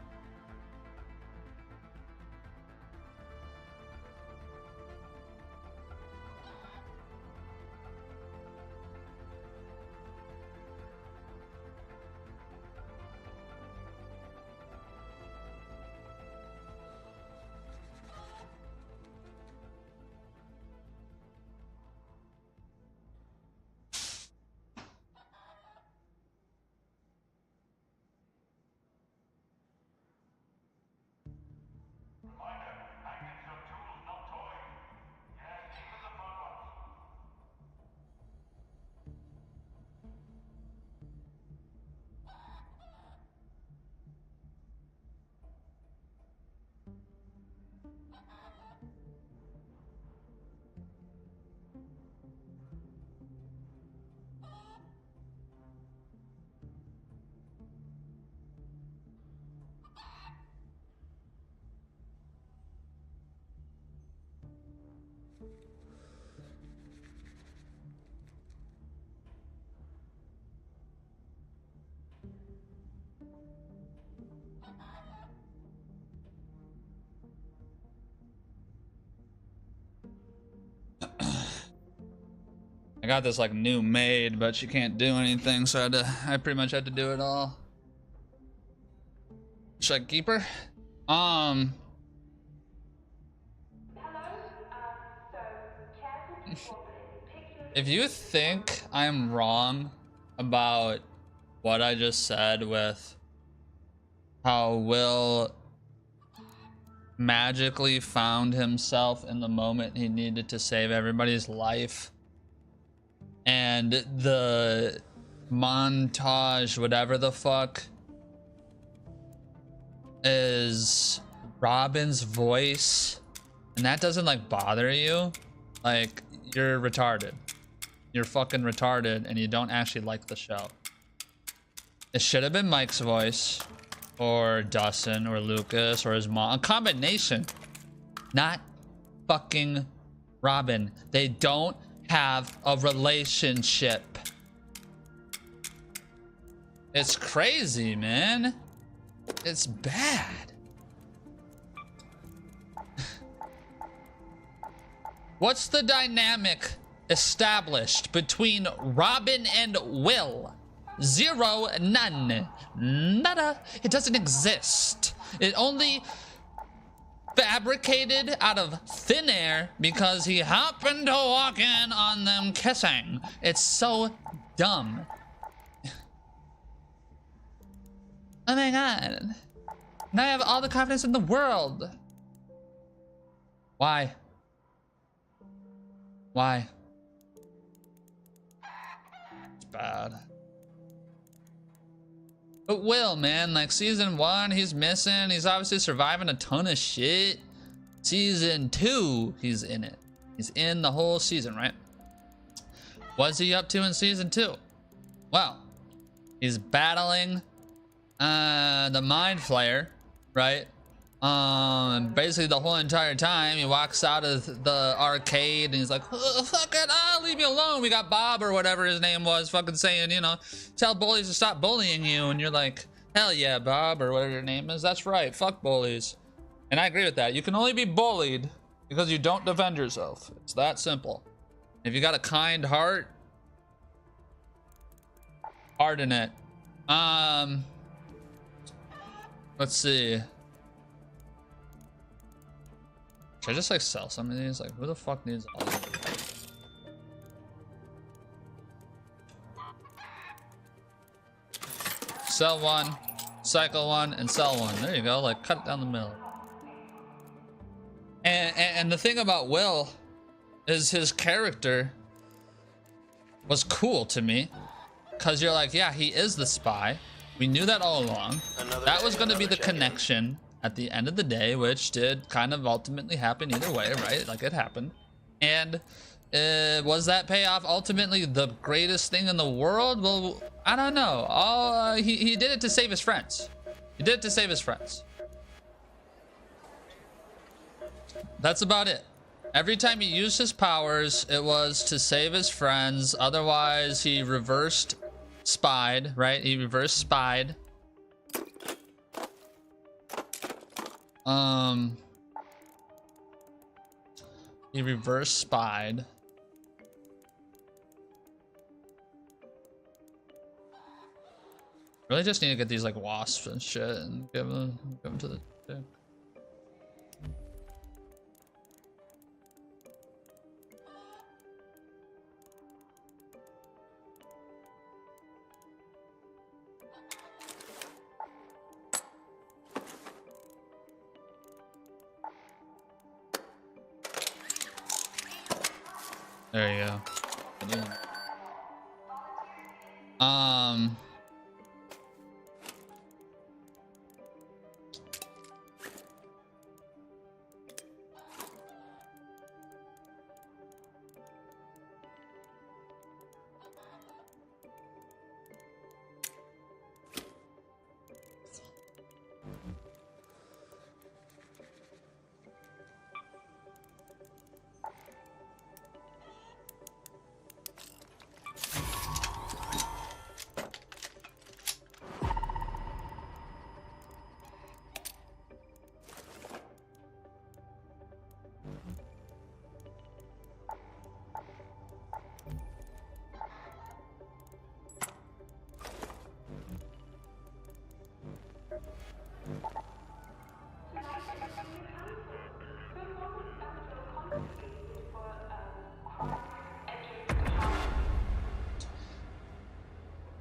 I got this like new maid, but she can't do anything, so I pretty much had to do it all. Should I keep her? If you think I'm wrong about what I just said with how Will magically found himself in the moment he needed to save everybody's life, and the montage, whatever the fuck, is Robin's voice, and that doesn't like bother you, like, you're retarded. You're fucking retarded and you don't actually like the show. It should have been Mike's voice or Dustin or Lucas or his mom, a combination, not fucking Robin. They don't have a relationship. It's crazy, man. It's bad. What's the dynamic established between Robin and Will? Zero, none, nada. It doesn't exist. It only fabricated out of thin air because he happened to walk in on them kissing. It's so dumb. Oh my God. Now I have all the confidence in the world. Why? Why? It's bad. But Will, man, like season 1, he's missing. He's obviously surviving a ton of shit. Season 2, he's in it. He's in the whole season, right? What's he up to in season 2? Well, he's battling the Mind Flayer, right? Basically the whole entire time he walks out of the arcade and he's like, oh, fuck it, leave me alone. We got Bob or whatever his name was fucking saying, you know, tell bullies to stop bullying you, and you're like, hell yeah, Bob, or whatever your name is. That's right, fuck bullies. And I agree with that. You can only be bullied because you don't defend yourself. It's that simple. If you got a kind heart, harden it. Let's see. Should I just like sell some of these? Like, who the fuck needs all these? Sell one, cycle one, and sell one. There you go. Like, cut it down the middle. And the thing about Will is his character was cool to me, because you're like, yeah, he is the spy. We knew that all along. That was going to be the connection at the end of the day, which did kind of ultimately happen either way, right? Like, it happened. And was that payoff ultimately the greatest thing in the world? Well, I don't know. He did it to save his friends. He did it to save his friends. That's about it. Every time he used his powers, it was to save his friends. Otherwise, he reversed spied, right? He reverse spied. He reverse spied. Really just need to get these like wasps and shit and give them to the dick. There you go.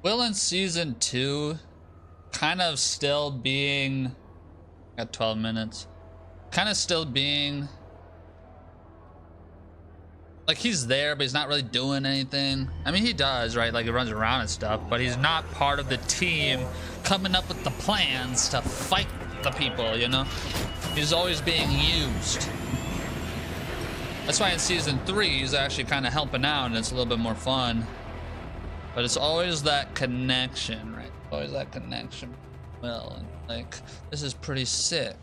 Will in season 2 kind of still being, got 12 minutes, kind of still being like he's there, but he's not really doing anything. I mean, he does, right? Like he runs around and stuff, but he's not part of the team coming up with the plans to fight the people, you know? He's always being used. That's why in season 3 he's actually kind of helping out and it's a little bit more fun. But it's always that connection, right? Always that connection. Well, and like, this is pretty sick.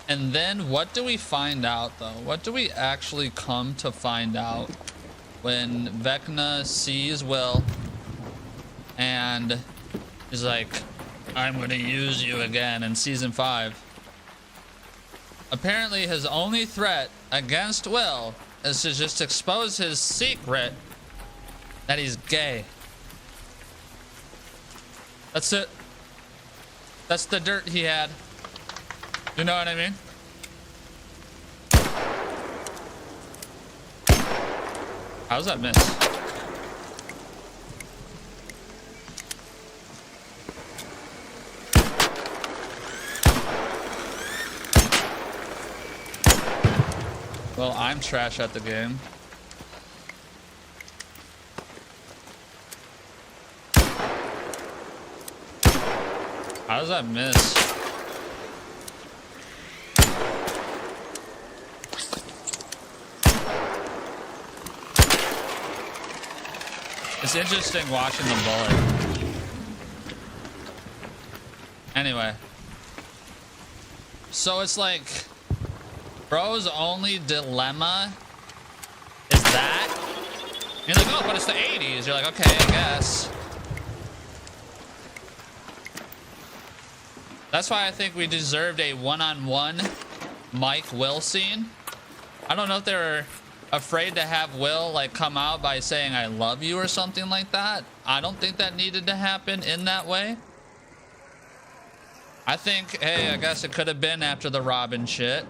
And then what do we find out though? What do we actually come to find out when Vecna sees Will and is like, I'm gonna use you again in season 5? Apparently his only threat against Will is to just expose his secret that he's gay. That's it. That's the dirt he had. You know what I mean? How's that miss? Well, I'm trash at the game. How does that miss? It's interesting watching the bullet. Anyway. So it's like, bro's only dilemma is that? You're like, oh, but it's the 80s. You're like, okay, I guess. That's why I think we deserved a one-on-one Mike Will scene. I don't know if they were afraid to have Will like come out by saying I love you or something like that. I don't think that needed to happen in that way. I think, hey, I guess it could have been after the Robin shit.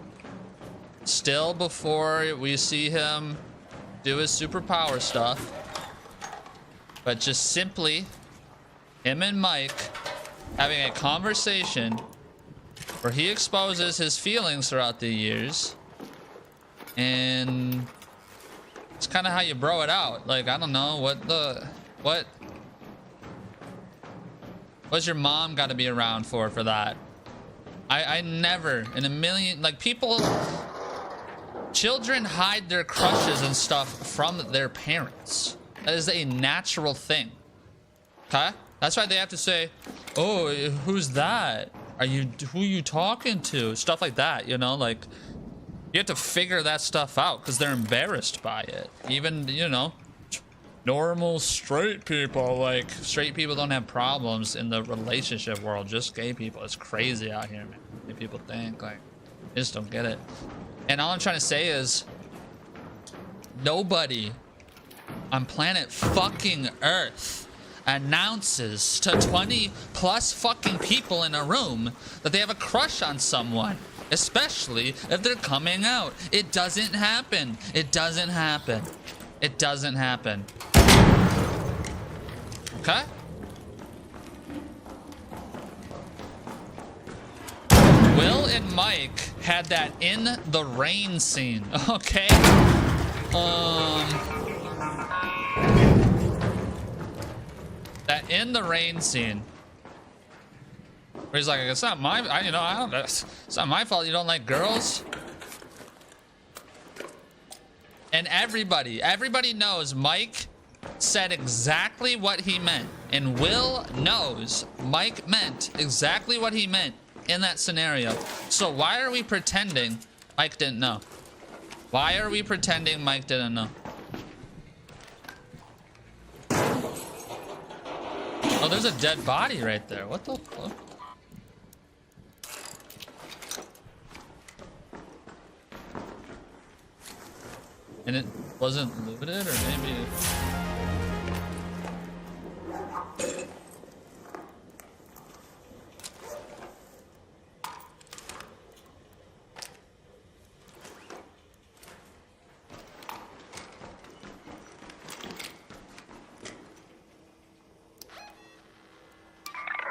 Still before we see him do his superpower stuff. But just simply him and Mike having a conversation where he exposes his feelings throughout the years. And it's kind of how you bro it out. Like, I don't know what's your mom got to be around for that? I never in a million, like, children hide their crushes and stuff from their parents. That is a natural thing. Okay? That's why they have to say, oh, who's that? Who are you talking to? Stuff like that, you know, like, you have to figure that stuff out because they're embarrassed by it. Even, you know, normal straight people, like, straight people don't have problems in the relationship world, just gay people. It's crazy out here, man. What people think, like, I just don't get it. And all I'm trying to say is, nobody on planet fucking Earth announces to 20 plus fucking people in a room that they have a crush on someone, especially if they're coming out. It doesn't happen. It doesn't happen. It doesn't happen. Okay? Will and Mike had that in the rain scene. Okay? That in the rain scene where he's like, it's not my, it's not my fault you don't like girls. And everybody knows Mike said exactly what he meant, and Will knows Mike meant exactly what he meant in that scenario. So why are we pretending Mike didn't know? Why are we pretending Mike didn't know? Oh, there's a dead body right there. What the fuck? And it wasn't looted, or maybe...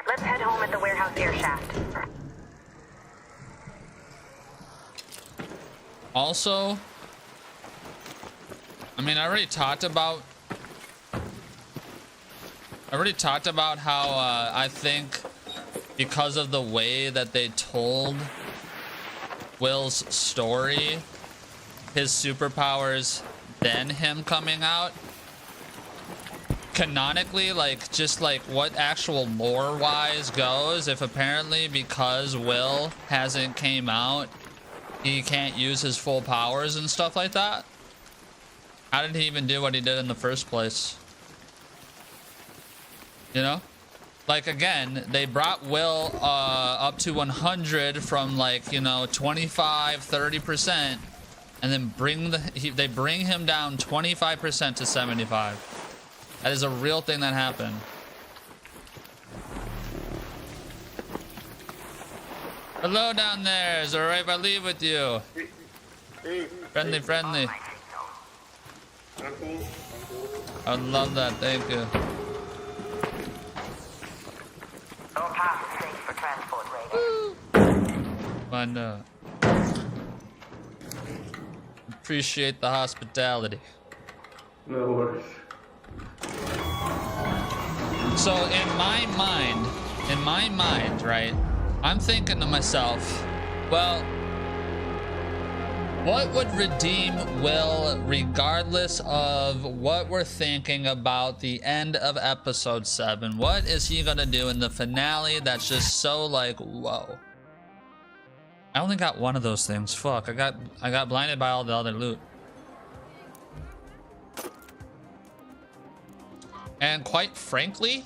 Let's head home at the warehouse air shaft. Also, I mean, I already talked about how I think because of the way that they told Will's story, his superpowers, then him coming out, canonically, like, just like what actual lore wise goes, if apparently because Will hasn't came out, he can't use his full powers and stuff like that. How did he even do what he did in the first place? You know? Like, again, they brought Will up to 100 from, like, you know, 25, 30%, and then they bring him down 25% to 75. That is a real thing that happened. Hello down there. Is it alright if I leave with you? Friendly, friendly. I would love that. Thank you. All passes safe for transport rating. Find out. Appreciate the hospitality. No worries. So in my mind, right, I'm thinking to myself, well, what would redeem Will regardless of what we're thinking about the end of episode 7? What is he gonna do in the finale that's just so like, whoa? I only got one of those things. Fuck, I got blinded by all the other loot. And quite frankly,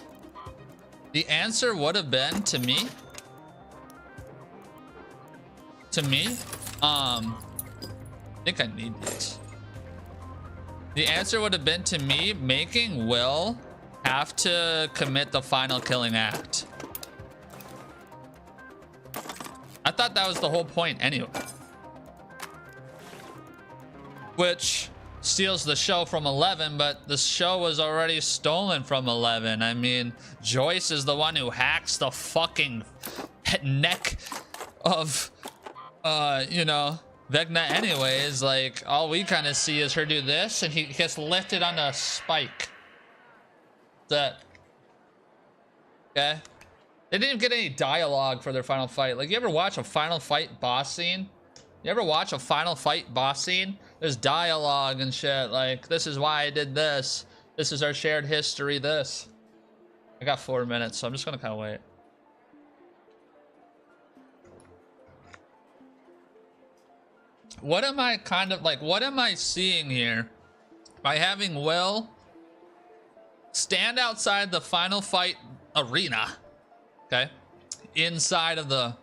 the answer would have been to me, I think I need these. The answer would have been to me making Will have to commit the final killing act. I thought that was the whole point anyway. Which steals the show from 11, but the show was already stolen from 11. I mean, Joyce is the one who hacks the fucking neck of, you know, Vecna anyways. Like, all we kind of see is her do this, and he gets lifted on a spike. That. Okay? They didn't even get any dialogue for their final fight. Like, you ever watch a final fight boss scene? You ever watch a final fight boss scene? There's dialogue and shit. Like, this is why I did this. This is our shared history, this. I got 4 minutes, so I'm just gonna kind of wait. What am I kind of like, what am I seeing here? By having Will stand outside the final fight arena, okay? Inside of the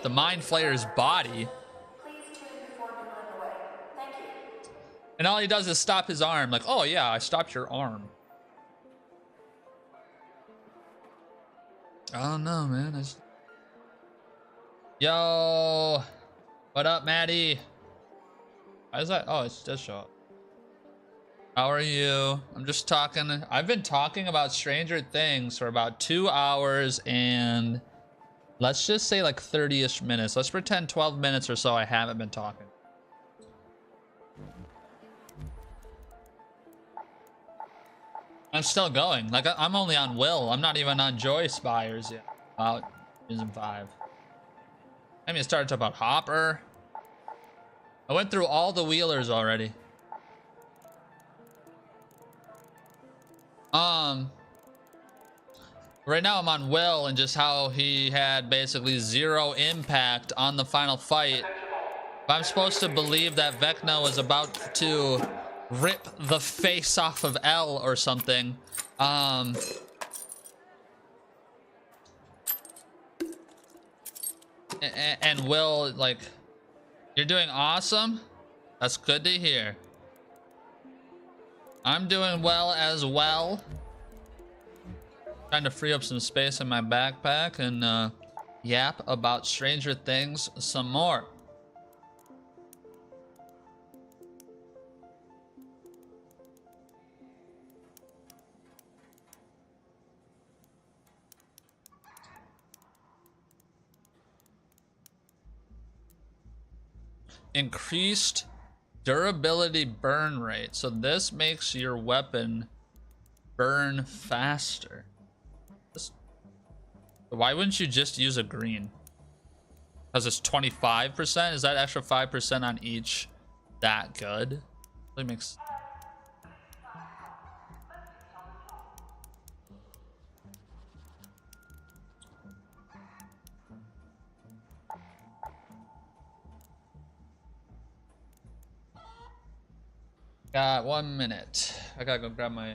Mind Flayer's body. And all he does is stop his arm. Like, oh yeah, I stopped your arm. I don't know, man. Yo, what up, Maddie? Why is that? Oh, it does show up. How are you? I'm just talking. I've been talking about Stranger Things for about 2 hours and let's just say like 30-ish minutes. Let's pretend 12 minutes or so I haven't been talking. I'm still going. Like, I'm only on Will. I'm not even on Joyce buyers yet. About season 5. I mean, it started about Hopper. I went through all the Wheelers already. Right now I'm on Will and just how he had basically 0 impact on the final fight. If I'm supposed to believe that Vecna was about to rip the face off of L or something, and Will, like, you're doing awesome. That's good to hear. I'm doing well as well. Trying to free up some space in my backpack and yap about Stranger Things some more. Increased durability burn rate. So this makes your weapon burn faster. Why wouldn't you just use a green? Because it's 25%? Is that extra 5% on each that good? Really makes... Got 1 minute. I gotta go grab my...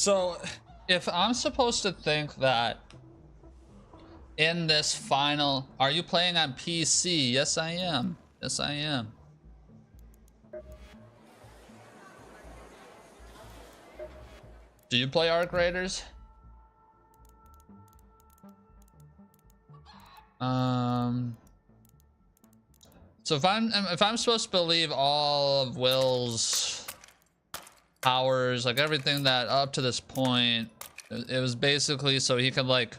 So, if I'm supposed to think that in this final, are you playing on PC? Yes, I am. Yes, I am. Do you play Arc Raiders? So if I'm supposed to believe all of Will's powers, like everything that up to this point, it was basically so he could like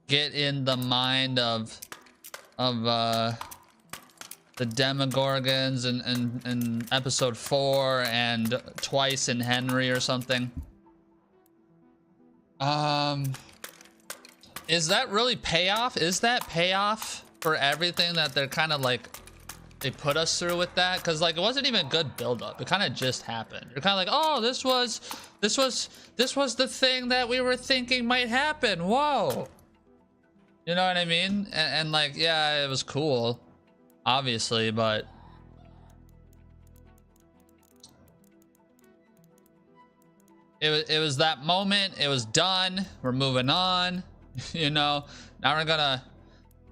get in the mind of the Demogorgons in episode 4 and twice in Henry or something. Is that really payoff? Is that payoff for everything that they're kind of like they put us through with that? Because like it wasn't even a good build-up. It kind of just happened. You're kind of like, oh, this was the thing that we were thinking might happen. Whoa. You know what I mean? And like, yeah, it was cool, obviously, but it was that moment. It was done. We're moving on. You know, now we're gonna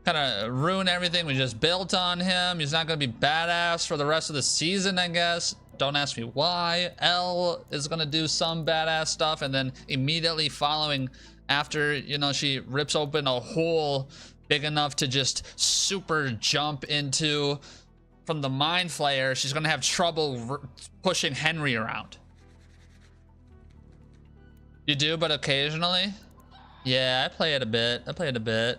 kind of ruin everything we just built on him. He's not gonna be badass for the rest of the season, I guess. Don't ask me why. Elle is gonna do some badass stuff, and then immediately following after, you know, she rips open a hole big enough to just super jump into from the Mind Flayer, she's gonna have trouble pushing Henry around. You do, but occasionally? Yeah, I play it a bit. Played a bit.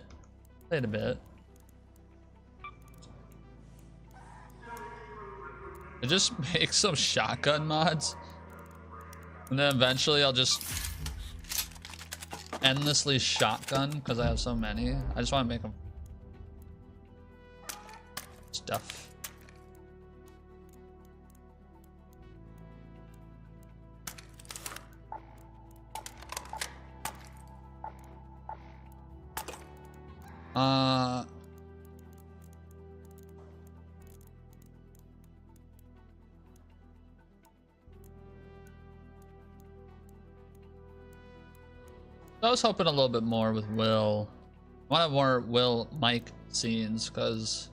I just make some shotgun mods, and then eventually I'll just endlessly shotgun because I have so many. I just want to make them stuff. I was hoping a little bit more with Will. I want more Will Mike scenes because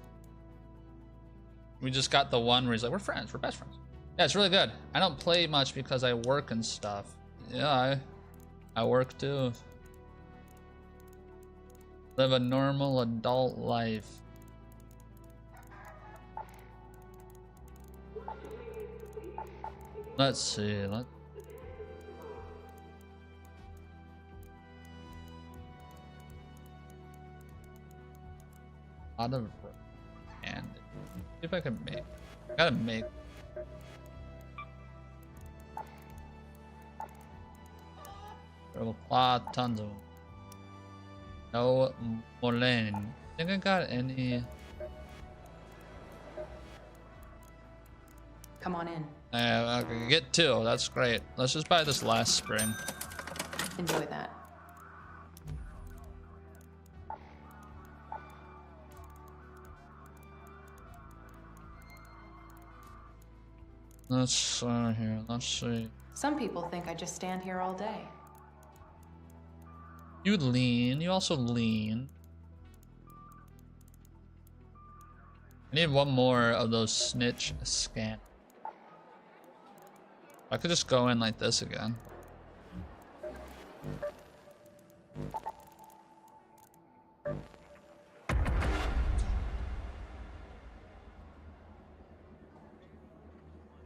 we just got the one where he's like, we're friends, we're best friends. Yeah, it's really good. I don't play much because I work and stuff. Yeah, I work too. Live a normal adult life. Let's see. Out of and see if I can make. I gotta make. There are tons of them. No Molen. Think I got any? Come on in. I can get 2. That's great. Let's just buy this last spring. Enjoy that. Let's here. Let's see. Some people think I just stand here all day. You lean. You also lean. I need one more of those snitch scan. I could just go in like this again.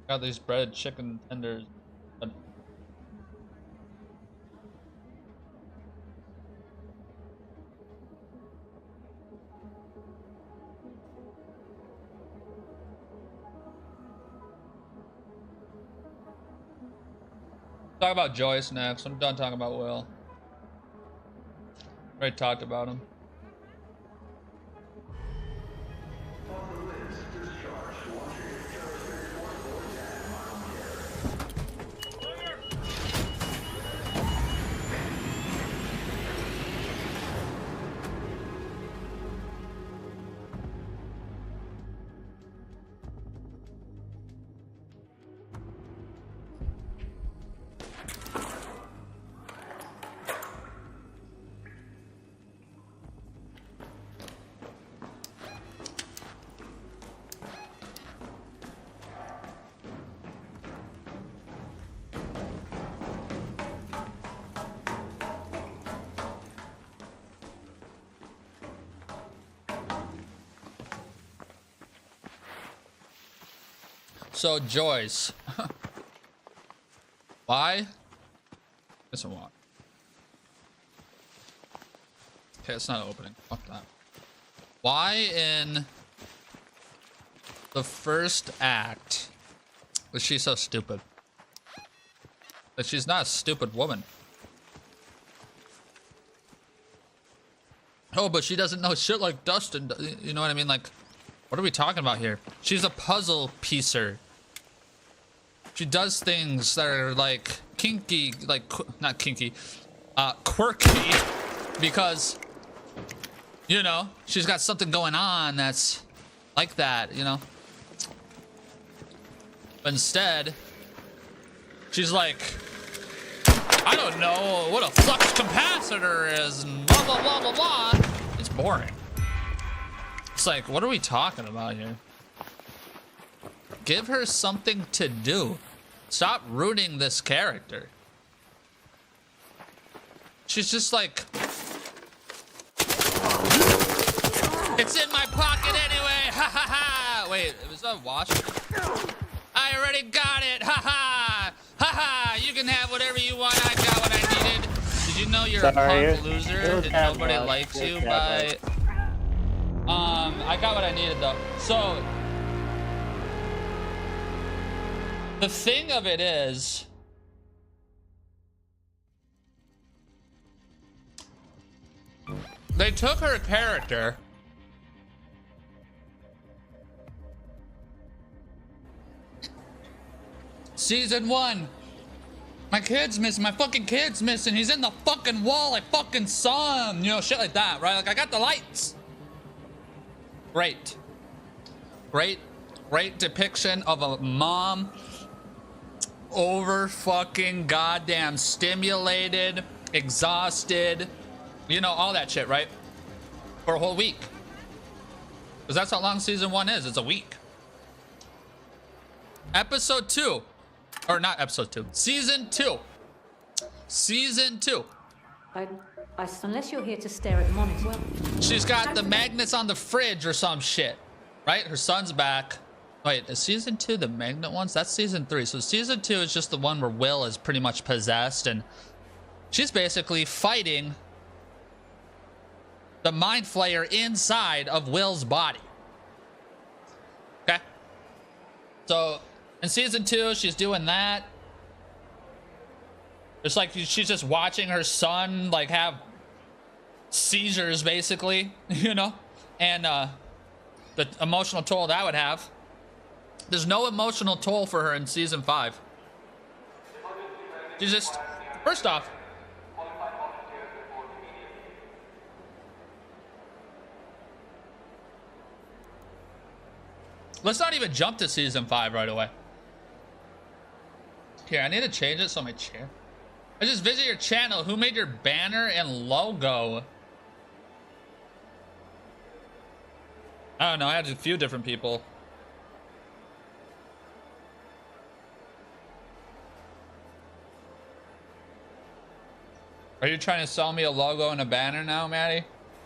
Got these breaded chicken tenders. Talk about Joyce next. I'm done talking about Will. Already talked about him. So Joyce. Why? Listen what? Okay, it's not opening. Fuck that. Why in the first act was she so stupid? That she's not a stupid woman. Oh, but she doesn't know shit like Dustin. You know what I mean? Like, what are we talking about here? She's a puzzle piecer. She does things that are like kinky, like not kinky, quirky, because, you know, she's got something going on that's like that, you know. But instead, she's like, I don't know what a flux capacitor is and blah, blah, blah, blah, blah. It's boring. It's like, what are we talking about here? Give her something to do. Stop rooting this character. She's just like, it's in my pocket anyway. Ha ha ha. Wait, was that wash? I already got it. Ha ha. Ha ha. You can have whatever you want. I got what I needed. Did you know you're a punk loser and nobody likes you by... I got what I needed though. So the thing of it is, they took her character season 1. My fucking kid's missing. He's in the fucking wall. I fucking saw him. You know, shit like that, right? Like, I got the lights. Great. Great depiction of a mom over fucking goddamn stimulated, exhausted, you know, all that shit, right? For a whole week. Because that's how long season 1 is. It's a week. Episode 2. Or not episode 2. Season 2. Season 2. Unless you're here to stare at the monitor. Well, she's got the magnets on the fridge or some shit. Right? Her son's back. Wait, is season 2 the magnet ones? That's season 3. So season 2 is just the one where Will is pretty much possessed and she's basically fighting the mind flayer inside of Will's body. Okay? So in season 2, she's doing that. It's like she's just watching her son like have seizures basically, you know, and the emotional toll that would have. There's no emotional toll for her in season 5. She's just, first off, let's not even jump to season 5 right away. Here, I need to change it so my chair. I just visit your channel. Who made your banner and logo? I don't know. I had a few different people. Are you trying to sell me a logo and a banner now, Maddie?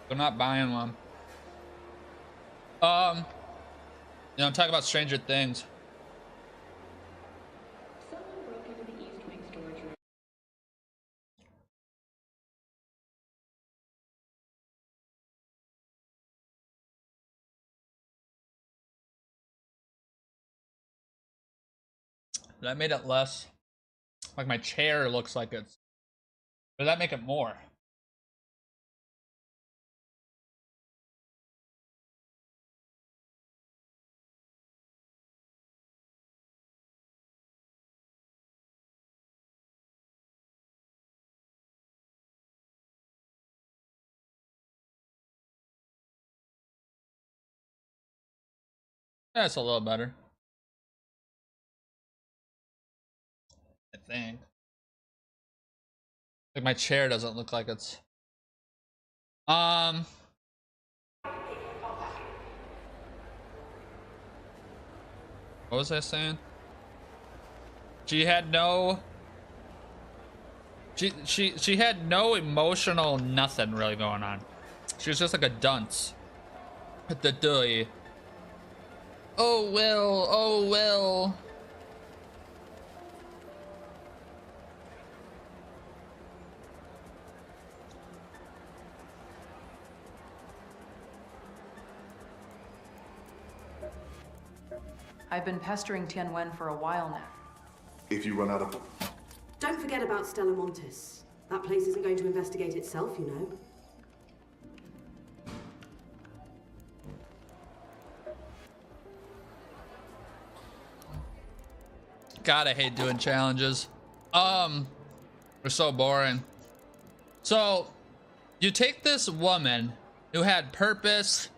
I'm not buying one. You know, I'm talking about Stranger Things. That made it less. Like my chair looks like it's. Did that make it more? That's a little better. I think. Like my chair doesn't look like it's. What was I saying? She had no. She had no emotional nothing really going on. She was just like a dunce. The doy. Oh, Will. Oh, Will. I've been pestering Tianwen for a while now. If you run out of... Don't forget about Stella Montis. That place isn't going to investigate itself, you know. God, I hate doing challenges. They're so boring. So, you take this woman who had purpose.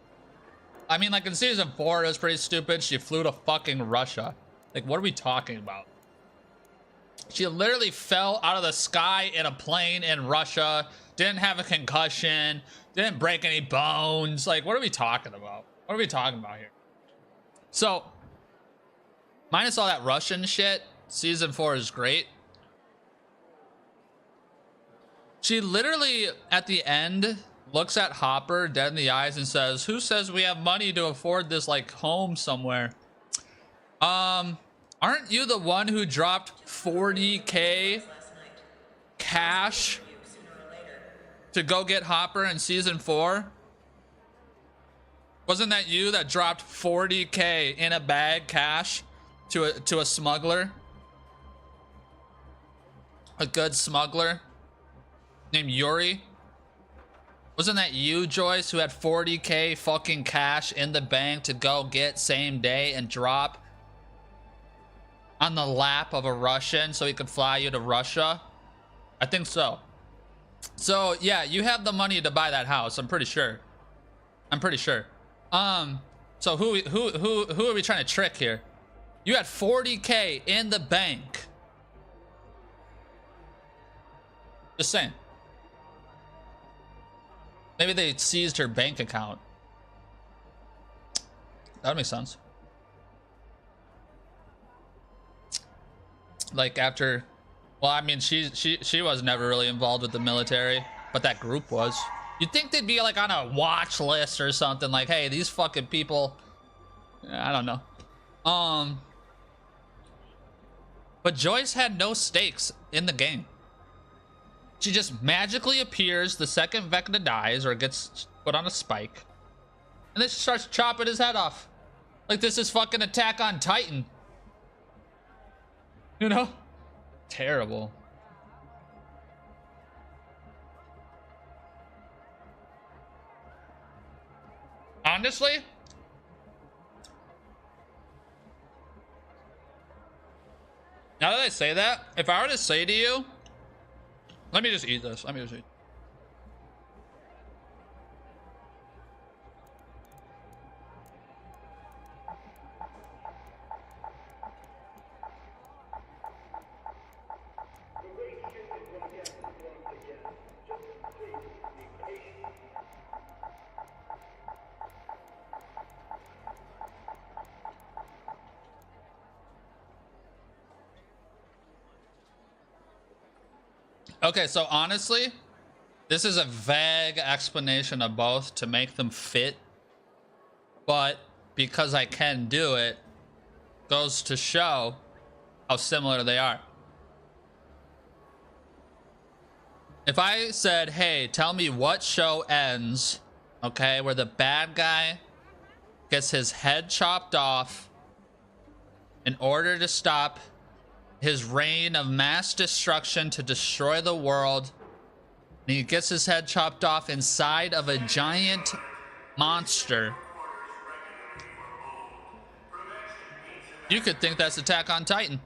I mean, like in season 4, it was pretty stupid. She flew to fucking Russia. Like, what are we talking about? She literally fell out of the sky in a plane in Russia. Didn't have a concussion. Didn't break any bones. Like, what are we talking about? What are we talking about here? So, minus all that Russian shit, season 4 is great. She literally, at the end, looks at Hopper dead in the eyes and says, who says we have money to afford this, like, home somewhere? Aren't you the one who dropped 40K cash to go get Hopper in season 4? Wasn't that you that dropped 40K in a bag cash to a smuggler? A good smuggler named Yuri? Wasn't that you, Joyce, who had 40K fucking cash in the bank to go get same day and drop on the lap of a Russian so he could fly you to Russia? I think so. So yeah, you have the money to buy that house. I'm pretty sure. I'm pretty sure. So who are we trying to trick here? You had 40K in the bank. Just saying. Maybe they seized her bank account. That would make sense. Like after, well, I mean, she was never really involved with the military, but that group was. You'd think they'd be like on a watch list or something, like, hey, these fucking people, I don't know. But Joyce had no stakes in the game. She just magically appears the second Vecna dies or gets put on a spike, and then she starts chopping his head off. Like this is fucking Attack on Titan. You know? Terrible. Honestly, now that I say that, if I were to say to you, let me just eat this. Let me just eat. Okay, so honestly, this is a vague explanation of both to make them fit, but because I can do it, goes to show how similar they are. If I said, hey, tell me what show ends, okay, where the bad guy gets his head chopped off in order to stop his reign of mass destruction to destroy the world, and he gets his head chopped off inside of a giant monster, you could think that's Attack on Titan.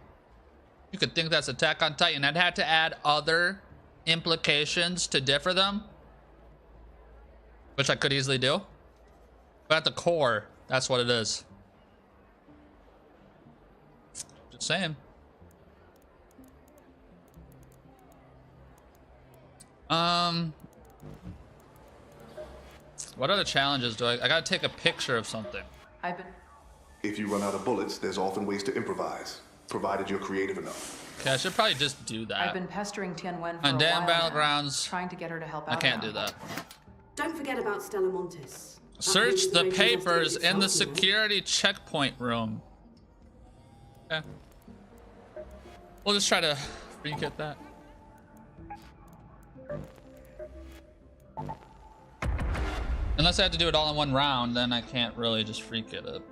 You could think that's Attack on Titan. I'd have to add other implications to differ them, which I could easily do, but at the core, that's what it is. Just saying. What other challenges do I gotta take a picture of something? If you run out of bullets, there's often ways to improvise, provided you're creative enough. Okay, I should probably just do that. I've been pestering Tianwen for On a damn while now, Battlegrounds, trying to get her to help out. I can't do that. Don't forget about Stella Montis. Search the information has to papers be in the somewhere. security checkpoint room. Okay. We'll just try to re-get that. Unless I have to do it all in one round, then I can't really just freak it up.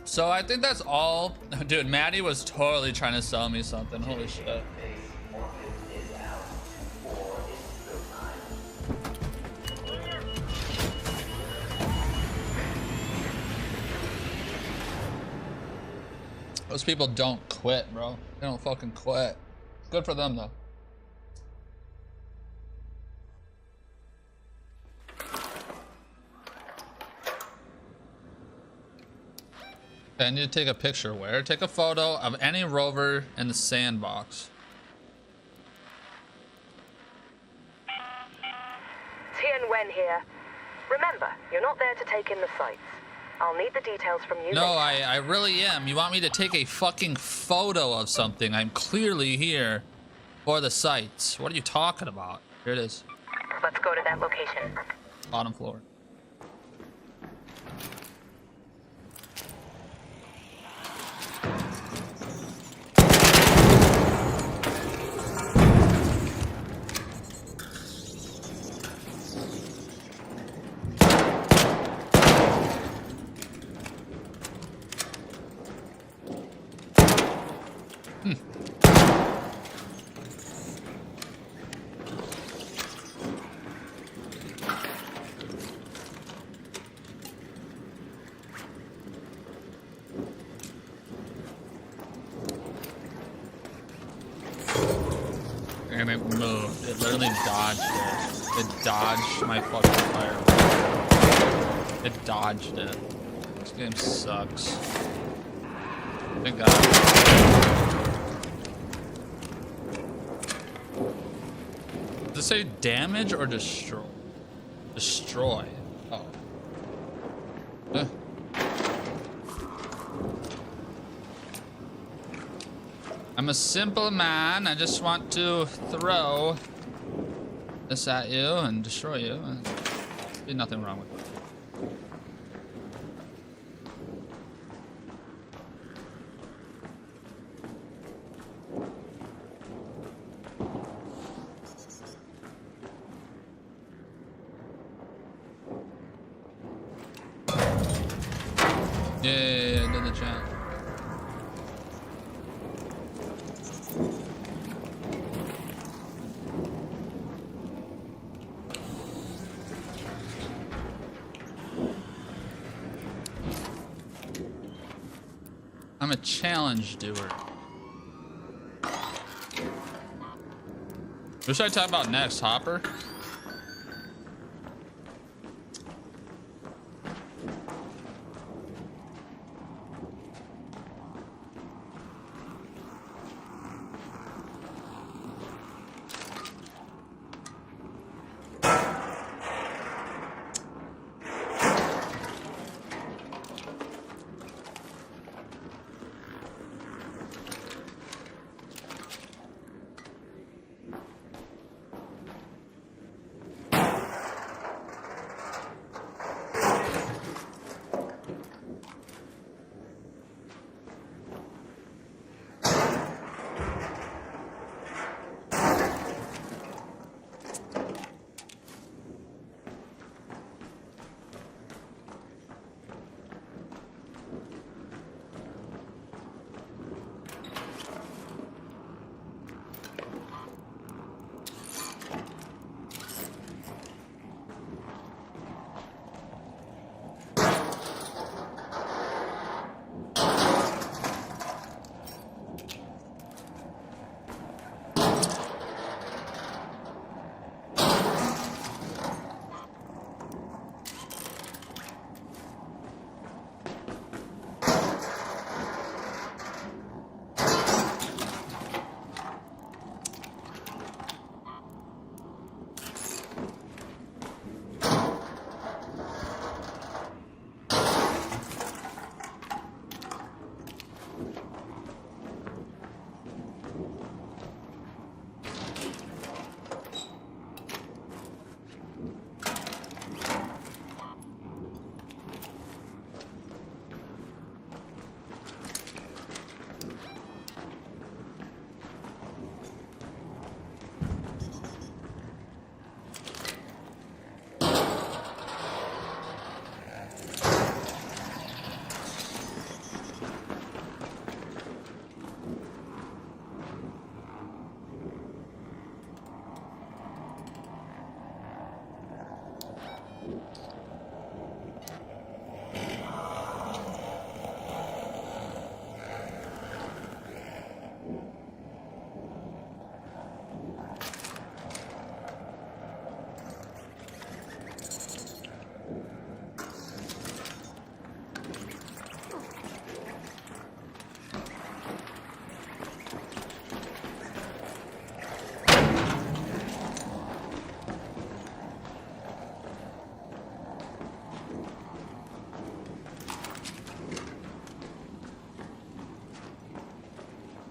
So I think that's all. Dude, Maddie was totally trying to sell me something. Holy shit. Those people don't quit, bro. They don't fucking quit. Good for them, though. I need to take a picture. Where? Take a photo of any rover in the sandbox. Tian Wen here. Remember, you're not there to take in the sights. I'll need the details from you. No, I really am. You want me to take a fucking photo of something? I'm clearly here for the sights. What are you talking about? Here it is. Let's go to that location. Bottom floor. And it moved. It literally dodged it. It dodged my fucking fire. It dodged it. This game sucks. Thank God. Does it say damage or destroy? Destroy. Oh. I'm a simple man. I just want to throw this at you and destroy you. There's nothing wrong with it. Yeah, I did the chat. I'm a challenge doer. What should I talk about next, Hopper?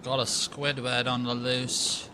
Got a Squidward on the loose.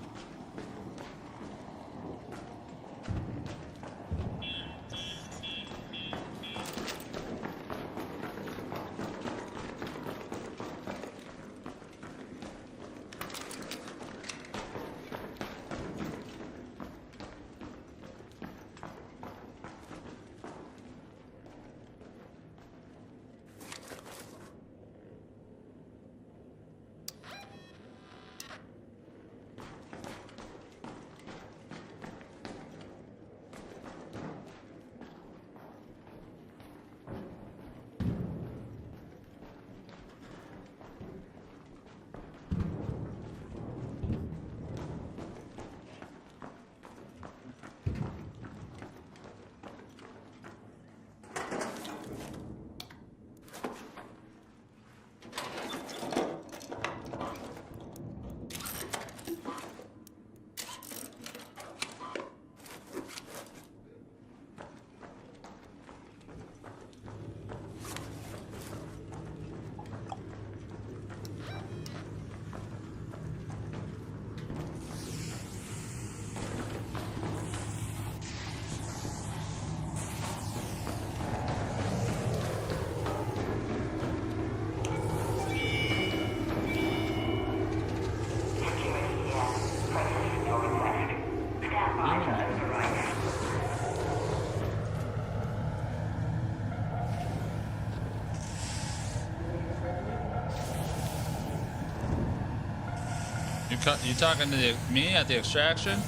You talking to me at the extraction?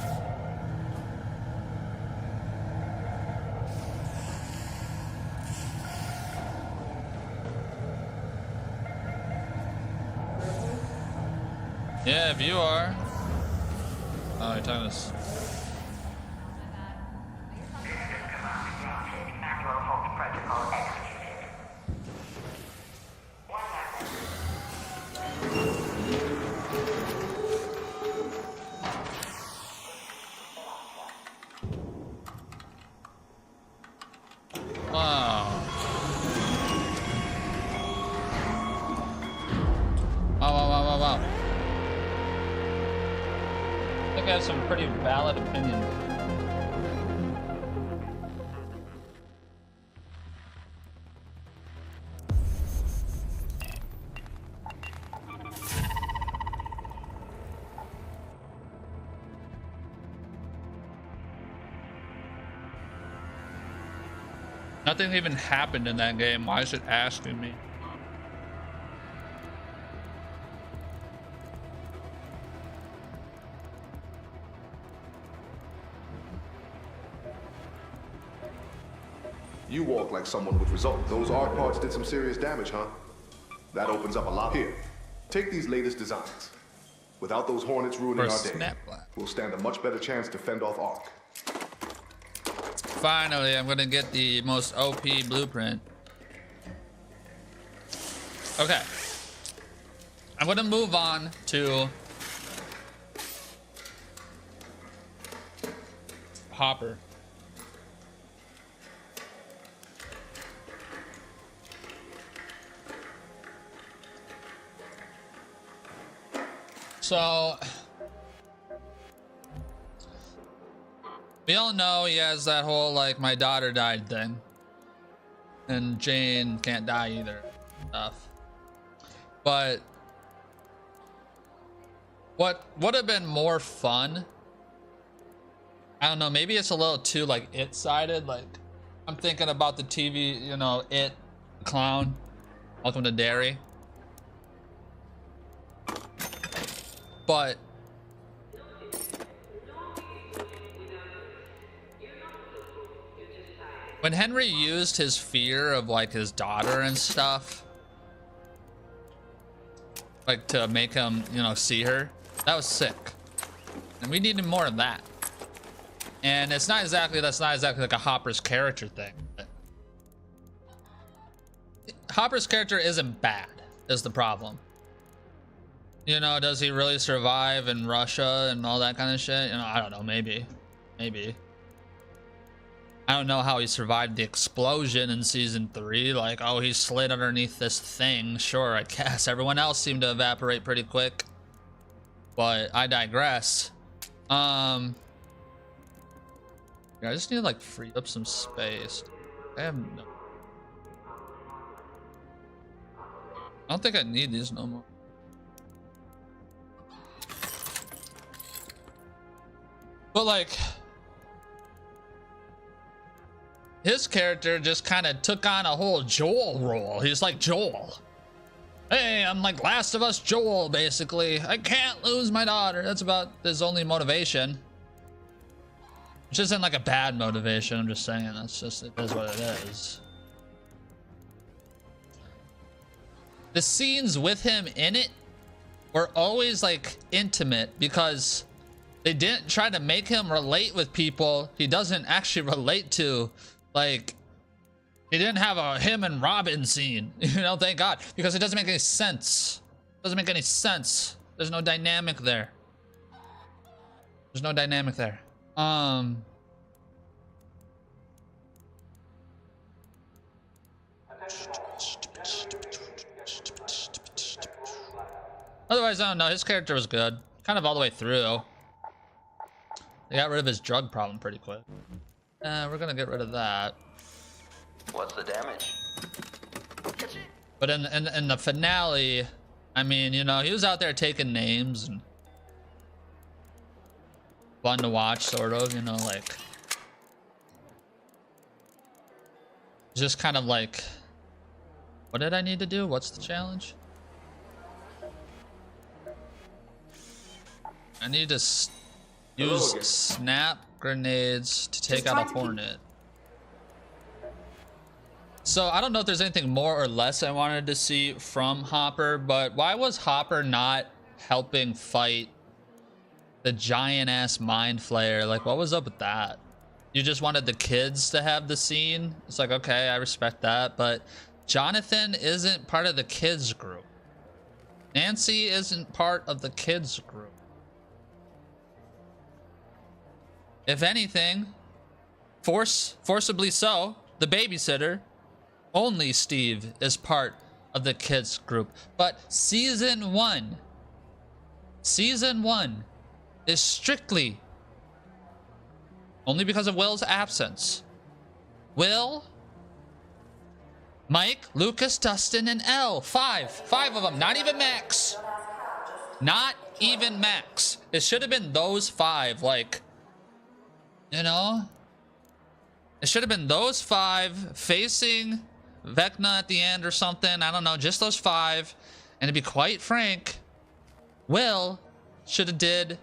Yeah, if you are. Oh, you're talking to us. Some pretty valid opinions. Nothing even happened in that game. Why is it asking me? You walk like someone with results. Those ARC parts did some serious damage, huh? That opens up a lot. Here, take these latest designs. Without those Hornets ruining our day, we'll stand a much better chance to fend off ARC. Finally, I'm gonna get the most OP blueprint. Okay. I'm gonna move on to Hopper. So, we all know he has that whole, like, my daughter died thing. And Jane can't die either. Stuff. But, what would have been more fun, I don't know, maybe it's a little too, like, it-sided. Like, I'm thinking about the TV, you know, It, Clown, Welcome to Derry. But when Henry used his fear of like his daughter and stuff, like to make him, you know, see her, that was sick. And we needed more of that. And it's not exactly, that's not exactly like a Hopper's character thing. But Hopper's character isn't bad, is the problem. You know, does he really survive in Russia and all that kind of shit? You know, I don't know, maybe. Maybe. I don't know how he survived the explosion in season 3. Like, oh, he slid underneath this thing. Sure, I guess. Everyone else seemed to evaporate pretty quick. But I digress. Yeah, I just need to like free up some space. I have no. I don't think I need these no more. But like, his character just kind of took on a whole Joel role. He's like Joel. Hey, I'm like Last of Us Joel, basically. I can't lose my daughter. That's about his only motivation. Which isn't like a bad motivation. I'm just saying that's just, it is what it is. The scenes with him in it were always like intimate because they didn't try to make him relate with people he doesn't actually relate to. Like, he didn't have a him and Robin scene, you know, thank God, because it doesn't make any sense. It doesn't make any sense. There's no dynamic there. There's no dynamic there. Otherwise, I don't know. His character was good. Kind of all the way through. They got rid of his drug problem pretty quick. We're gonna get rid of that. What's the damage? But in the finale, I mean, you know, he was out there taking names and fun to watch, sort of, you know, like just kind of like, what did I need to do? What's the challenge? I need to use snap grenades to take out a hornet. So I don't know if there's anything more or less I wanted to see from Hopper, but why was Hopper not helping fight the giant ass mind flayer? Like, what was up with that? You just wanted the kids to have the scene? It's like, okay, I respect that, but Jonathan isn't part of the kids group. Nancy isn't part of the kids group. If anything, forcibly so, the babysitter, only Steve is part of the kids group. But season one is strictly only because of Will's absence. Will, Mike, Lucas, Dustin, and Elle. Five of them, not even Max. Not even Max. It should have been those five, like, you know? It should have been those five facing Vecna at the end or something. I don't know, just those five. And to be quite frank, Will should have did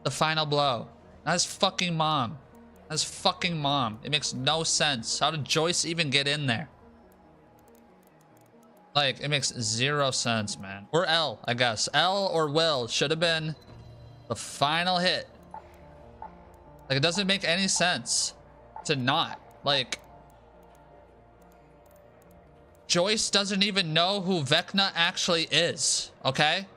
the final blow. That's fucking mom. That's fucking mom. It makes no sense. How did Joyce even get in there? Like, it makes zero sense, man. Or Elle, I guess. Elle or Will should have been the final hit. Like, it doesn't make any sense to not. Like, Joyce doesn't even know who Vecna actually is, okay?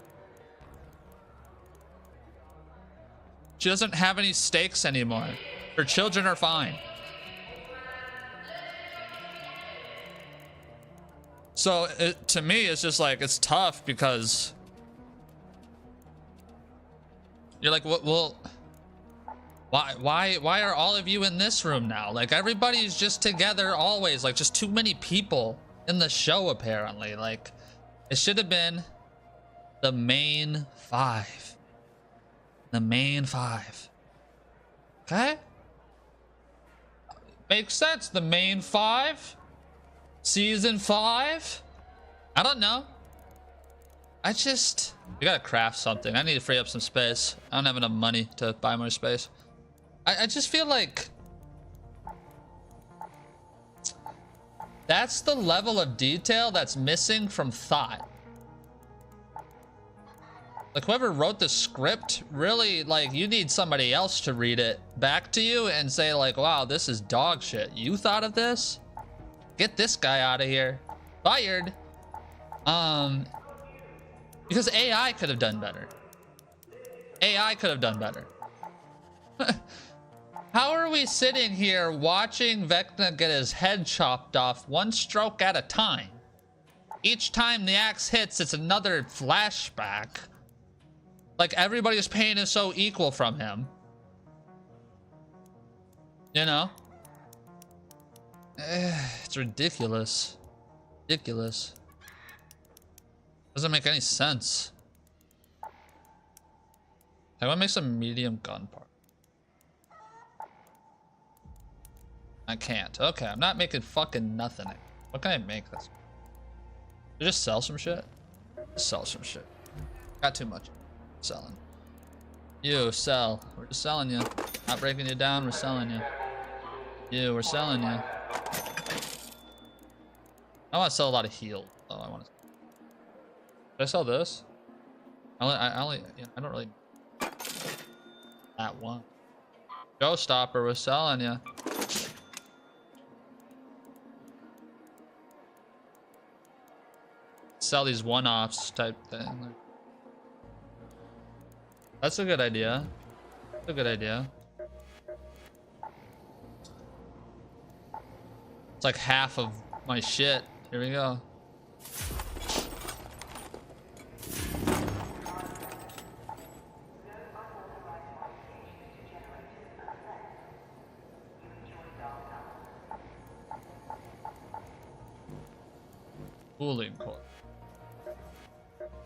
She doesn't have any stakes anymore. Her children are fine. So, to me, it's just like, it's tough because you're like, well, why are all of you in this room now? Like, everybody's just together always, like, just too many people in the show, apparently. Like, it should have been the main five. The main five. Okay? Makes sense. The main five. Season 5. I don't know. We gotta craft something. I need to free up some space. I don't have enough money to buy more space. I just feel like that's the level of detail that's missing from Thought. Like, whoever wrote the script, really, like, you need somebody else to read it back to you and say, like, wow, this is dog shit. You thought of this? Get this guy out of here. Fired. Because AI could have done better. AI could have done better. How are we sitting here watching Vecna get his head chopped off one stroke at a time? Each time the axe hits, it's another flashback. Like, everybody's pain is so equal from him. You know? It's ridiculous. Ridiculous. Doesn't make any sense. I want to make some medium gun part. I can't. Okay, I'm not making fucking nothing. What can I make this? Just sell some shit? Just sell some shit. Got too much. Selling. You, sell. We're just selling you. Not breaking you down, we're selling you. You, we're selling you. I want to sell a lot of heal. Oh, I want to. Did I sell this? I don't really. That one. Showstopper, we're selling you. Sell these one-offs type thing. That's a good idea. That's a good idea. It's like half of my shit. Here we go. Cooling core.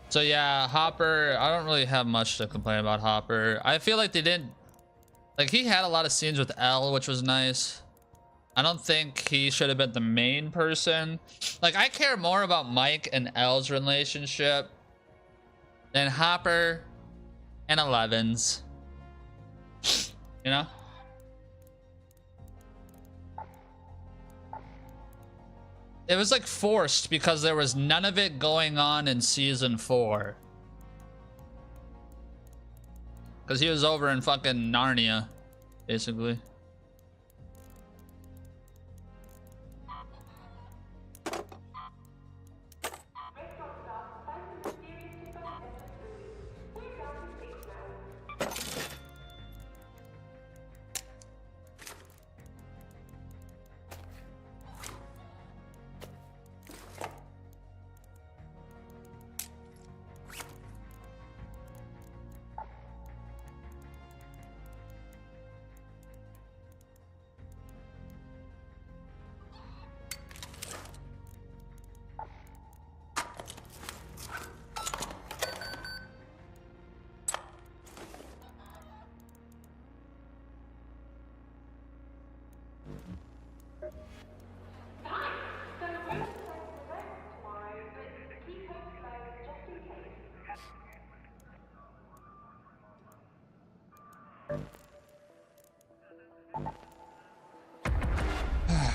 So yeah, Hopper, I don't really have much to complain about Hopper. I feel like they didn't, like, he had a lot of scenes with Elle, which was nice. I don't think he should have been the main person. Like, I care more about Mike and Elle's relationship than Hopper and Eleven's. You know? It was like forced because there was none of it going on in season 4. Because he was over in fucking Narnia, basically.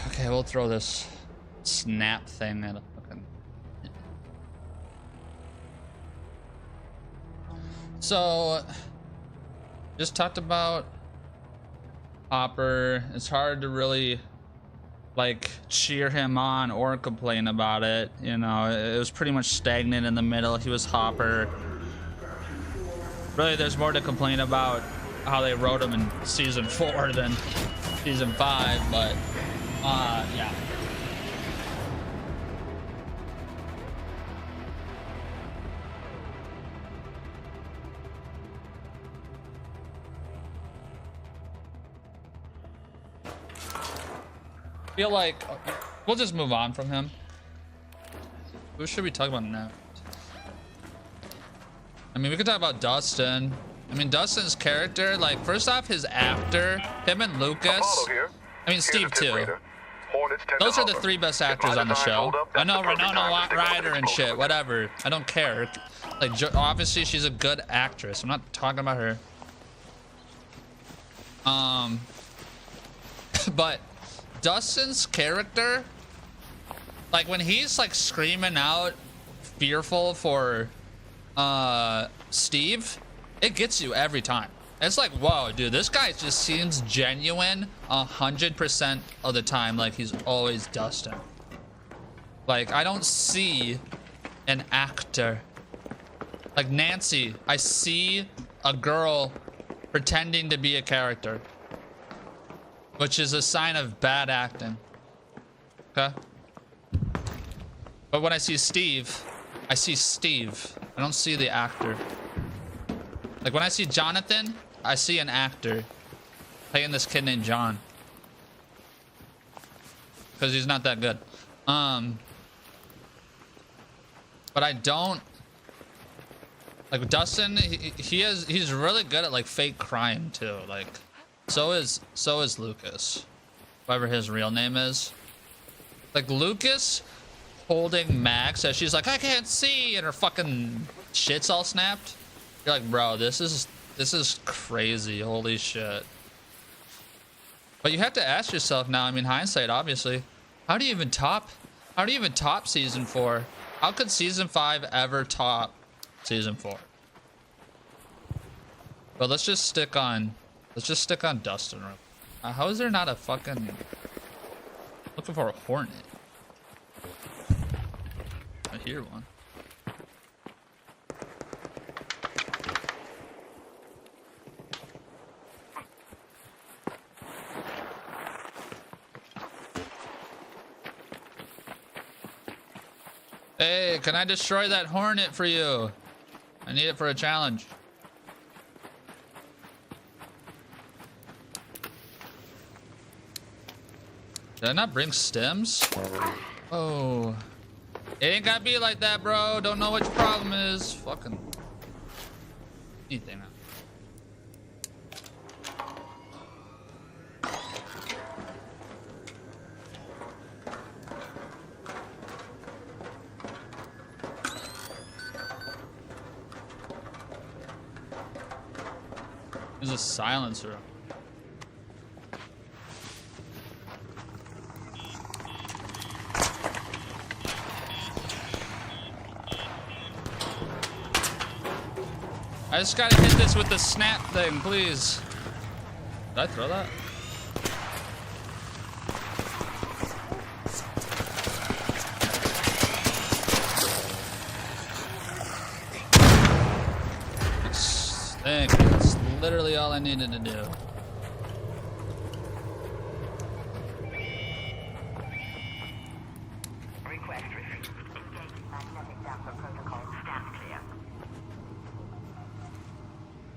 Okay, we'll throw this snap thing at a fucking... So, just talked about Hopper. It's hard to really, like, cheer him on or complain about it. You know, it was pretty much stagnant in the middle. He was Hopper. Really, there's more to complain about how they wrote him in season 4 than season 5, but yeah. Feel like we'll just move on from him. Who should we talk about now? I mean, we could talk about Dustin. I mean, Dustin's character, like, first off, his actor, him and Lucas. I mean, Steve too. Those are the 3 best actors on the show. I know Renona Ryder and shit, whatever. I don't care. Like, obviously, she's a good actress. I'm not talking about her. But Dustin's character, like, when he's like screaming out fearful for Steve, it gets you every time. It's like, whoa, dude, this guy just seems genuine 100% of the time, like he's always Dustin. Like, I don't see an actor like Nancy. I see a girl pretending to be a character, which is a sign of bad acting. Okay? But when I see Steve, I see Steve. I don't see the actor. Like when I see Jonathan, I see an actor playing this kid named John. Because he's not that good. But I don't like Dustin. He's really good at like fake crying too. Like so is Lucas, whoever his real name is. Like Lucas holding Max as she's like, I can't see, and her fucking shit's all snapped. You're like, bro, this is crazy. Holy shit. But you have to ask yourself now, I mean, hindsight, obviously, how do you even top season 4? How could season 5 ever top season 4? But let's just stick on Dustin. How is there not a fucking looking for a hornet? I hear one. Hey, can I destroy that hornet for you? I need it for a challenge. Did I not bring stems? Oh. It ain't gotta be like that, bro. Don't know what your problem is. Fucking anything. There's a silencer. I just gotta hit this with the snap thing, please. Did I throw that? Thank you. That's literally all I needed to do.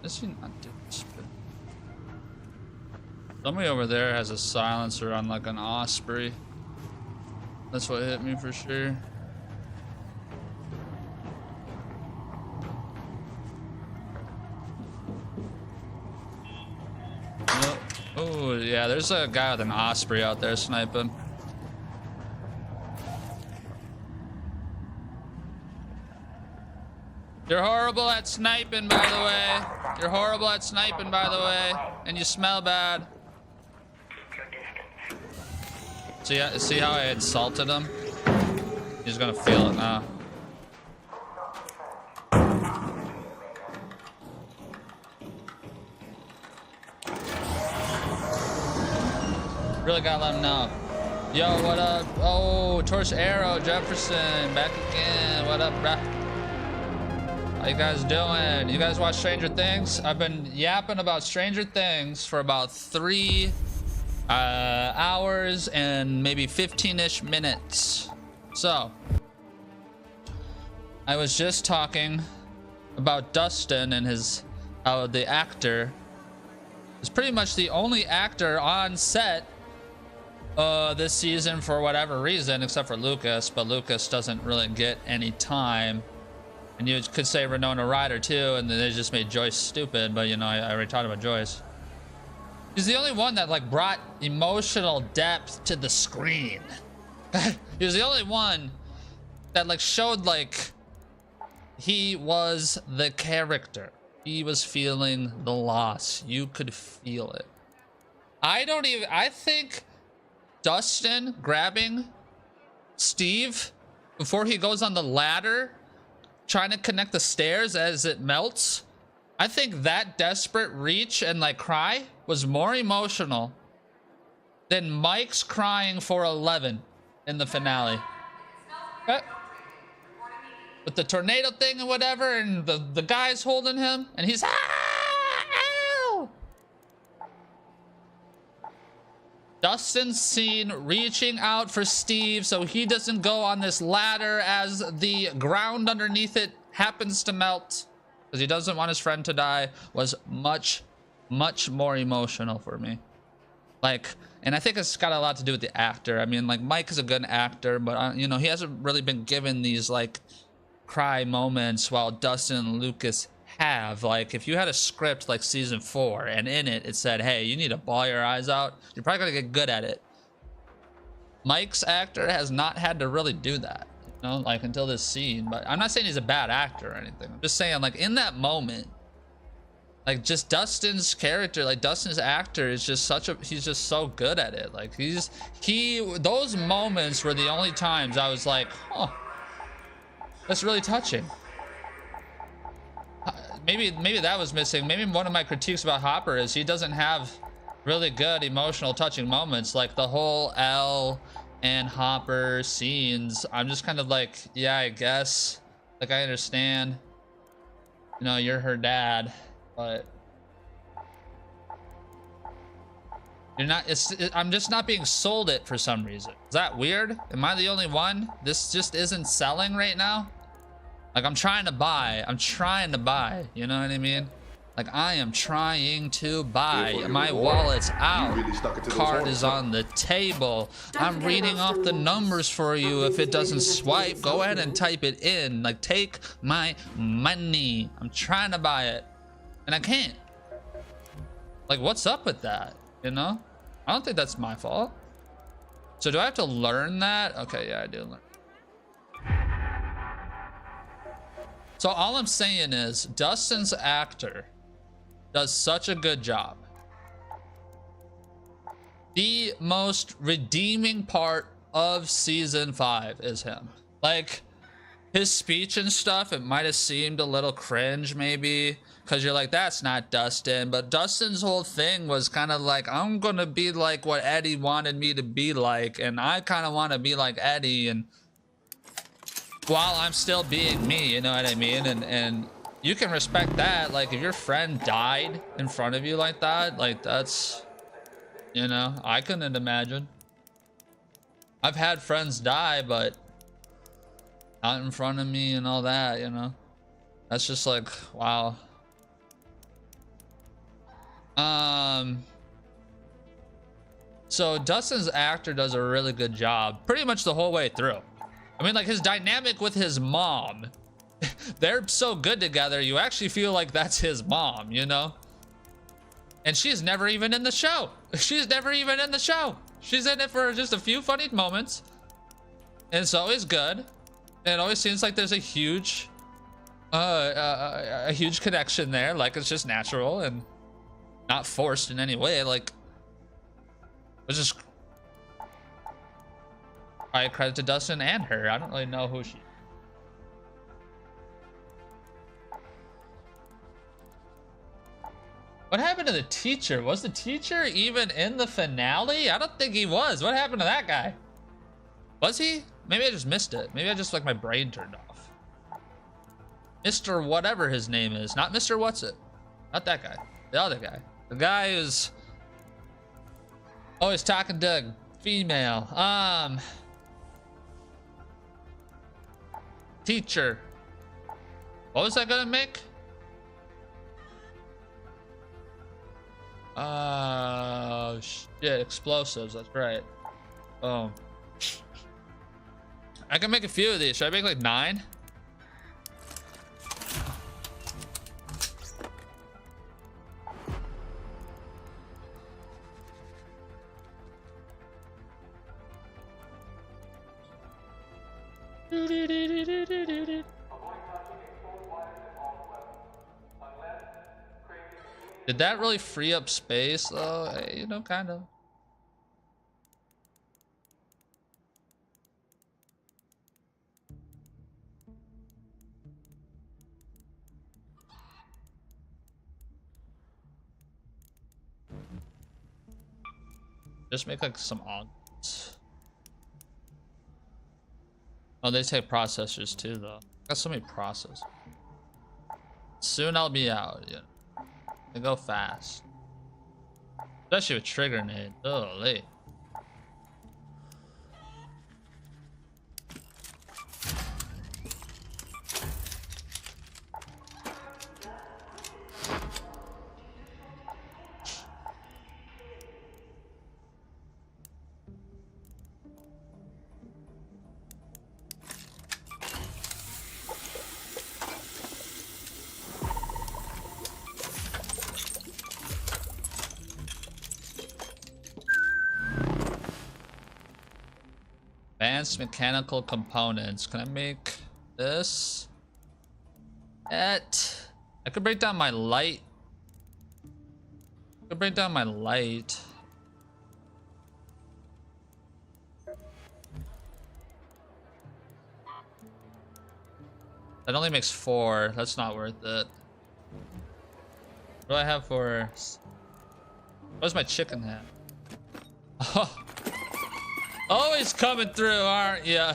Does he not do this? Somebody over there has a silencer on like an Osprey. That's what hit me for sure. Oh yeah, there's a guy with an Osprey out there sniping. You're horrible at sniping, by the way. You're horrible at sniping, by the way. And you smell bad. See how I insulted him? He's gonna feel it now. Really gotta let him know. Yo, what up? Oh, Torch Arrow, Jefferson, back again. What up, bruh? How you guys doing? You guys watch Stranger Things? I've been yapping about Stranger Things for about 3 hours and maybe 15-ish minutes. So, I was just talking about Dustin and his, how the actor is pretty much the only actor on set this season for whatever reason, except for Lucas, but Lucas doesn't really get any time. And you could say Winona Ryder too, and then they just made Joyce stupid, but you know, I already talked about Joyce. He's the only one that like brought emotional depth to the screen. He was the only one that like showed like he was the character. He was feeling the loss. You could feel it. I think Dustin grabbing Steve before he goes on the ladder trying to connect the stairs as it melts, I think that desperate reach and like cry was more emotional than Mike's crying for 11 in the finale. With the tornado thing and whatever, and the guy's holding him and he's ow! Dustin's seen reaching out for Steve so he doesn't go on this ladder as the ground underneath it happens to melt. because he doesn't want his friend to die was much more emotional for me. Like, and I think it's got a lot to do with the actor. I mean, like, Mike is a good actor, but you know, he hasn't really been given these like cry moments while Dustin and Lucas have. Like, if you had a script like season 4 and in it said, hey, you need to bawl your eyes out, you're probably gonna get good at it. Mike's actor has not had to really do that, you know, like until this scene. But I'm not saying he's a bad actor or anything. I'm just saying, like, in that moment, like, just Dustin's character, like Dustin's actor is just he's just so good at it. Like, those moments were the only times I was like, oh, that's really touching. Maybe that was missing. Maybe one of my critiques about Hopper is he doesn't have really good emotional touching moments. Like the whole Elle and Hopper scenes, I'm just kind of like, yeah, I guess, like, I understand, you know, you're her dad, but you're not. I'm just not being sold it for some reason. Is that weird? Am I the only one? This just isn't selling right now. Like, I'm trying to buy, you know what I mean? Like, I am trying to buy. My wallet's out. Card is on the table. I'm reading off the numbers for you. If it doesn't swipe, go ahead and type it in. Like, take my money. I'm trying to buy it, and I can't. Like, what's up with that, you know? I don't think that's my fault. So do I have to learn that? Okay, yeah, I do learn. So all I'm saying is Dustin's actor does such a good job. The most redeeming part of season 5 is him. Like, his speech and stuff, it might have seemed a little cringe maybe, because you're like, that's not Dustin. But Dustin's whole thing was kind of like, I'm gonna be like what Eddie wanted me to be like, and I kind of want to be like Eddie, and while I'm still being me, you know what I mean? And you can respect that. Like, if your friend died in front of you like that, like, that's, you know, I couldn't imagine. I've had friends die, but not in front of me and all that, you know? That's just like, wow. So Dustin's actor does a really good job pretty much the whole way through. I mean, like, his dynamic with his mom, they're so good together, you actually feel like that's his mom, you know? And she's never even in the show. She's never even in the show. She's in it for just a few funny moments. And it's always good. And it always seems like there's a huge connection there. Like, it's just natural and not forced in any way. Like, it's just, I credit to Dustin and her. I don't really know who she is. What happened to the teacher? Was the teacher even in the finale? I don't think he was. What happened to that guy? Was he? Maybe I just missed it. Maybe I just, like, my brain turned off. Mr. whatever his name is. Not Mr. What's It. Not that guy. The other guy. The guy who's always talking to a female. Teacher. What was that gonna make? Oh shit, explosives, that's right. Oh. I can make a few of these. Should I make like 9? Did that really free up space though? You know, kind of. Just make like some augments. Oh, they take processors too though. Got so many processors. Soon I'll be out, yeah. They go fast. Especially with trigger nade. Holy. Advanced mechanical components. Can I make this? I could break down my light. I could break down my light. That only makes 4. That's not worth it. What do I have for... Where's my chicken hat? Oh. Always coming through, aren't ya?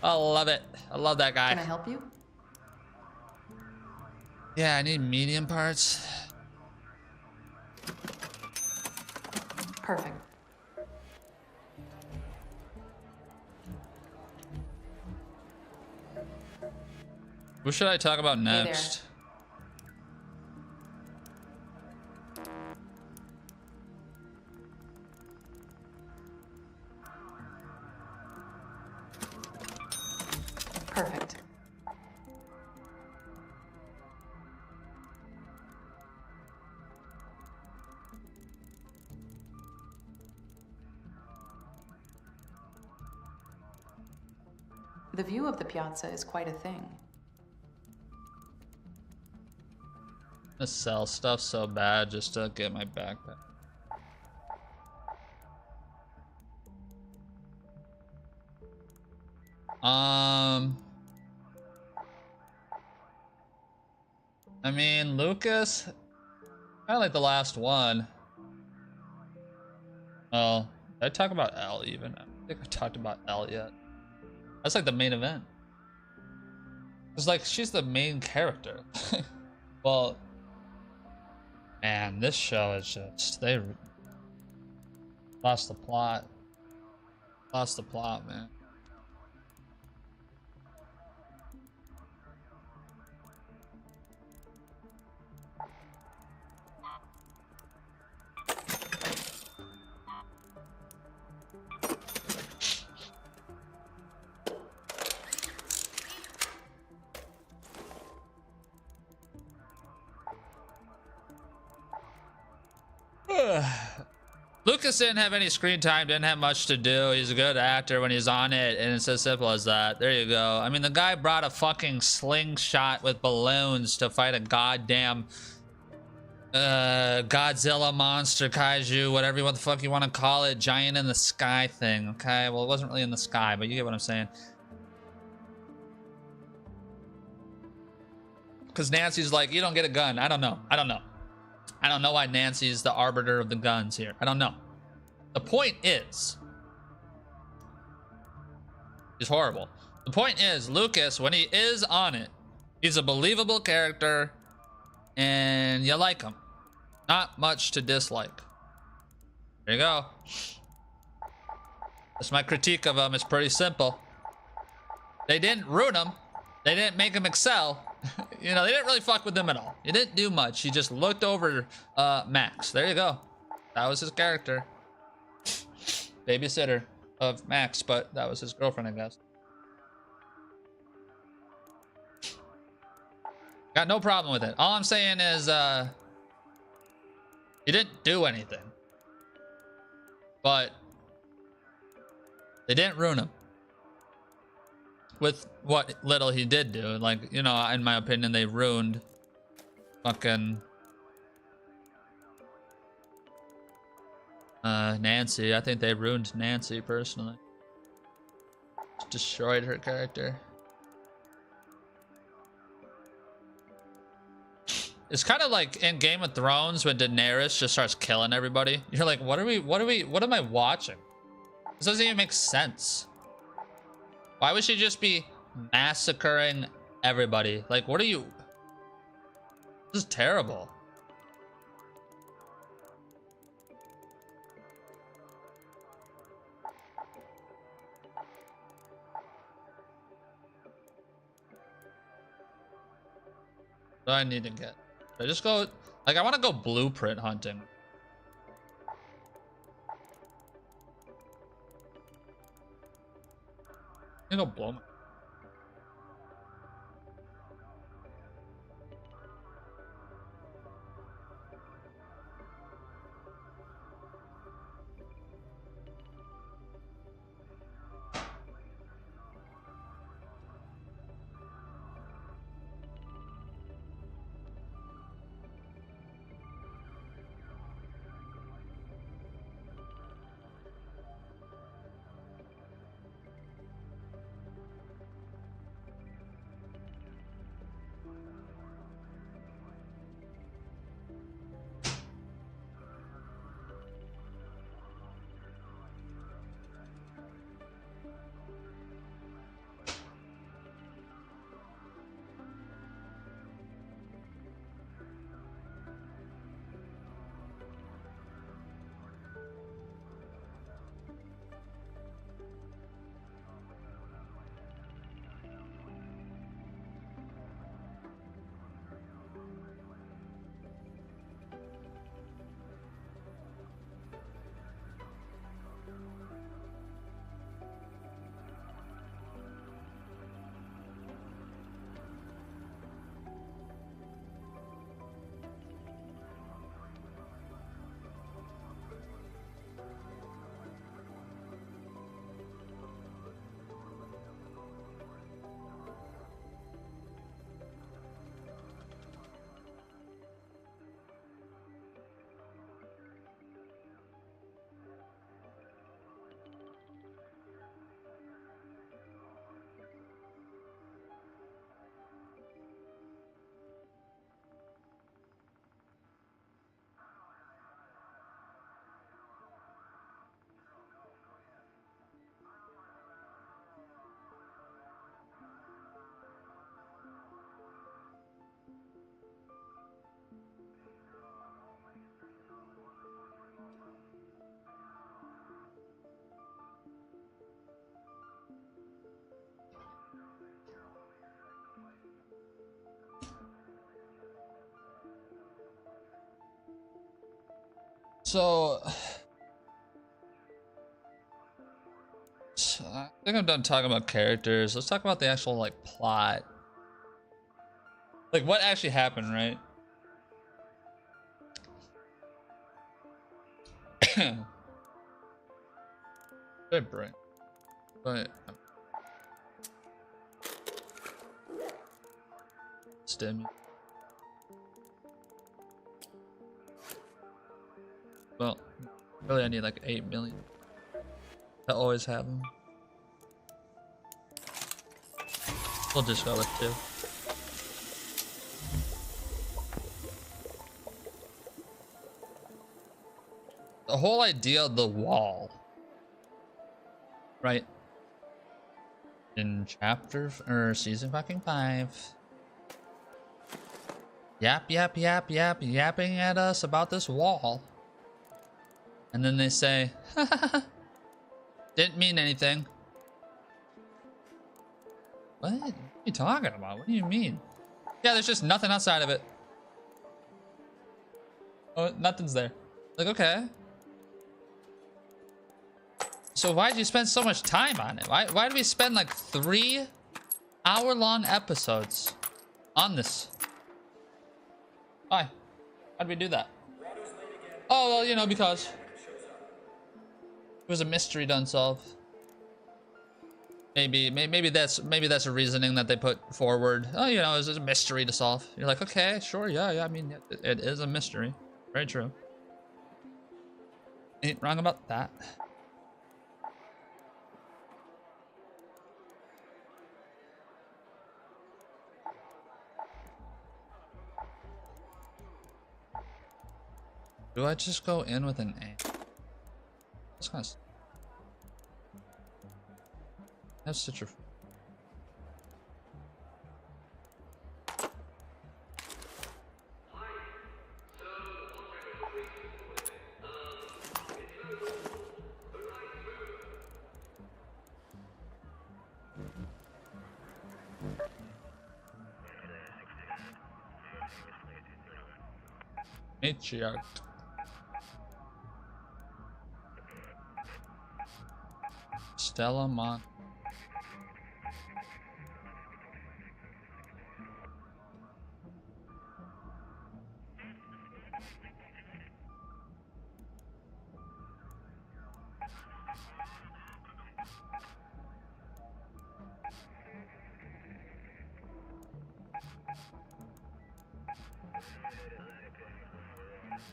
I love it. I love that guy. Can I help you? Yeah, I need medium parts. Perfect. What should I talk about Hey there. next? Perfect. The view of the piazza is quite a thing. I'm gonna sell stuff so bad just to get my backpack. I mean, Lucas, kind of like the last one. Well, did I talk about L even? I don't think I talked about L yet. That's like the main event. It's like she's the main character. Well, man, this show is just, they lost the plot. Lost the plot, man. Lucas didn't have any screen time, didn't have much to do. He's a good actor when he's on it, and it's as simple as that. There you go. I mean, the guy brought a fucking slingshot with balloons to fight a goddamn Godzilla monster, kaiju, whatever the fuck you want to call it, giant in the sky thing, okay? Well, it wasn't really in the sky, but you get what I'm saying. Because Nancy's like, you don't get a gun. I don't know. I don't know why Nancy's the arbiter of the guns here. I don't know. The point is, he's horrible. The point is, Lucas, when he is on it, he's a believable character and you like him. Not much to dislike. There you go. That's my critique of him. It's pretty simple. They didn't ruin him. They didn't make him excel. You know, they didn't really fuck with him at all. He didn't do much. He just looked over Max. There you go. That was his character. Babysitter of Max, but that was his girlfriend, I guess. Got no problem with it. All I'm saying is, he didn't do anything. But they didn't ruin him. With what little he did do. Like, you know, in my opinion, they ruined fucking Nancy. I think they ruined Nancy personally. Destroyed her character. It's kind of like in Game of Thrones when Daenerys just starts killing everybody. You're like, what am I watching? This doesn't even make sense. Why would she just be massacring everybody? Like, what are you... This is terrible. What do I need to get? Should I just go... Like, I want to go blueprint hunting. I'm gonna go blow my... So I think I'm done talking about characters. Let's talk about the actual like plot. Like what actually happened, right? Good brain. But stim. Well, really I need like 8 million. I always have them. We'll just go with 2. The whole idea of the wall, right? In chapter or season fucking 5. Yapping at us about this wall. And then they say, didn't mean anything. What are you talking about? What do you mean? Yeah, there's just nothing outside of it. Oh, nothing's there. Like, okay. So why'd you spend so much time on it? Why did we spend like 3 hour-long episodes on this? Why? Why'd we do that? Oh, well, you know, because it was a mystery to unsolve. Maybe that's a reasoning that they put forward. Oh, you know, it's a mystery to solve. You're like, okay, sure, yeah. I mean, it is a mystery. Very true. Ain't wrong about that. Do I just go in with an A? That's kind of... That's such a... Matriarch. Stella Mon.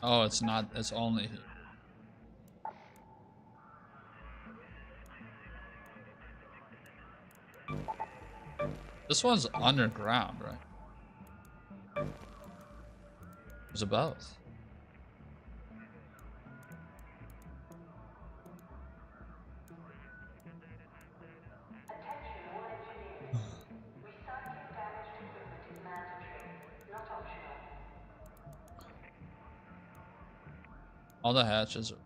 Oh, it's not. It's only. This one's underground, right? There's a both. All the hatches are...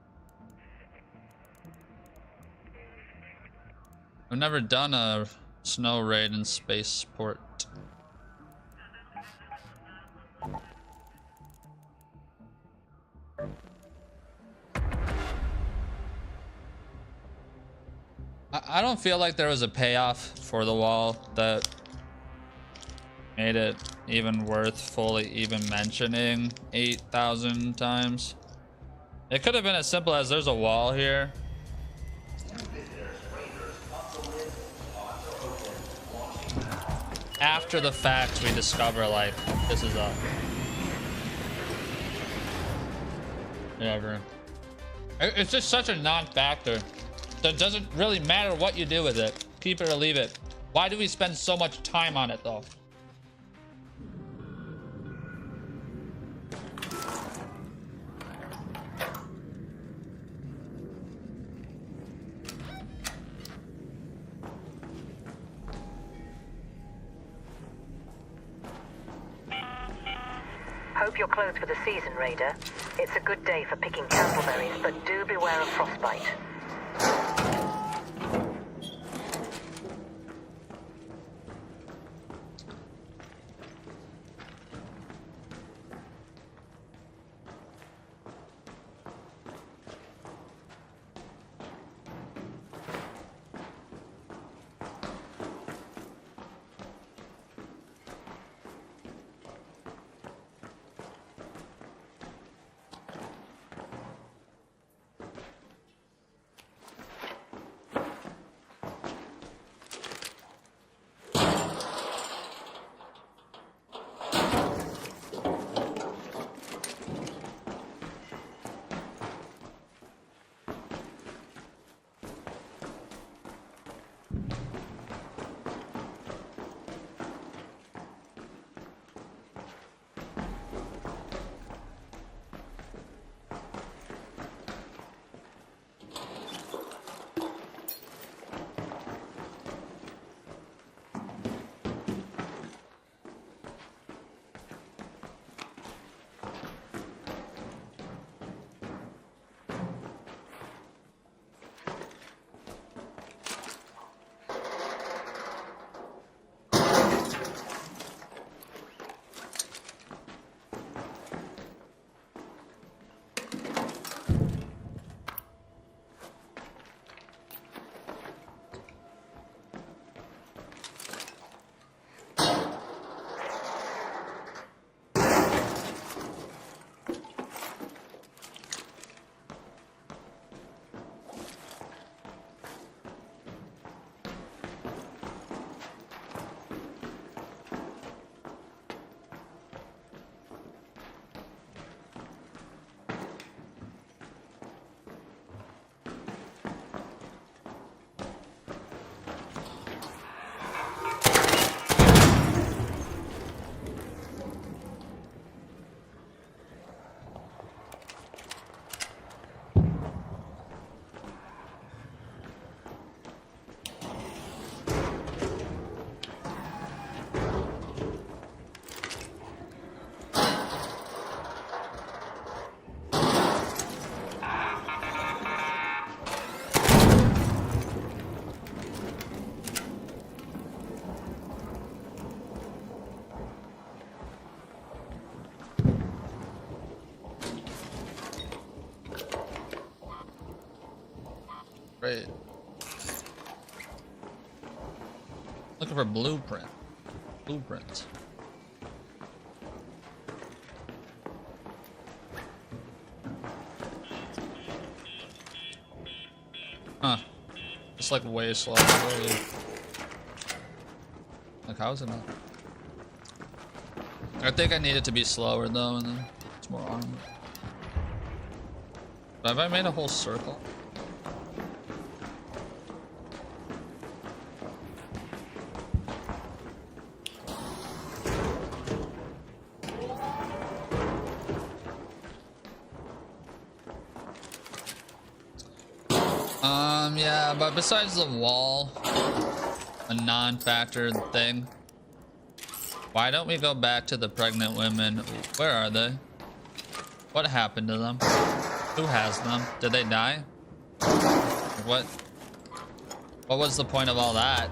I've never done a snow raid in spaceport. I don't feel like there was a payoff for the wall that made it even worth fully even mentioning 8,000 times. It could have been as simple as there's a wall here. After the fact, we discover like this is a whatever. It's just such a non-factor. That doesn't really matter what you do with it. Keep it or leave it. Why do we spend so much time on it though? Hope you're closed for the season, Raider. It's a good day for picking candleberries, but do beware of frostbite. Great. Looking for blueprint. Blueprints. Huh. It's like way slow. Really. Like how is it not? I think I need it to be slower though, and then it's more armor. But have I made a whole circle? Yeah, but besides the wall, a non-factor thing, why don't we go back to the pregnant women? Where are they? What happened to them? Who has them? Did they die? What was the point of all that?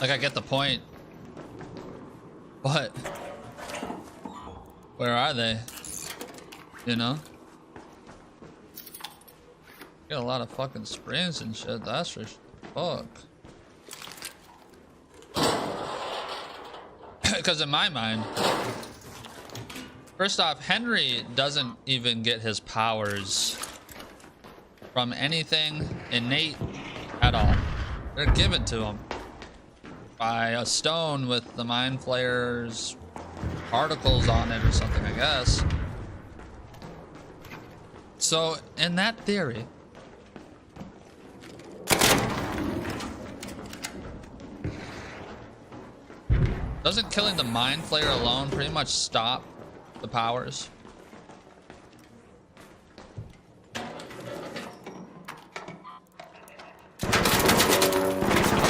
Like, I get the point. What? Where are they? You know? Get a lot of fucking springs and shit, that's for fuck. Because in my mind, first off, Henry doesn't even get his powers from anything innate at all. They're given to him by a stone with the mind flayer's particles on it or something, I guess. So in that theory, doesn't killing the mind flayer alone pretty much stop the powers? What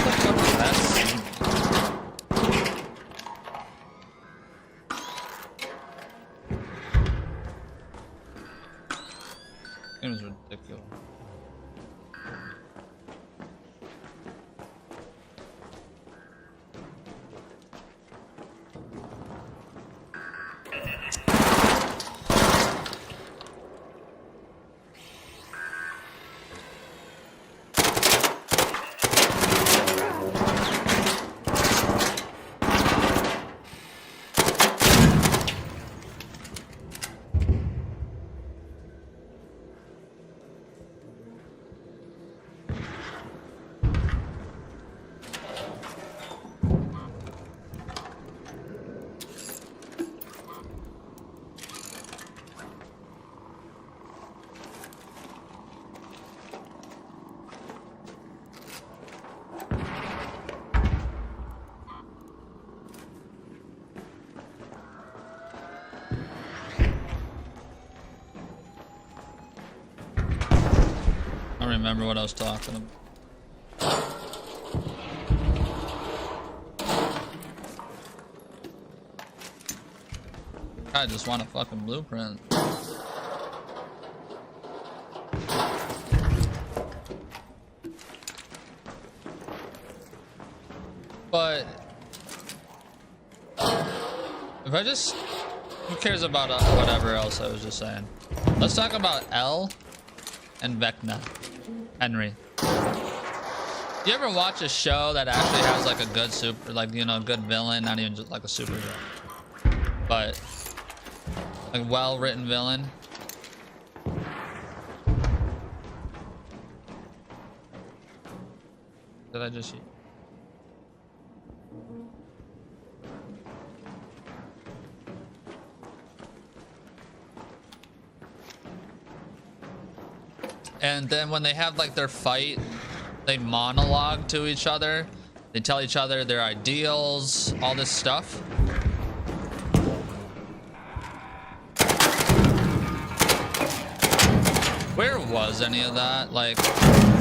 the fuck is that scene? Game is ridiculous. I don't remember what I was talking about. I just want a fucking blueprint. But if I just, who cares about whatever else I was just saying? Let's talk about L and Vecna. Henry. You ever watch a show that actually has like a good super, like, you know, good villain, not even just like a superhero, but like well-written villain? Did I just eat? And then when they have like their fight, they monologue to each other. They tell each other their ideals, all this stuff. Where was any of that? Like,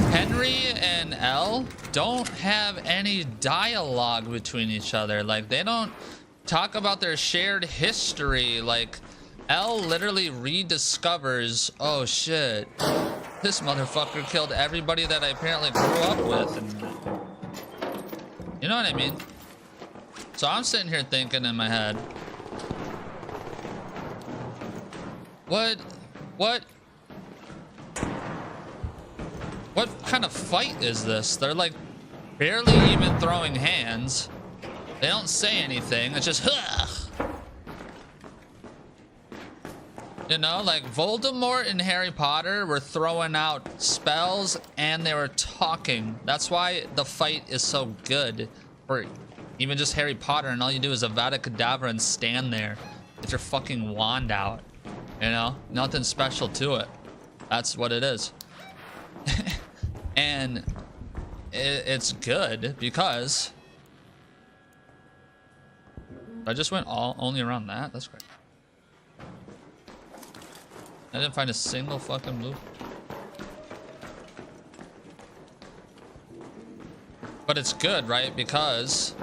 Henry and Elle don't have any dialogue between each other. Like, they don't talk about their shared history. Like, Elle literally rediscovers, oh shit, this motherfucker killed everybody that I apparently grew up with. And you know what I mean? So I'm sitting here thinking in my head, what What kind of fight is this? They're like barely even throwing hands. They don't say anything. It's just, ugh. You know, like Voldemort and Harry Potter were throwing out spells and they were talking. That's why the fight is so good for even just Harry Potter, and all you do is Avada Kedavra and stand there with your fucking wand out. You know, nothing special to it. That's what it is. And it's good because I just went only around that. That's great. I didn't find a single fucking blue. But it's good, right? Because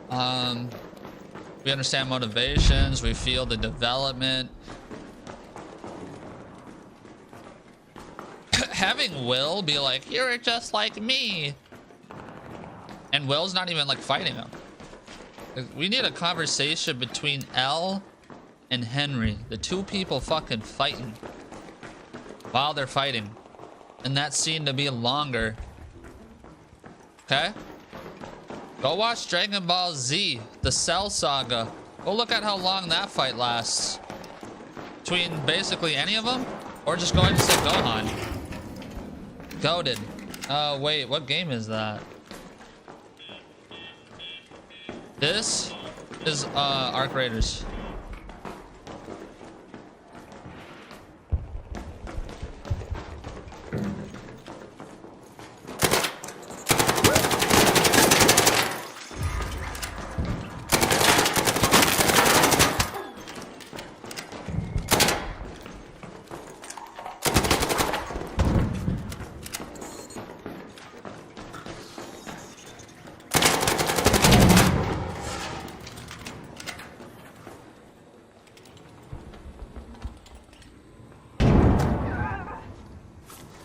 we understand motivations, we feel the development. Having Will be like, you're just like me, and Will's not even like fighting him. We need a conversation between Elle and Henry, the two people fucking fighting while they're fighting, and that scene to be longer. Okay, go watch Dragon Ball Z, the Cell Saga. Go look at how long that fight lasts between basically any of them, or just go ahead and say Gohan. Goated. Wait, what game is that? This is Arc Raiders.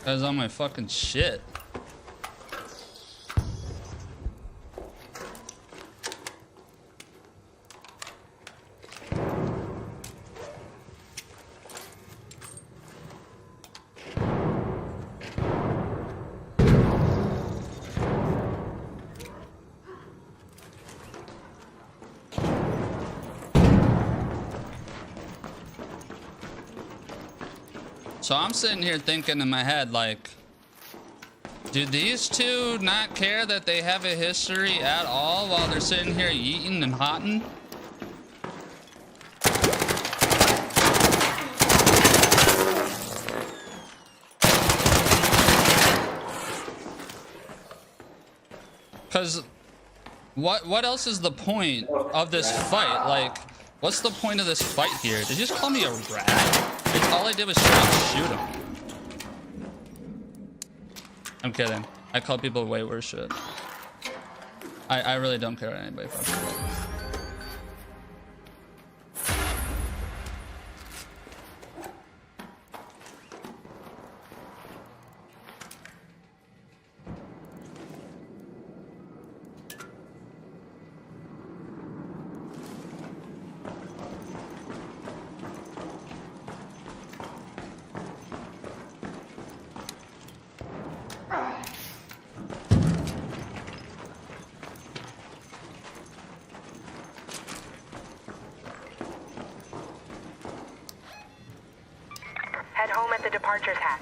That was on my fucking shit. So I'm sitting here thinking in my head, like, do these two not care that they have a history at all while they're sitting here eating and hotting? Because what else is the point of this fight? Like, what's the point of this fight here? Did you just call me a rat? All I did was try to shoot him. I'm kidding. I call people way worse shit. I really don't care what anybody fucking says. Head home at the departures hatch.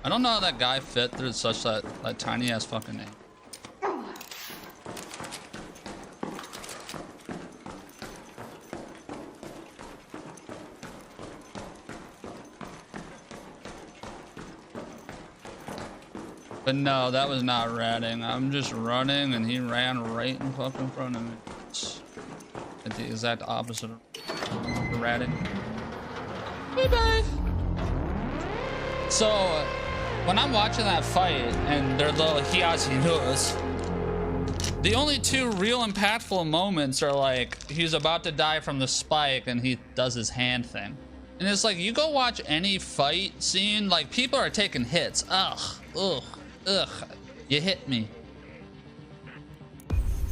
I don't know how that guy fit through such that tiny ass fucking name. But no, that was not ratting. I'm just running and he ran right in fucking front of me. It's the exact opposite of ratting. Bye bye. So when I'm watching that fight and their little hias, the only two real impactful moments are like he's about to die from the spike and he does his hand thing. And it's like, you go watch any fight scene, like people are taking hits. Ugh. You hit me.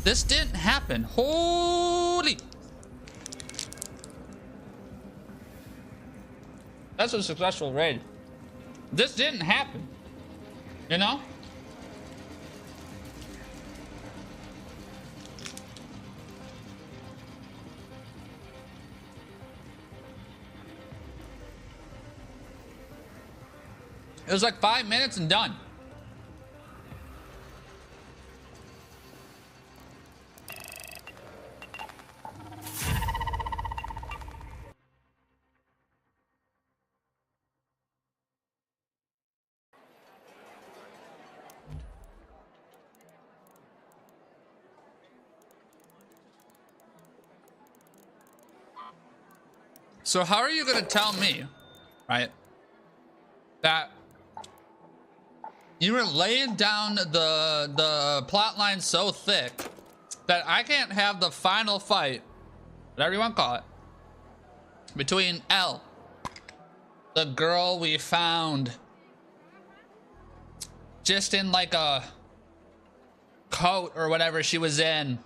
This didn't happen. Holy. That's a successful raid. This didn't happen. You know? It was like 5 minutes and done. So how are you gonna tell me, right, that you were laying down the plot line so thick that I can't have the final fight, whatever you want to call it, between Elle, the girl we found just in like a coat or whatever she was in,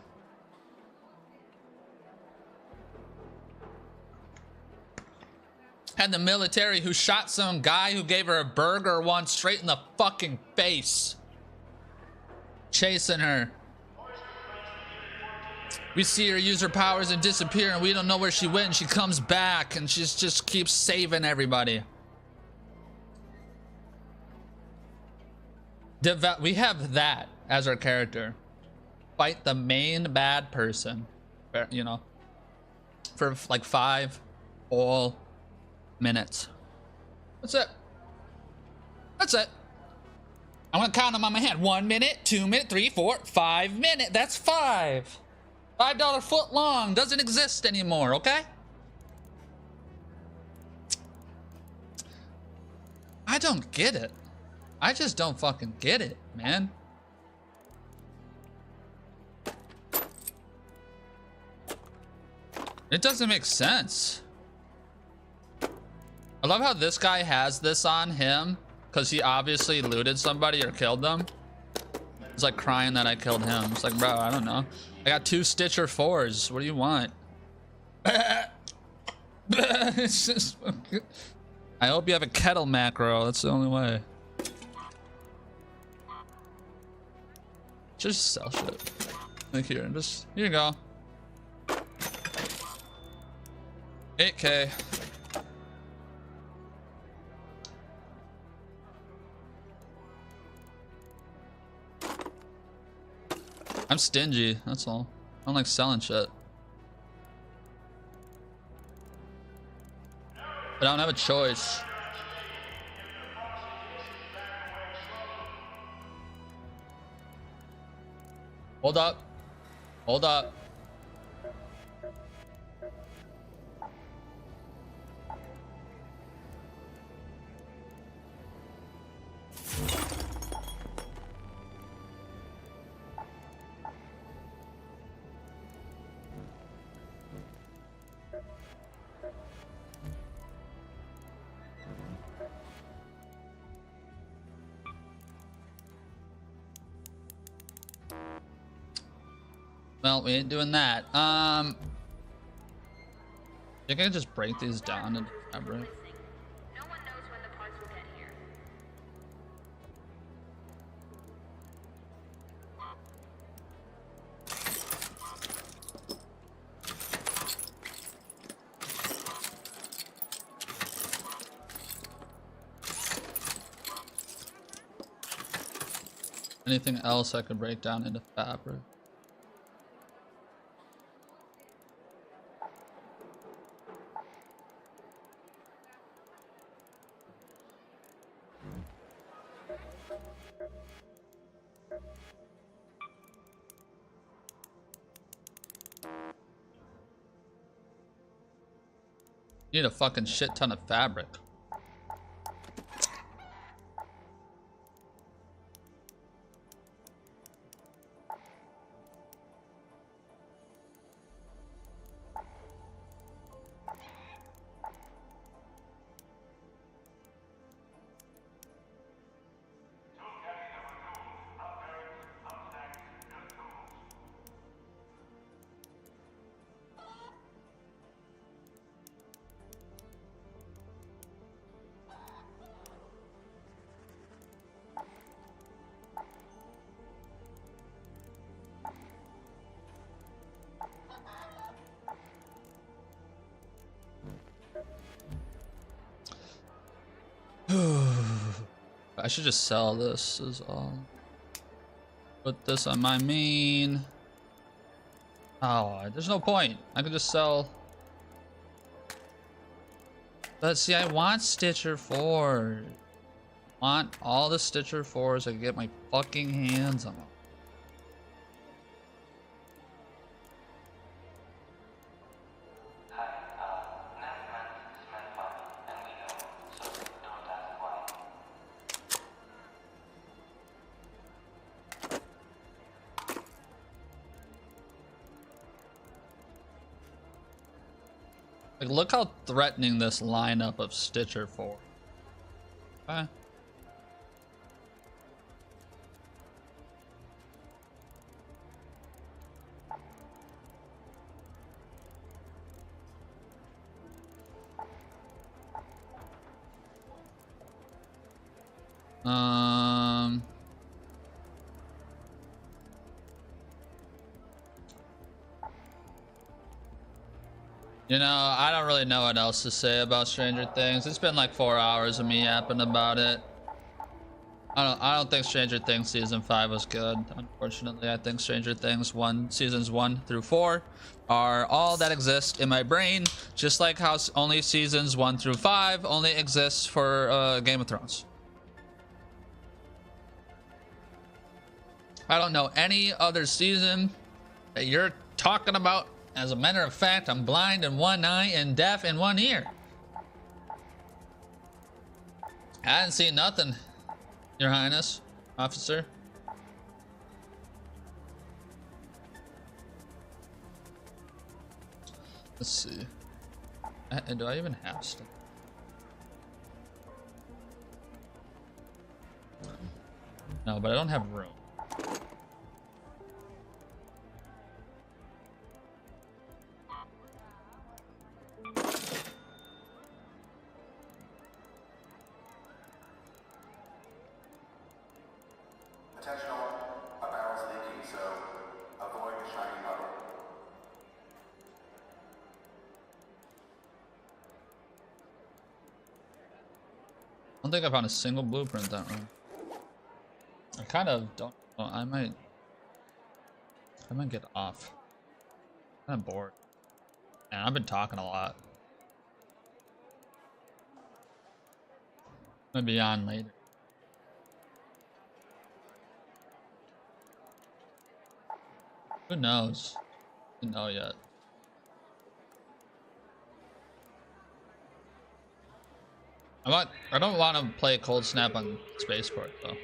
and the military who shot some guy who gave her a burger once straight in the fucking face, chasing her. We see her use her powers and disappear, and we don't know where she went. She comes back and she just keeps saving everybody. We have that as our character. Fight the main bad person, you know, for like 5 whole minutes. That's it. That's it. I'm gonna count them on my hand. 1 minute, 2 minute, 3, 4, 5 minute. That's 5. $5 foot long doesn't exist anymore, okay? I don't get it. I just don't fucking get it, man. It doesn't make sense. I love how this guy has this on him because he obviously looted somebody or killed them. He's like crying that I killed him. It's like, bro, I don't know. I got 2 Stitcher 4s. What do you want? It's just... I hope you have a kettle macro. That's the only way. Just sell shit. Like here, just here you go. 8K. I'm stingy, that's all. I don't like selling shit. But I don't have a choice. Hold up. Hold up. Well, we ain't doing that. I think I can just break these down into fabric. No one knows when the parts will get here. Anything else I could break down into fabric? Need a fucking shit ton of fabric. I should just sell this is all. Put this on my main. Oh, there's no point. I could just sell. But see, I want Stitcher 4. I want all the Stitcher 4s I can get my fucking hands on. Like, look how threatening this lineup of Stitcher 4. Okay. You know, I don't really know what else to say about Stranger Things. It's been like 4 hours of me yapping about it. I don't think Stranger Things season 5 was good. Unfortunately, I think Stranger Things seasons 1 through 4 are all that exist in my brain, just like how only seasons 1 through 5 only exists for Game of Thrones. I don't know any other season that you're talking about. As a matter of fact, I'm blind in one eye and deaf in one ear. I hadn't seen nothing, Your Highness, officer. Let's see. Do I even have stuff? No, but I don't have room. Attention all, a barrel's leaking, so avoid the shiny puddle. I don't think I found a single blueprint that room. I kind of don't know. I might get off. I'm kind of bored. And I've been talking a lot. I'm gonna be on later. Who knows? Don't know yet. I don't want to play Cold Snap on Spaceport though.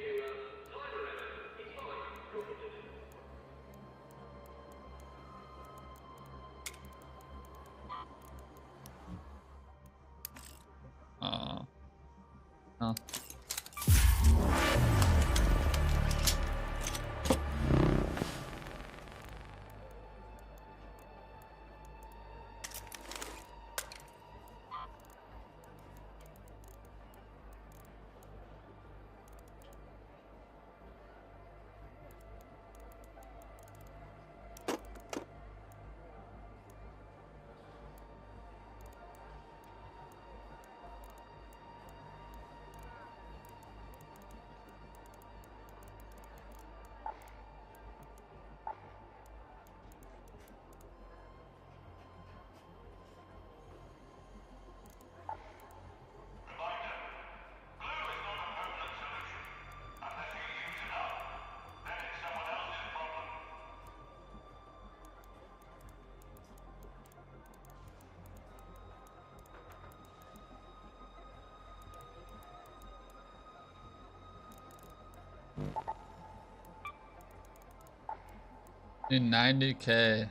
Oh. Need 90K.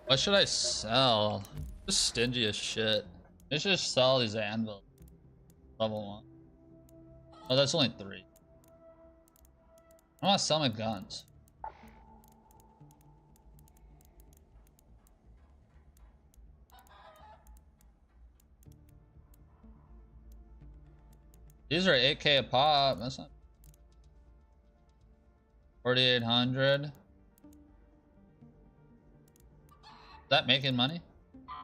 What should I sell? Just stingy as shit. I should just sell these anvils. Level 1. Oh, that's only 3. I want to sell my guns. These are 8K a pop. That's not 4,800. Is that making money? How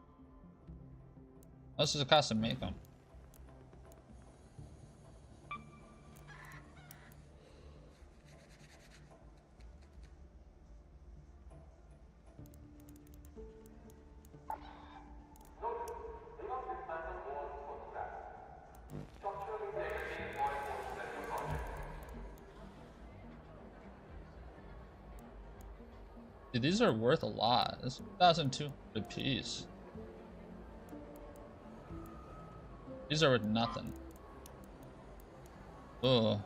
much does it cost to make them? Dude, these are worth a lot. It's 1,200 a piece. These are worth nothing. Oh.